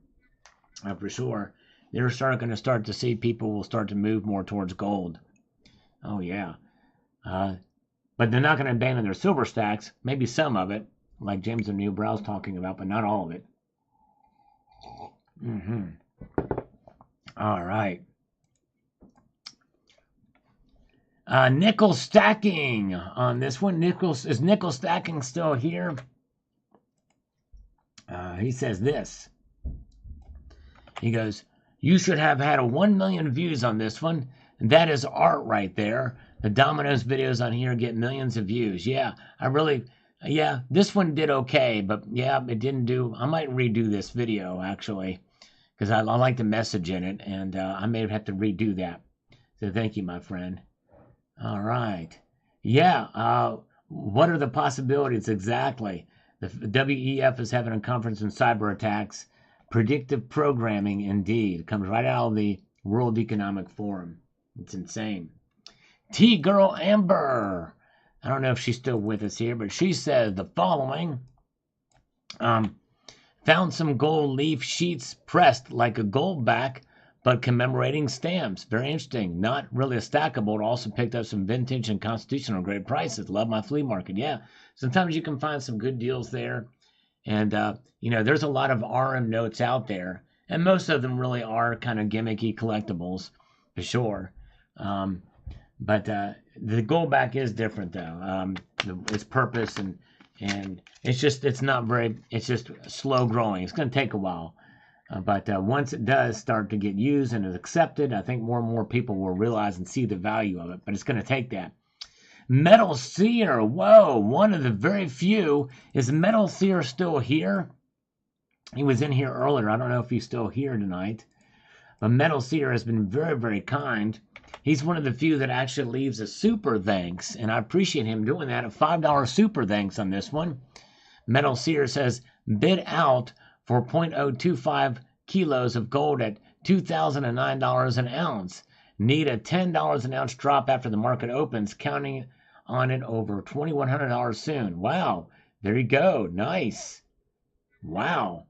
for sure. They're going to start to see people will start to move more towards gold. Oh, yeah. But they're not going to abandon their silver stacks. Maybe some of it, like James O'Neill Brown's talking about, but not all of it. All right. Nickel stacking on this one. Is nickel stacking still here? He says this. He goes, you should have had a 1 million views on this one. That is art right there. The Domino's videos on here get millions of views. Yeah, this one did okay, but yeah, it didn't do. I might redo this video actually, because I like the message in it, and I may have to redo that. So thank you, my friend. All right. Yeah, what are the possibilities exactly? The WEF is having a conference on cyber attacks. Predictive programming, indeed. It comes right out of the World Economic Forum. It's insane. T-Girl Amber. I don't know if she's still with us here, but she says the following. Found some gold leaf sheets pressed like a Goldback, but commemorating stamps. Very interesting. Not really a stackable. It also picked up some vintage and constitutional grade prices. Love my flea market. Yeah, sometimes you can find some good deals there. And, there's a lot of RM notes out there. And most of them really are kind of gimmicky collectibles, for sure. But the Goldback is different, though. Its purpose and it's just slow growing. It's going to take a while. But once it does start to get used and is accepted, I think more and more people will realize and see the value of it. But it's going to take that. Metal Seer, whoa, one of the very few. Is Metal Seer still here? He was in here earlier. I don't know if he's still here tonight. But Metal Seer has been very, very kind. He's one of the few that actually leaves a super thanks, and I appreciate him doing that. A $5 super thanks on this one. Metal Seer says, bid out for 0.025 kilos of gold at $2,009 an ounce. Need a $10 an ounce drop after the market opens, counting on it over $2,100 soon. Wow. There you go. Nice. Wow.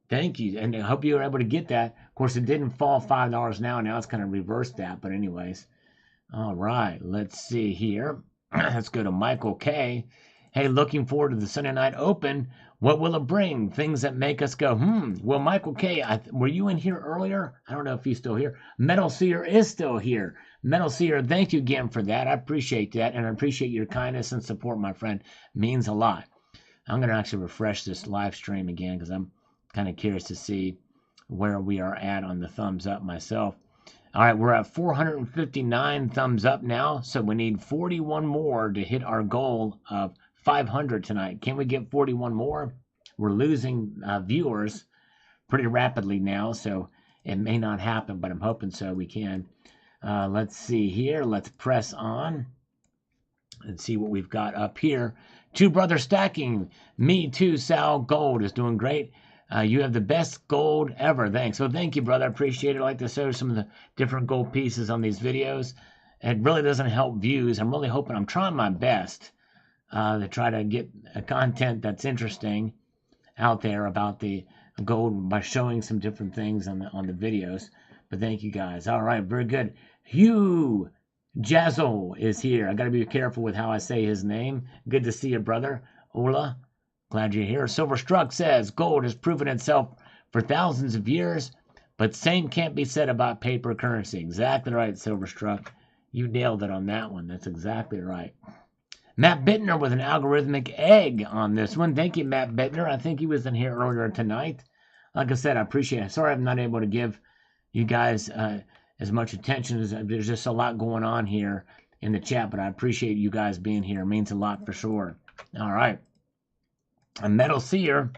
Thank you. And I hope you were able to get that. Of course, it didn't fall $5 now. Now it's kind of reversed that. But anyways. All right. Let's see here. Let's go to Michael K. Hey, looking forward to the Sunday night open. What will it bring? Things that make us go, Well, Michael K., were you in here earlier? I don't know if he's still here. Metal Seer is still here. Metal Seer, thank you again for that. I appreciate that, and I appreciate your kindness and support, my friend. Means a lot. I'm going to actually refresh this live stream again because I'm kind of curious to see where we are at on the thumbs up myself. All right, we're at 459 thumbs up now, so we need 41 more to hit our goal of 500 tonight. Can we get 41 more? We're losing viewers pretty rapidly now, so it may not happen, but I'm hoping so we can. Let's see here. Let's press on and see what we've got up here. Two Brother Stacking. Me too, Sal. Gold is doing great. You have the best gold ever. Thanks. Well, thank you, brother. I appreciate it. I like to show some of the different gold pieces on these videos. It really doesn't help views. I'm really hoping, I'm trying my best to try to get a content that's interesting out there about the gold by showing some different things on the videos. But thank you guys. All right, very good. Hugh Jazzle is here. I got to be careful with how I say his name. Good to see you, brother. Ola, glad you're here. Silver Struck says gold has proven itself for thousands of years, but same can't be said about paper currency. Exactly right, Silver Struck. You nailed it on that one. That's exactly right. Matt Bittner with an algorithmic egg on this one. Thank you, Matt Bittner. I think he was in here earlier tonight. Like I said, I appreciate it. Sorry I'm not able to give you guys as much attention. There's just a lot going on here in the chat, but I appreciate you guys being here. It means a lot for sure. All right. A Metal Seer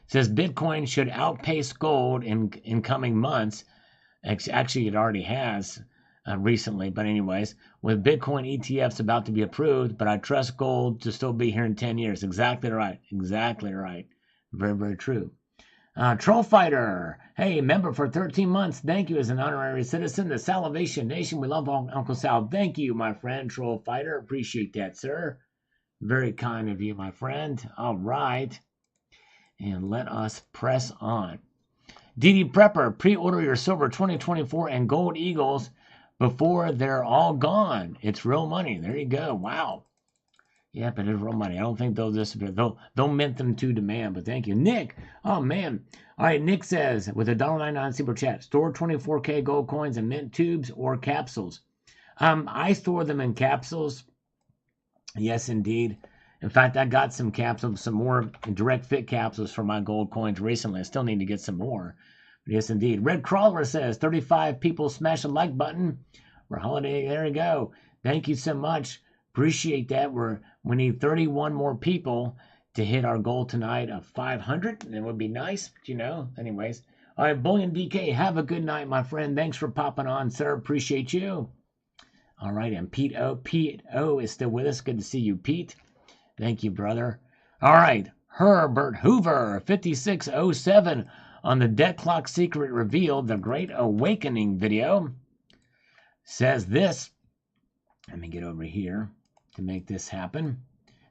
says Bitcoin should outpace gold in coming months. Actually, it already has recently, but anyways, with Bitcoin ETFs about to be approved, but I trust gold to still be here in 10 years. Exactly right. Exactly right. Very, very true. Troll Fighter, hey, member for 13 months. Thank you as an honorary citizen. The Salvation Nation, we love Uncle Sal. Thank you, my friend, Troll Fighter. Appreciate that, sir. Very kind of you, my friend. All right. And let us press on. DD Prepper, pre-order your silver 2024 and gold eagles before they're all gone. It's real money. There you go. Wow. Yep, it is real money. I don't think they'll disappear. They'll mint them to demand, but thank you. Nick, oh man. All right, Nick says, with a $1.99 super chat, store 24K gold coins in mint tubes or capsules. I store them in capsules. Yes, indeed. In fact, I got some capsules, some more direct fit capsules for my gold coins recently. I still need to get some more. But yes, indeed. Red Crawler says, 35 people smash the like button for holiday. There you go. Thank you so much. Appreciate that. We need 31 more people to hit our goal tonight of 500. It would be nice, but anyways. All right, Bullion DK, have a good night, my friend. Thanks for popping on, sir. Appreciate you. All right, and Pete O is still with us. Good to see you, Pete. Thank you, brother. All right, Herbert Hoover, 5607 on the Dead Clock Secret Revealed, the Great Awakening video, says this. Let me get over here to make this happen.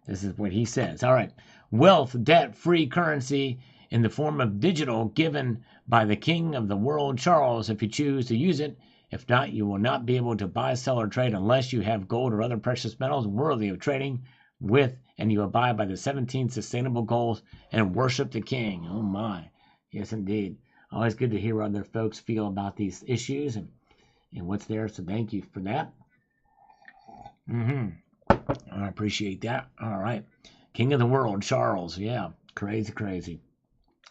This is what he says. All right. Wealth, debt-free currency in the form of digital given by the king of the world, Charles, if you choose to use it. If not, you will not be able to buy, sell, or trade unless you have gold or other precious metals worthy of trading with, and you abide by the 17 sustainable goals and worship the king. Oh, my. Yes, indeed. Always good to hear what other folks feel about these issues and what's there, so thank you for that. I appreciate that. All right. King of the world, Charles. Yeah, crazy.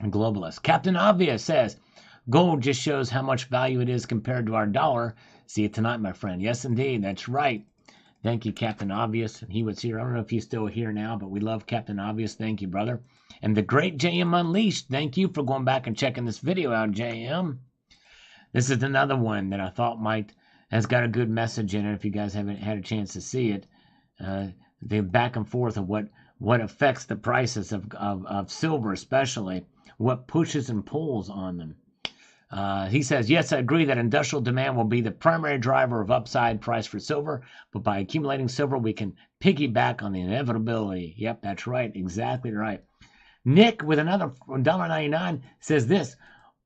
Globalist. Captain Obvious says, gold just shows how much value it is compared to our dollar. See you tonight, my friend. Yes, indeed. That's right. Thank you, Captain Obvious. He was here. I don't know if he's still here now, but we love Captain Obvious. Thank you, brother. And the great JM Unleashed. Thank you for going back and checking this video out, JM. This is another one that I thought has got a good message in it. If you guys haven't had a chance to see it, the back and forth of what affects the prices of silver, especially what pushes and pulls on them. He says, yes, I agree that industrial demand will be the primary driver of upside price for silver, but by accumulating silver, we can piggyback on the inevitability. Yep, that's right. Exactly right. Nick, with another $1.99, says this,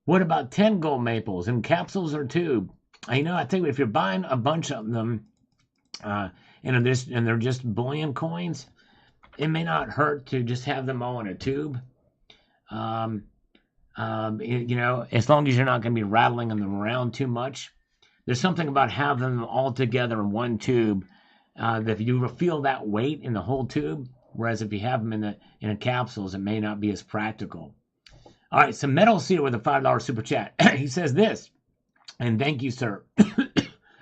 what about 10 gold maples in capsules or tube? I tell you, if you're buying a bunch of them, and they're just bullion coins, it may not hurt to just have them all in a tube. As long as you're not going to be rattling them around too much. There's something about having them all together in one tube that you feel that weight in the whole tube, whereas if you have them in a capsules, it may not be as practical. All right, so Metal Seer with a $5 super chat. He says this, and thank you, sir.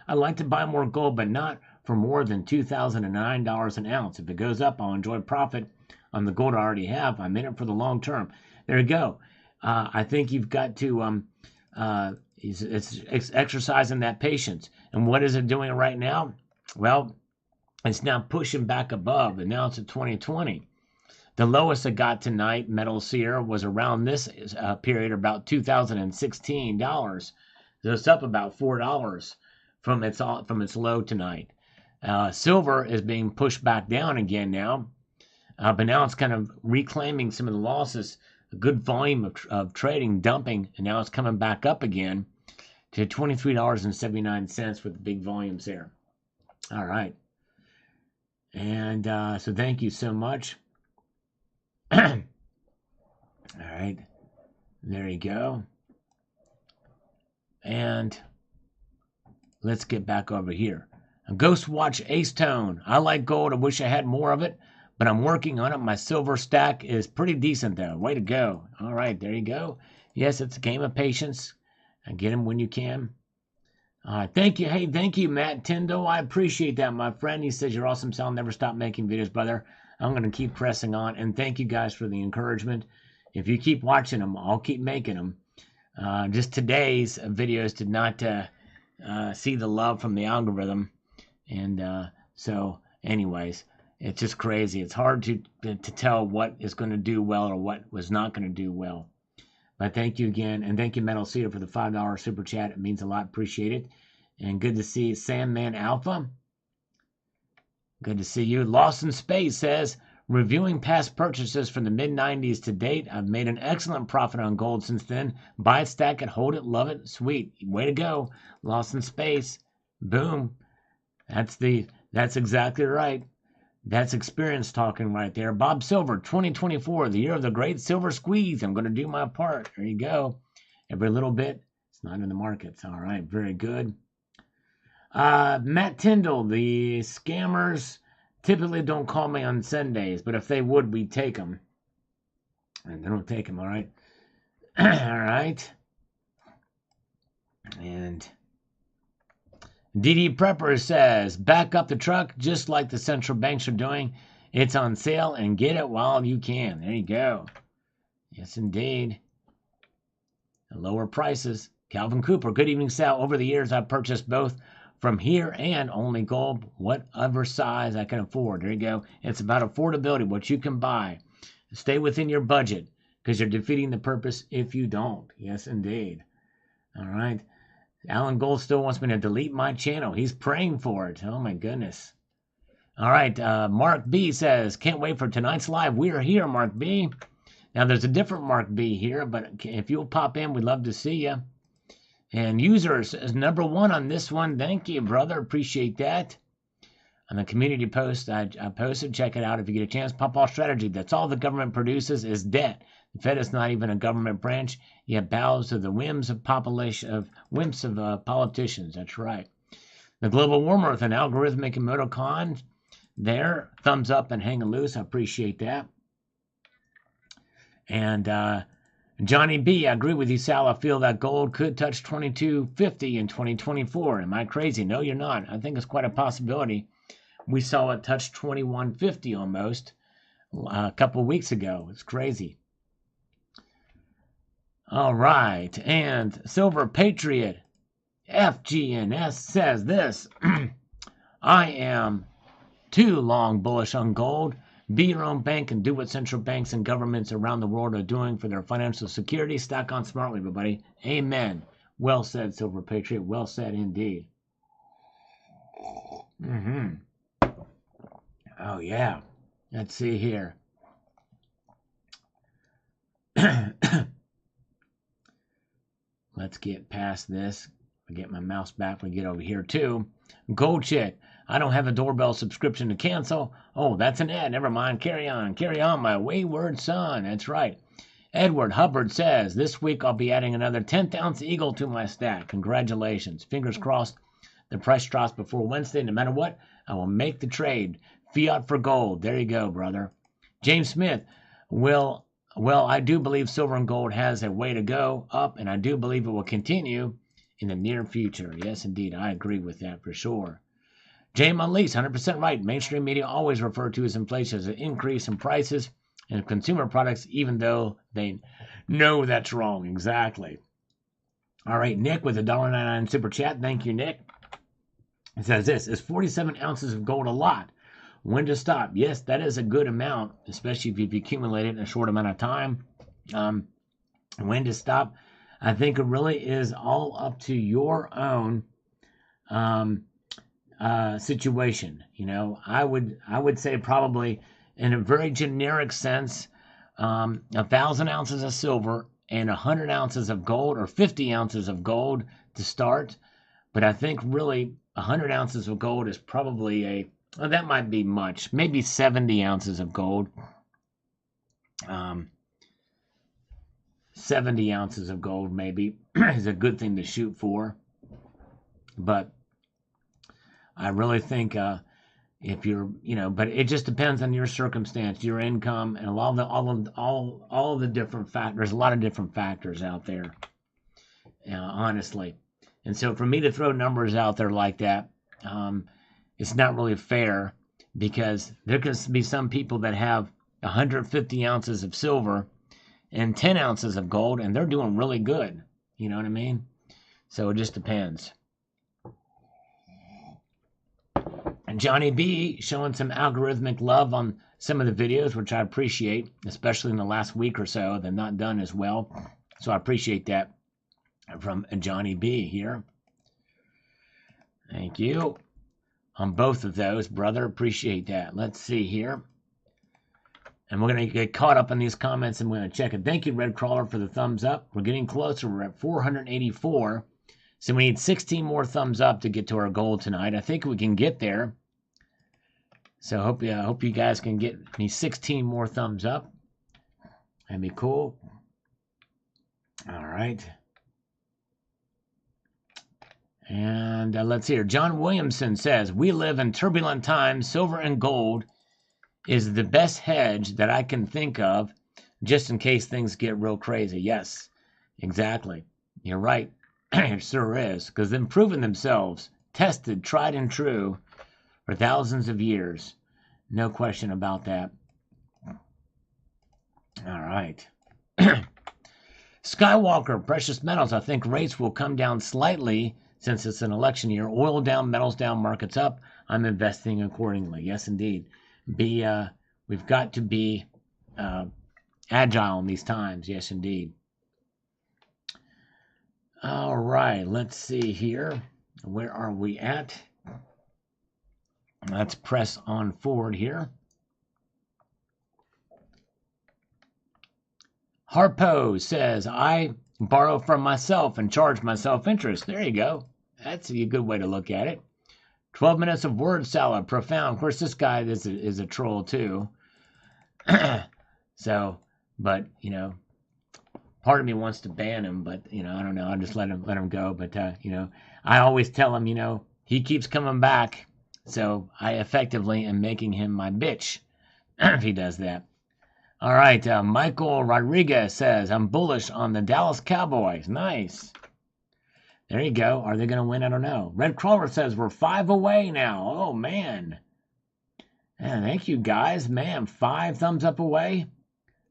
I'd like to buy more gold, but not for more than $2,009 an ounce. If it goes up, I'll enjoy profit on the gold I already have. I'm in it for the long term. There you go. I think you've got to it's exercising that patience. And what is it doing right now? Well, it's now pushing back above, and now it's at 2020. The lowest it got tonight, Metal Seer, was around this period, about $2,016. So it's up about $4 from its low tonight. Silver is being pushed back down again now, but now it's kind of reclaiming some of the losses. A good volume of trading dumping, and now it's coming back up again to $23.79 with the big volumes there. All right. And so thank you so much. All right. There you go. And let's get back over here. Ghost Watch Ace Tone. I like gold. I wish I had more of it, but I'm working on it. My silver stack is pretty decent, though. Way to go. All right, there you go. Yes, it's a game of patience. And get them when you can. Thank you. Hey, thank you, Matt Tindo. I appreciate that, my friend. He says, you're awesome, Sal. Never stop making videos, brother. I'm going to keep pressing on. And thank you guys for the encouragement. If you keep watching them, I'll keep making them. Just today's videos did not see the love from the algorithm. And so, anyways, it's just crazy. It's hard to tell what is going to do well or what was not going to do well. But thank you again. And thank you, Metal Cedar, for the $5 super chat. It means a lot. Appreciate it. And good to see Sandman Alpha. Good to see you. Lost in Space says, reviewing past purchases from the mid-90s to date, I've made an excellent profit on gold since then. Buy it, stack it, hold it, love it. Sweet. Way to go. Lost in Space. Boom. That's exactly right. That's experience talking right there. Bob Silver, 2024, the year of the great silver squeeze. I'm going to do my part. There you go. Every little bit. It's not in the markets. All right. Very good. Matt Tyndall, the scammers typically don't call me on Sundays, but if they would, we'd take them. And they don't take them, all right? All right. And DD Prepper says, back up the truck just like the central banks are doing. It's on sale and get it while you can. There you go. Yes, indeed. The lower prices. Calvin Cooper, good evening, Sal. Over the years, I've purchased both from here and only gold, whatever size I can afford. There you go. It's about affordability, what you can buy. Stay within your budget because you're defeating the purpose if you don't. Yes, indeed. All right. Alan Gold still wants me to delete my channel. He's praying for it. Oh, my goodness. All right. Mark B says, can't wait for tonight's live. We are here, Mark B. Now, there's a different Mark B here, but if you'll pop in, we'd love to see you. And users is number one on this one. Thank you, brother. Appreciate that. On the community post I posted, check it out if you get a chance. Pop Off Strategy. That's all the government produces is debt. The Fed is not even a government branch, yet bows to the whims of politicians. That's right. The Global Warmer with an algorithmic emoticon there. Thumbs up and hanging loose. I appreciate that. And Johnny B, I agree with you, Sal. I feel that gold could touch 2250 in 2024. Am I crazy? No, you're not. I think it's quite a possibility. We saw it touch 2150 almost a couple of weeks ago. It's crazy. All right. And Silver Patriot FGNS says this. I am too long bullish on gold. Be your own bank and do what central banks and governments around the world are doing for their financial security. Stack on smartly, everybody. Amen. Well said, Silver Patriot. Well said indeed. Oh, yeah. Let's see here. Let's get past this. I get my mouse back. We get over here, too. Gold Chick. I don't have a doorbell subscription to cancel. Oh, that's an ad. Never mind. Carry on, my wayward son. That's right. Edward Hubbard says, this week I'll be adding another 10th ounce Eagle to my stack. Congratulations. Fingers crossed the price drops before Wednesday. No matter what, I will make the trade. Fiat for gold. There you go, brother. James Smith, well, I do believe silver and gold has a way to go up, and I do believe it will continue in the near future. Yes, indeed. I agree with that for sure. James Unleashed, 100% right. Mainstream media always refer to as inflation as an increase in prices and consumer products, even though they know that's wrong. Exactly. All right, Nick with a $1.99 super chat. Thank you, Nick. It says this, is 47 ounces of gold a lot? When to stop? Yes, that is a good amount, especially if you've accumulated in a short amount of time. When to stop? I think it really is all up to your own situation. You know, I would say probably in a very generic sense, 1,000 ounces of silver and 100 ounces of gold, or 50 ounces of gold to start. But I think really 100 ounces of gold is probably that might be much. Maybe 70 ounces of gold. 70 ounces of gold maybe is a good thing to shoot for. But I really think if you're, but it just depends on your circumstance, your income, and all of the different factors. There's a lot of different factors out there, honestly. And so for me to throw numbers out there like that, it's not really fair, because there could be some people that have 150 ounces of silver and 10 ounces of gold, and they're doing really good. You know what I mean? So it just depends. And Johnny B showing some algorithmic love on some of the videos, which I appreciate, especially in the last week or so. They're not done as well. So I appreciate that from Johnny B here. Thank you on both of those, brother. Appreciate that. Let's see here. And we're going to get caught up in these comments and we're going to check it. Thank you, Red Crawler, for the thumbs up. We're getting closer. We're at 484. So we need 16 more thumbs up to get to our goal tonight. I think we can get there. So I hope you guys can get me 16 more thumbs up. That'd be cool. All right. And let's hear. John Williamson says, we live in turbulent times. Silver and gold is the best hedge that I can think of just in case things get real crazy. Yes, exactly. You're right. It sure is. Because they've proven themselves, tested, tried and true for thousands of years. No question about that. All right. Skywalker, precious metals. I think rates will come down slightly since it's an election year. Oil down, metals down, markets up. I'm investing accordingly. Yes, indeed. We've got to be agile in these times. Yes, indeed. All right, let's see here. Where are we at? Let's press on forward here. Harpo says, I borrow from myself and charge myself interest. There you go. That's a good way to look at it. 12 minutes of word salad, profound. Of course, this guy is a troll too. So, but, you know, part of me wants to ban him, but, you know, I don't know. I'll just let him go. But, you know, I always tell him, you know, he keeps coming back. So I effectively am making him my bitch if he does that. All right. Michael Rodriguez says, I'm bullish on the Dallas Cowboys. Nice. There you go. Are they going to win? I don't know. Red Crawler says we're 5 away now. Oh, man. Yeah, thank you, guys. Man, 5 thumbs up away.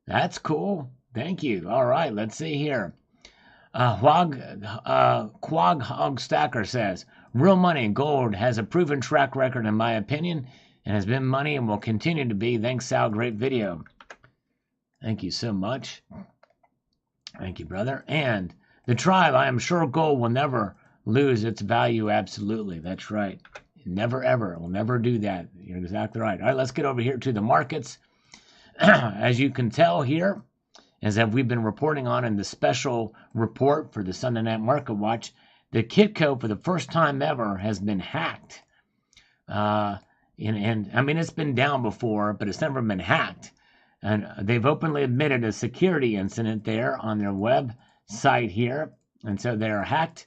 That's cool. Thank you. All right, let's see here. Quag Hog Stacker says, real money gold has a proven track record, in my opinion, and has been money and will continue to be. Thanks, Sal. Great video. Thank you so much. Thank you, brother. And the tribe, I am sure gold will never lose its value. Absolutely. That's right. Never, ever. It will never do that. You're exactly right. All right, let's get over here to the markets. As you can tell here, as that we've been reporting on in the special report for the Sunday Night Market Watch, the Kitco, for the first time ever, has been hacked. And I mean, it's been down before, but it's never been hacked. And they've openly admitted a security incident there on their website here. And so they're hacked.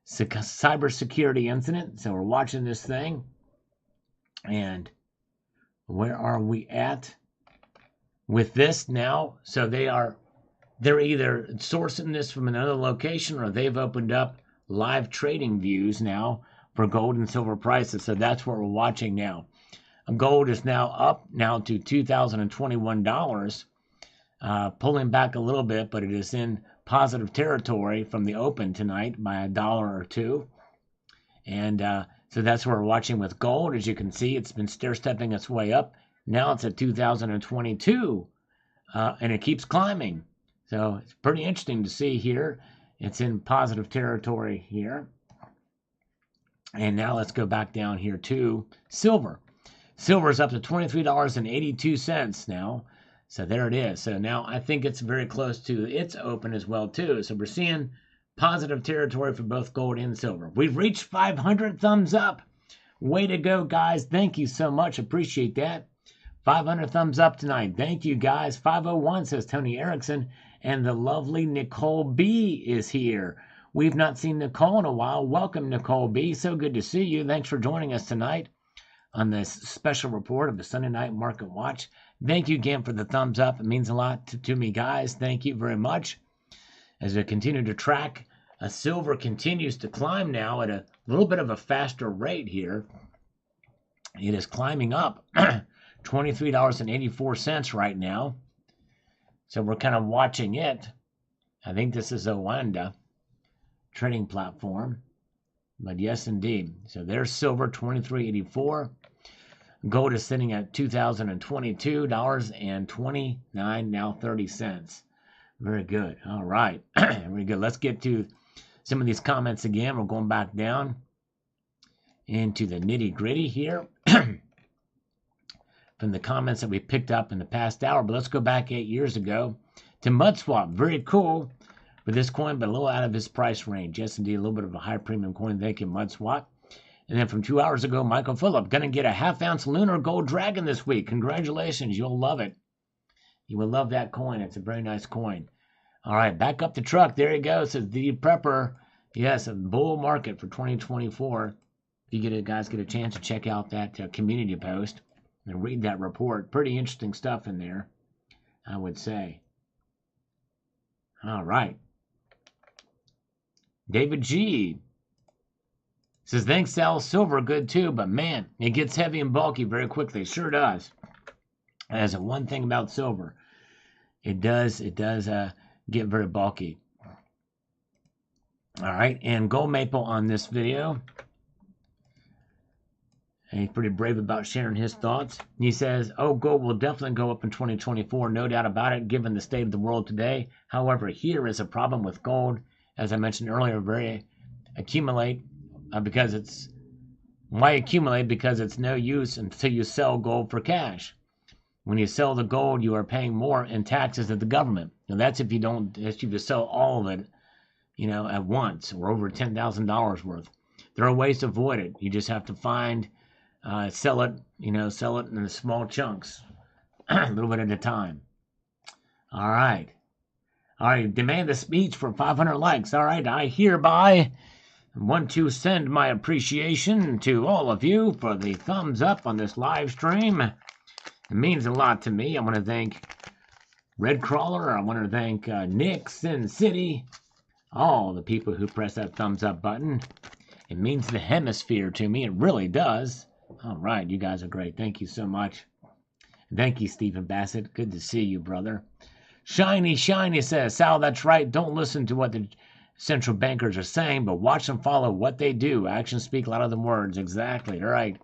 It's a cybersecurity incident. So we're watching this thing. And where are we at with this now? So they're either sourcing this from another location, or they've opened up live trading views now for gold and silver prices. So that's what we're watching now. Gold is now up now to $2,021, pulling back a little bit, but it is in positive territory from the open tonight by $1 or $2. And so that's what we're watching with gold. As you can see, it's been stair-stepping its way up. Now it's at 2022, and it keeps climbing. So it's pretty interesting to see here. It's in positive territory here. And now let's go back down here to silver. Silver is up to $23.82 now. So there it is. So now I think it's very close to its open as well, too. So we're seeing positive territory for both gold and silver. We've reached 500 thumbs up. Way to go, guys. Thank you so much. Appreciate that. 500 thumbs up tonight. Thank you, guys. 501 says Tony Erickson. And the lovely Nicole B is here. We've not seen Nicole in a while. Welcome, Nicole B. So good to see you. Thanks for joining us tonight on this special report of the Sunday Night Market Watch. Thank you again for the thumbs up. It means a lot to me, guys. Thank you very much. As we continue to track, silver continues to climb now at a little bit of a faster rate here. It is climbing up $23.84 right now. So we're kind of watching it. I think this is a Wanda trading platform. But yes, indeed. So there's silver, $23.84. Gold is sitting at $2,022.29, now 30 cents. Very good. All right. Very good. Let's get to some of these comments again. We're going back down into the nitty gritty here from the comments that we picked up in the past hour. But let's go back 8 years ago to MudSwap. Very cool for this coin, but a little out of his price range. Yes, indeed, a little bit of a high premium coin. Thank you, MudSwap. And then from 2 hours ago, Michael Phillip, going to get a half-ounce lunar gold dragon this week. Congratulations. You'll love it. You will love that coin. It's a very nice coin. All right, back up the truck. There he goes. Says the prepper. Yes, a bull market for 2024. If you guys get a chance to check out that community post and read that report. Pretty interesting stuff in there, I would say. All right. David G. says, thanks, Sal. Silver, good too, but man, it gets heavy and bulky very quickly. Sure does. That's one thing about silver. It does get very bulky. All right, and Gold Maple on this video. And he's pretty brave about sharing his thoughts. He says, oh, gold will definitely go up in 2024, no doubt about it, given the state of the world today. However, here is a problem with gold. As I mentioned earlier, why accumulate? Because it's no use until you sell gold for cash. When you sell the gold, you are paying more in taxes to the government. And that's if you sell all of it, at once, or over $10,000 worth. There are ways to avoid it. You just have to sell it in small chunks, a little bit at a time. All right. Demand a speech for 500 likes. All right. I hereby want to send my appreciation to all of you for the thumbs up on this live stream. It means a lot to me. I want to thank Red Crawler. I want to thank Nick, Sin City, all the people who press that thumbs up button. It means the hemisphere to me. It really does. All right, you guys are great. Thank you so much. Thank you, Stephen Bassett. Good to see you, brother. Shiny says, Sal, that's right. Don't listen to what the central bankers are saying, but watch them follow what they do. Actions speak louder than words. Exactly. All right.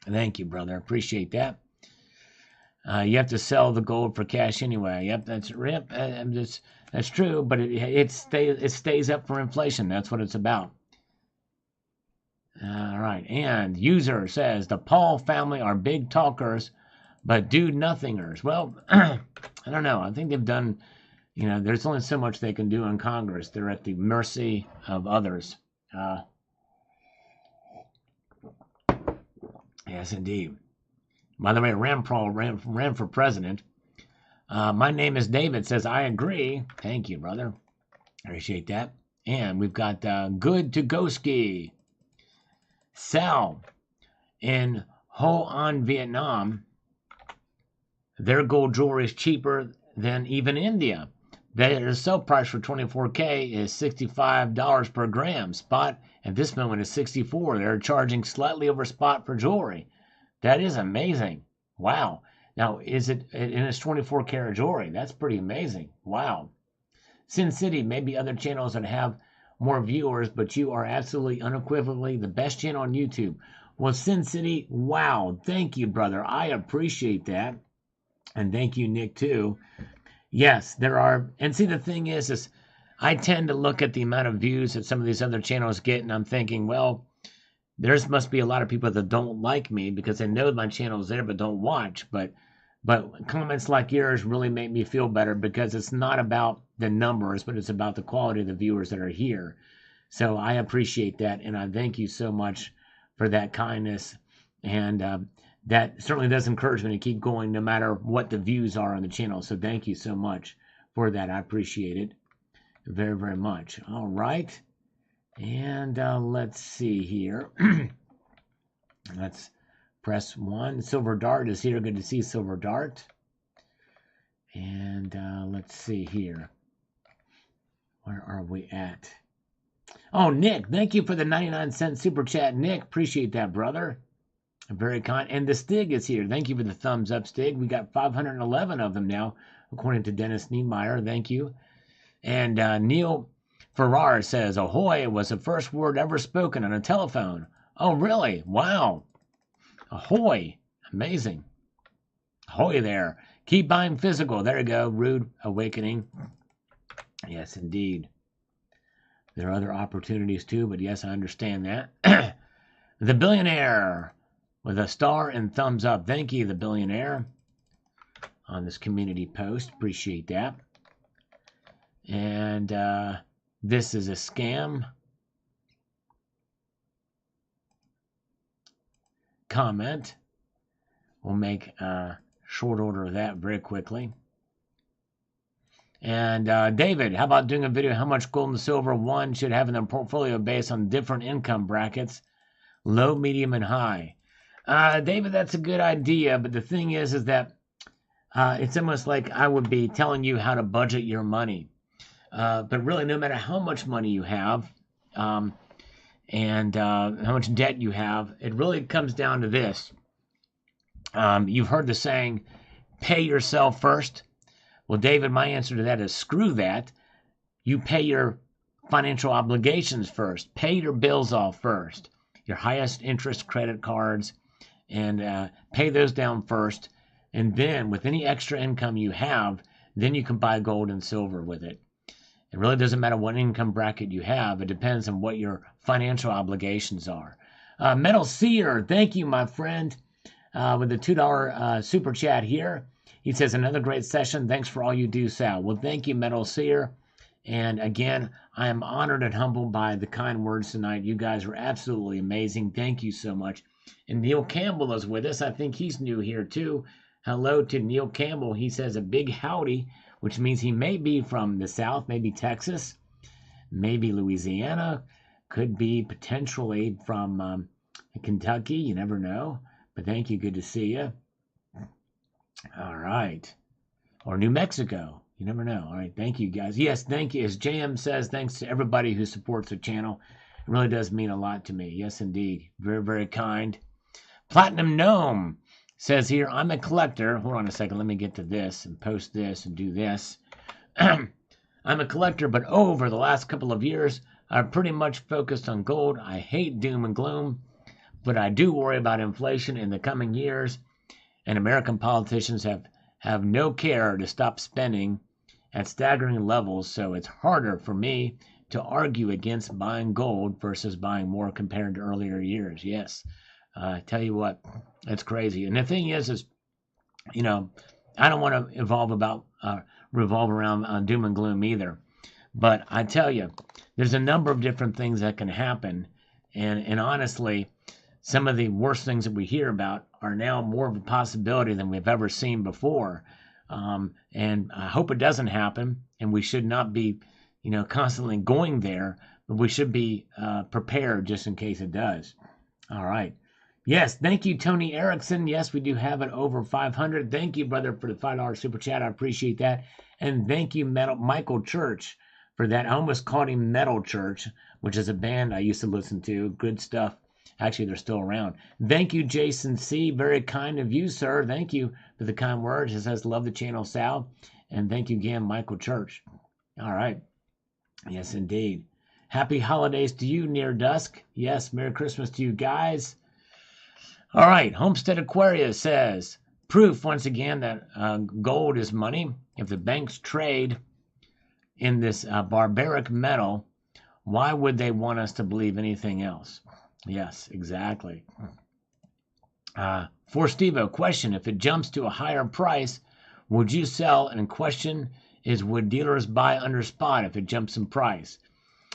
Thank you, brother. Appreciate that. You have to sell the gold for cash anyway. Yep, that's true, but it stays up for inflation. That's what it's about. All right, and user says the Paul family are big talkers, but do nothingers. Well, I don't know. I think they've done. There's only so much they can do in Congress. They're at the mercy of others. Yes, indeed. By the way, Rand Paul ran for president. My name is David, says, I agree. Thank you, brother. Appreciate that. And we've got Good to Go Ski. Sal in Ho An, Vietnam. Their gold jewelry is cheaper than even India. Their sell price for 24K is $65 per gram. Spot at this moment is $64. They're charging slightly over spot for jewelry. That is amazing. Wow. Now, is it in its 24 karat jewelry? That's pretty amazing. Wow. Sin City, maybe other channels that have more viewers, but you are absolutely unequivocally the best channel on YouTube. Well, Sin City, wow. Thank you, brother. I appreciate that. And thank you, Nick, too. Yes, there are. And see, the thing is I tend to look at the amount of views that some of these other channels get, and I'm thinking, well, there must be a lot of people that don't like me because they know my channel is there but don't watch. But comments like yours really make me feel better because it's not about the numbers, but it's about the quality of the viewers that are here. So I appreciate that, and I thank you so much for that kindness. And that certainly does encourage me to keep going no matter what the views are on the channel. So thank you so much for that. I appreciate it very, very much. All right. And let's see here. Let's press 1. Silver Dart is here. Good to see Silver Dart. And let's see here. Where are we at? Oh, Nick, thank you for the 99-cent super chat. Nick, appreciate that, brother. Very kind. And the Stig is here. Thank you for the thumbs up, Stig. We got 511 of them now, according to Dennis Niemeyer. Thank you. And Neil Farrar says, ahoy was the first word ever spoken on a telephone. Oh, really? Wow. Ahoy. Amazing. Ahoy there. Keep buying physical. There you go. Rude awakening. Yes, indeed. There are other opportunities too, but yes, I understand that. The billionaire with a star and thumbs up. Thank you, the billionaire, on this community post. Appreciate that. And this is a scam. Comment. We'll make a short order of that very quickly. And David, how about doing a video how much gold and silver one should have in their portfolio based on different income brackets, low, medium, and high? David, that's a good idea, but the thing is that it's almost like I would be telling you how to budget your money. But really, no matter how much money you have and how much debt you have, it really comes down to this. You've heard the saying, pay yourself first. Well, David, my answer to that is screw that. You pay your financial obligations first. Pay your bills off first. Your highest interest credit cards, and pay those down first. And then with any extra income you have, then you can buy gold and silver with it. It really doesn't matter what income bracket you have. It depends on what your financial obligations are. Metal Seer, thank you, my friend, with the $2 super chat here. He says, another great session. Thanks for all you do, Sal. Well, thank you, Metal Seer. And again, I am honored and humbled by the kind words tonight. You guys were absolutely amazing. Thank you so much. And Neil Campbell is with us. I think he's new here too. Hello to Neil Campbell. He says a big howdy, which means he may be from the South, maybe Texas, maybe Louisiana, could be potentially from Kentucky. You never know. But thank you. Good to see you. All right. Or New Mexico. You never know. All right. Thank you, guys. Yes, thank you. As JM says, thanks to everybody who supports the channel. It really does mean a lot to me. Yes, indeed. Very, very kind. Platinum Gnome says here, I'm a collector. Hold on a second. Let me get to this and post this and do this. I'm a collector, but over the last couple of years, I've pretty much focused on gold. I hate doom and gloom, but I do worry about inflation in the coming years. And American politicians have no care to stop spending at staggering levels, so it's harder for me to argue against buying gold versus buying more compared to earlier years. Yes, I tell you what, it's crazy. And the thing is, you know, I don't want to revolve around doom and gloom either. But I tell you, there's a number of different things that can happen, and honestly, some of the worst things that we hear about are now more of a possibility than we've ever seen before. And I hope it doesn't happen, and we should not be, you know, constantly going there, but we should be prepared just in case it does. All right. Yes, thank you, Tony Erickson. Yes, we do have it over 500. Thank you, brother, for the $5 super chat. I appreciate that. And thank you, Michael Church, for that. I almost called him Metal Church, which is a band I used to listen to. Good stuff. Actually, they're still around. Thank you, Jason C. Very kind of you, sir. Thank you for the kind words. It says, love the channel, Sal. And thank you again, Michael Church. All right. Yes, indeed. Happy holidays to you, Near Dusk. Yes, Merry Christmas to you guys. All right. Homestead Aquarius says, proof once again that gold is money. If the banks trade in this barbaric metal, why would they want us to believe anything else? Yes, exactly. For Steve-O, question, if it jumps to a higher price, would you sell? And question is, would dealers buy under spot if it jumps in price?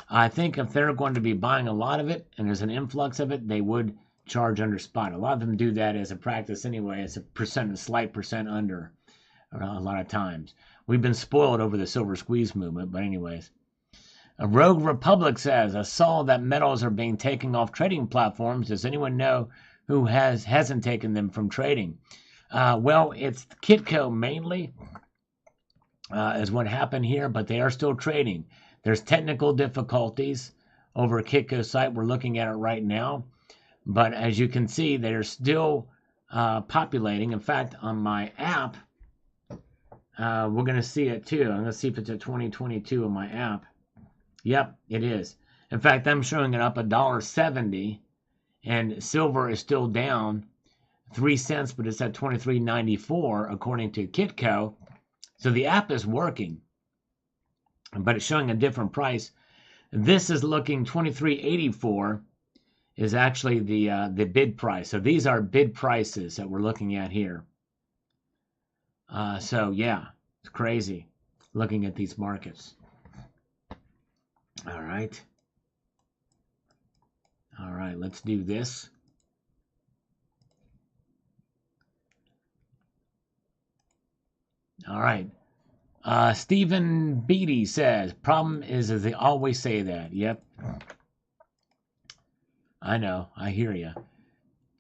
I think if they're going to be buying a lot of it and there's an influx of it, they would charge under spot. A lot of them do that as a practice anyway. It's a slight percent under a lot of times. We've been spoiled over the silver squeeze movement, but anyways. A Rogue Republic says, I saw that metals are being taken off trading platforms. Does anyone know who hasn't taken them from trading? Well, it's Kitco mainly is what happened here, but they are still trading. There's technical difficulties over Kitco's site. We're looking at it right now. But as you can see, they're still populating. In fact, on my app, we're going to see it too. I'm going to see if it's at 2022 on my app. Yep, it is. In fact, I'm showing it up $1.70, and silver is still down 3 cents, but it's at 23.94 according to Kitco. So the app is working, but it's showing a different price. This is looking 23.84 is actually the bid price. So these are bid prices that we're looking at here. So yeah, it's crazy looking at these markets. All right. All right, let's do this. All right. Stephen Beatty says, problem is they always say that. Yep. I know. I hear you.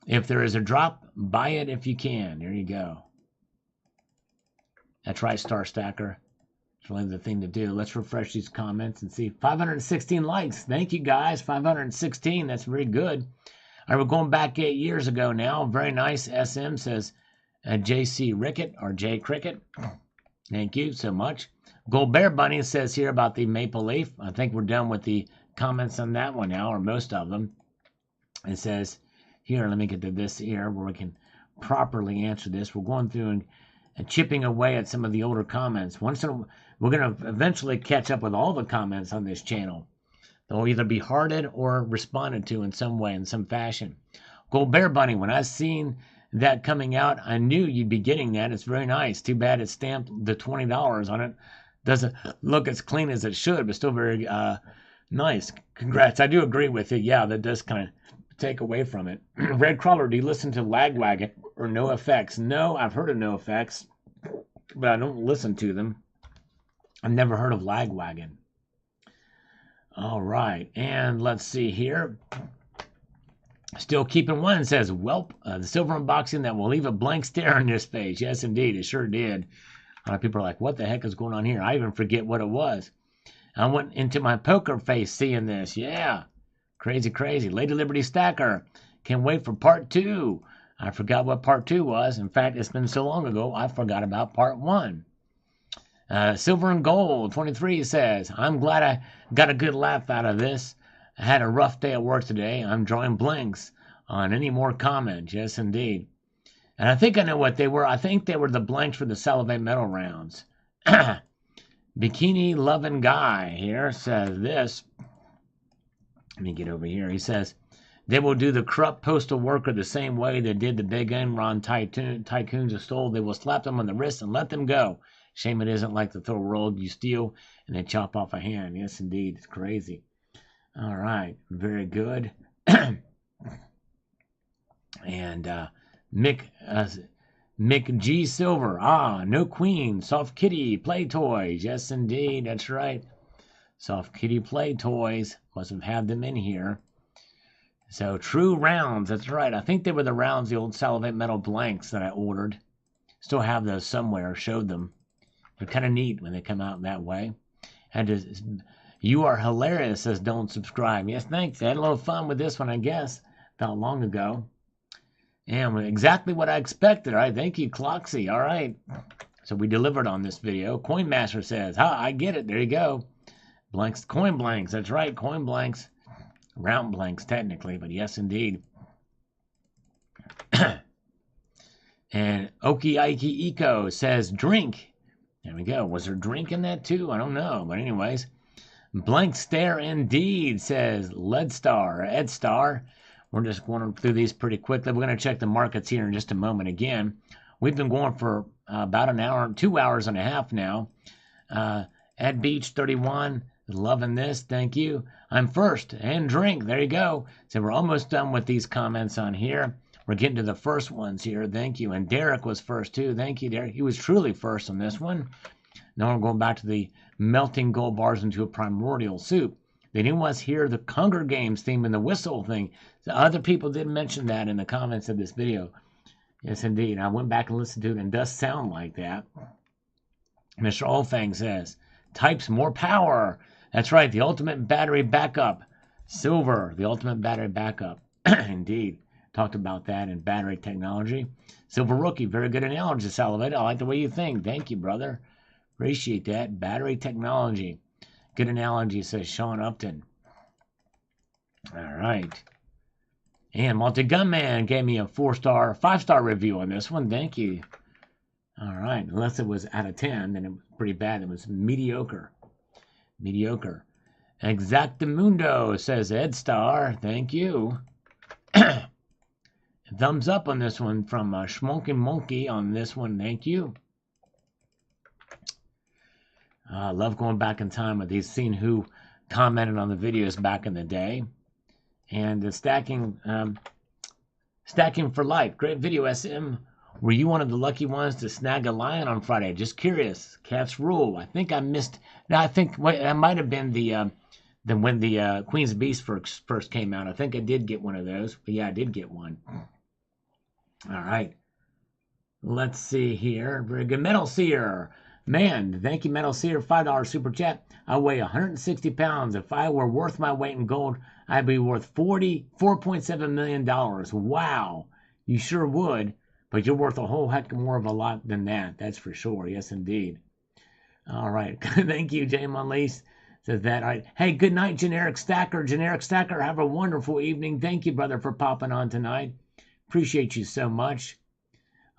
If there is a drop, buy it if you can. There you go. That's right, Star Stacker. It's really the thing to do. Let's refresh these comments and see. 516 likes. Thank you, guys. 516. That's very good. All right, we're going back 8 years ago now. Very nice. SM says JC Rickett or J Cricket. Thank you so much. Gold Bear Bunny says here about the maple leaf. I think we're done with the comments on that one now, or most of them. It says here, let me get to this here where we can properly answer this. We're going through and chipping away at some of the older comments. We're going to eventually catch up with all the comments on this channel. They'll either be hearted or responded to in some way, in some fashion. Gold Bear Bunny, when I seen that coming out, I knew you'd be getting that. It's very nice. Too bad it's stamped the $20 on it. Doesn't look as clean as it should, but still very nice. Congrats. I do agree with it. Yeah, that does kind of take away from it. Red Crawler, do you listen to Lagwagon or No Effects? No, I've heard of No Effects, but I don't listen to them. I've never heard of Lagwagon. All right, and let's see here. Still keeping one says, welp, the silver unboxing that will leave a blank stare on this page. Yes, indeed, it sure did. A lot of people are like, what the heck is going on here? I even forget what it was. I went into my poker face seeing this. Yeah, crazy, crazy. Lady Liberty Stacker, can't wait for part 2. I forgot what part 2 was. In fact, it's been so long ago, I forgot about part 1. Silver and Gold 23 says, I'm glad I got a good laugh out of this. I had a rough day at work today. I'm drawing blanks on any more comments. Yes, indeed. And I think I know what they were. I think they were the blanks for the Salivate Metal rounds. Bikini Loving Guy here says this. Let me get over here. He says, they will do the corrupt postal worker the same way they did the big Enron tycoons who stole. They will slap them on the wrist and let them go. Shame it isn't like the third world. You steal and they chop off a hand. Yes, indeed. It's crazy. All right. Very good. And Mick G. Silver. No queen. Soft kitty play toys. Yes, indeed. That's right. Soft kitty play toys. Must have had them in here. So true rounds. That's right. I think they were the rounds, the old Salivate Metal blanks that I ordered. Still have those somewhere. Showed them. They're kind of neat when they come out that way. And you are hilarious, says don't subscribe. Yes, thanks. I had a little fun with this one, I guess. Not long ago. And exactly what I expected. All right, thank you, Cloxy. All right. So we delivered on this video. Coin Master says, I get it. There you go. Blanks, coin blanks. That's right, coin blanks. Round blanks, technically, but yes, indeed. And Okie Ike Eco says, drink. There we go. Was there drink in that too? I don't know. But anyways, blank stare indeed, says Ed Star. We're just going through these pretty quickly. We're going to check the markets here in just a moment again. We've been going for about an hour, 2 hours and a half now. Ed Beach 31, loving this. Thank you. I'm first and drink. There you go. So we're almost done with these comments on here. We're getting to the first ones here. Thank you. And Derek was first too. Thank you, Derek. He was truly first on this one. Now we're going back to the melting gold bars into a primordial soup. They didn't want us to hear the Hunger Games theme and the whistle thing. So other people did mention that in the comments of this video. Yes, indeed. I went back and listened to it, and it does sound like that. Mr. Olfang says, types more power. That's right. The ultimate battery backup. Silver, the ultimate battery backup. Indeed. Talked about that in battery technology. Silver Rookie, very good analogy, Salivate. I like the way you think. Thank you, brother. Appreciate that. Battery technology. Good analogy, says Sean Upton. All right. And Multi Gunman gave me a 5-star review on this one. Thank you. All right. Unless it was out of 10, then it was pretty bad. It was mediocre. Mediocre. Exactamundo says Ed Star. Thank you. Thumbs up on this one from Schmonkin Monkey on this one. Thank you. I love going back in time with these, seeing who commented on the videos back in the day. And the stacking for life. Great video, SM. Were you one of the lucky ones to snag a lion on Friday? Just curious. Cats rule. I think I missed. No, I think that might have been when the Queen's Beast first came out. I think I did get one of those. But yeah, I did get one. All right. Let's see here. Very good. Metal Seer. Man, thank you, Metal Seer. $5 super chat. I weigh 160 pounds. If I were worth my weight in gold, I'd be worth $4.7 million. Wow. You sure would. But you're worth a whole heck more of a lot than that. That's for sure. Yes, indeed. All right. Thank you, James Unleashed. Says that. All right. Hey, good night, Generic Stacker. Generic Stacker, have a wonderful evening. Thank you, brother, for popping on tonight. Appreciate you so much.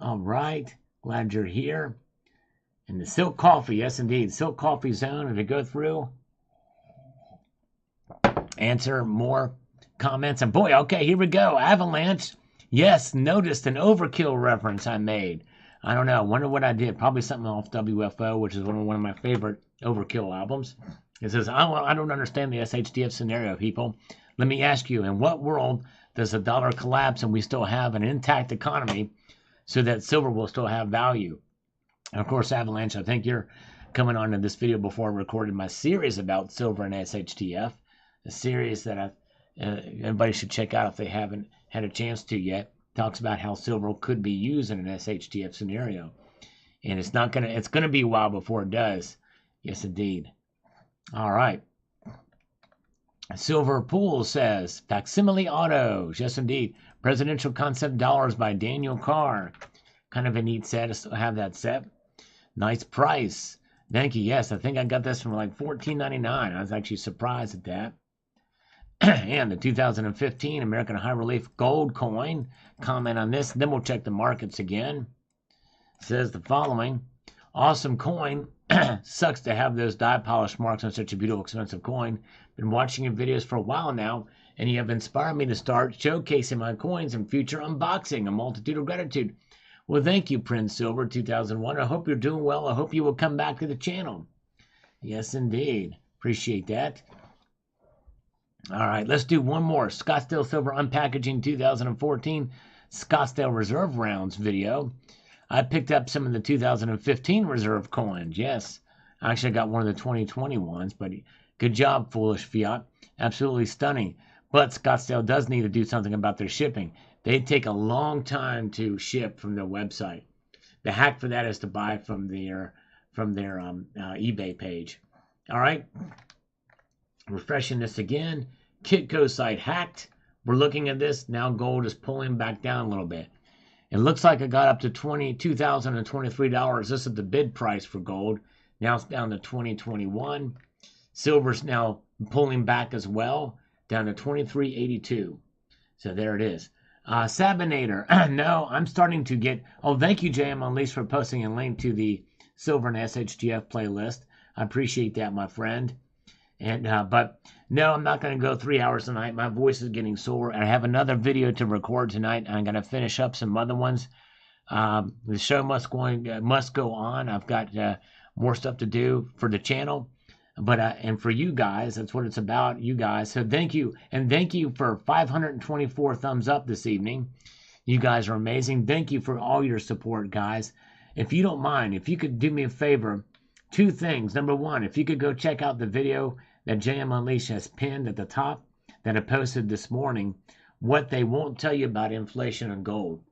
All right. Glad you're here. And the Silk Coffee. Yes, indeed. Silk Coffee Zone. And to go through, answer more comments. And boy, okay, here we go. Avalanche. Yes, noticed an Overkill reference I made. I don't know. I wonder what I did. Probably something off WFO, which is one of my favorite Overkill albums. It says, I don't understand the SHTF scenario, people. Let me ask you, in what world does the dollar collapse and we still have an intact economy so that silver will still have value? And of course, Avalanche, I think you're coming on to this video before I recorded my series about silver and SHTF. A series that everybody should check out if they haven't had a chance to yet. Talks about how silver could be used in an SHTF scenario. And it's going to be a while before it does. Yes, indeed. All right. Silver Pool says, Facsimile Autos. Yes, indeed. Presidential Concept Dollars by Daniel Carr. Kind of a neat set. I still have that set. Nice price. Thank you. Yes, I think I got this from like $14.99. I was actually surprised at that. And the 2015 American High Relief Gold Coin. Comment on this. Then we'll check the markets again. It says the following. Awesome coin. Sucks to have those dye polish marks on such a beautiful, expensive coin. Been watching your videos for a while now, and you have inspired me to start showcasing my coins in future unboxing. A multitude of gratitude. Well, thank you, Prince Silver 2001. I hope you're doing well. I hope you will come back to the channel. Yes, indeed. Appreciate that. All right, let's do one more. Scottsdale Silver Unpackaging 2014 Scottsdale Reserve Rounds video. I picked up some of the 2015 Reserve coins. Yes, I actually got one of the 2020 ones, but good job, Foolish Fiat. Absolutely stunning. But Scottsdale does need to do something about their shipping. They take a long time to ship from their website. The hack for that is to buy from their eBay page. All right. Refreshing this again. Kitco site hacked. We're looking at this. Now gold is pulling back down a little bit. It looks like it got up to $2,023. This is the bid price for gold. Now it's down to $20.21. Silver's now pulling back as well, down to $23.82. So there it is. Sabinator. No, I'm starting to get... Oh, thank you, JM Unleashed, for posting a link to the Silver and SHTF playlist. I appreciate that, my friend. And but no, I'm not going to go 3 hours tonight. My voice is getting sore. I have another video to record tonight. I'm going to finish up some other ones. The show must go on. I've got more stuff to do for the channel, but and for you guys, that's what it's about. You guys. So thank you, and thank you for 524 thumbs up this evening. You guys are amazing. Thank you for all your support, guys. If you don't mind, if you could do me a favor, 2 things. Number 1, if you could go check out the video that JM Unleashed has pinned at the top that I posted this morning, what they won't tell you about inflation and gold.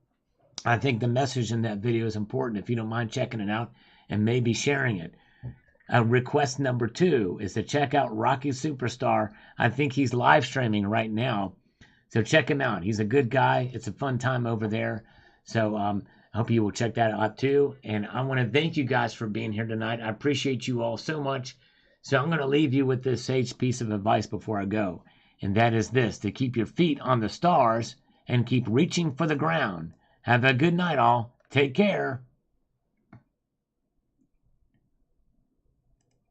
I think the message in that video is important. If you don't mind checking it out and maybe sharing it. Request number 2 is to check out Rocky Superstar. I think he's live streaming right now. So check him out. He's a good guy. It's a fun time over there. So I hope you will check that out too. And I want to thank you guys for being here tonight. I appreciate you all so much. So I'm going to leave you with this sage piece of advice before I go. And that is this: to keep your feet on the stars and keep reaching for the ground. Have a good night, all. Take care.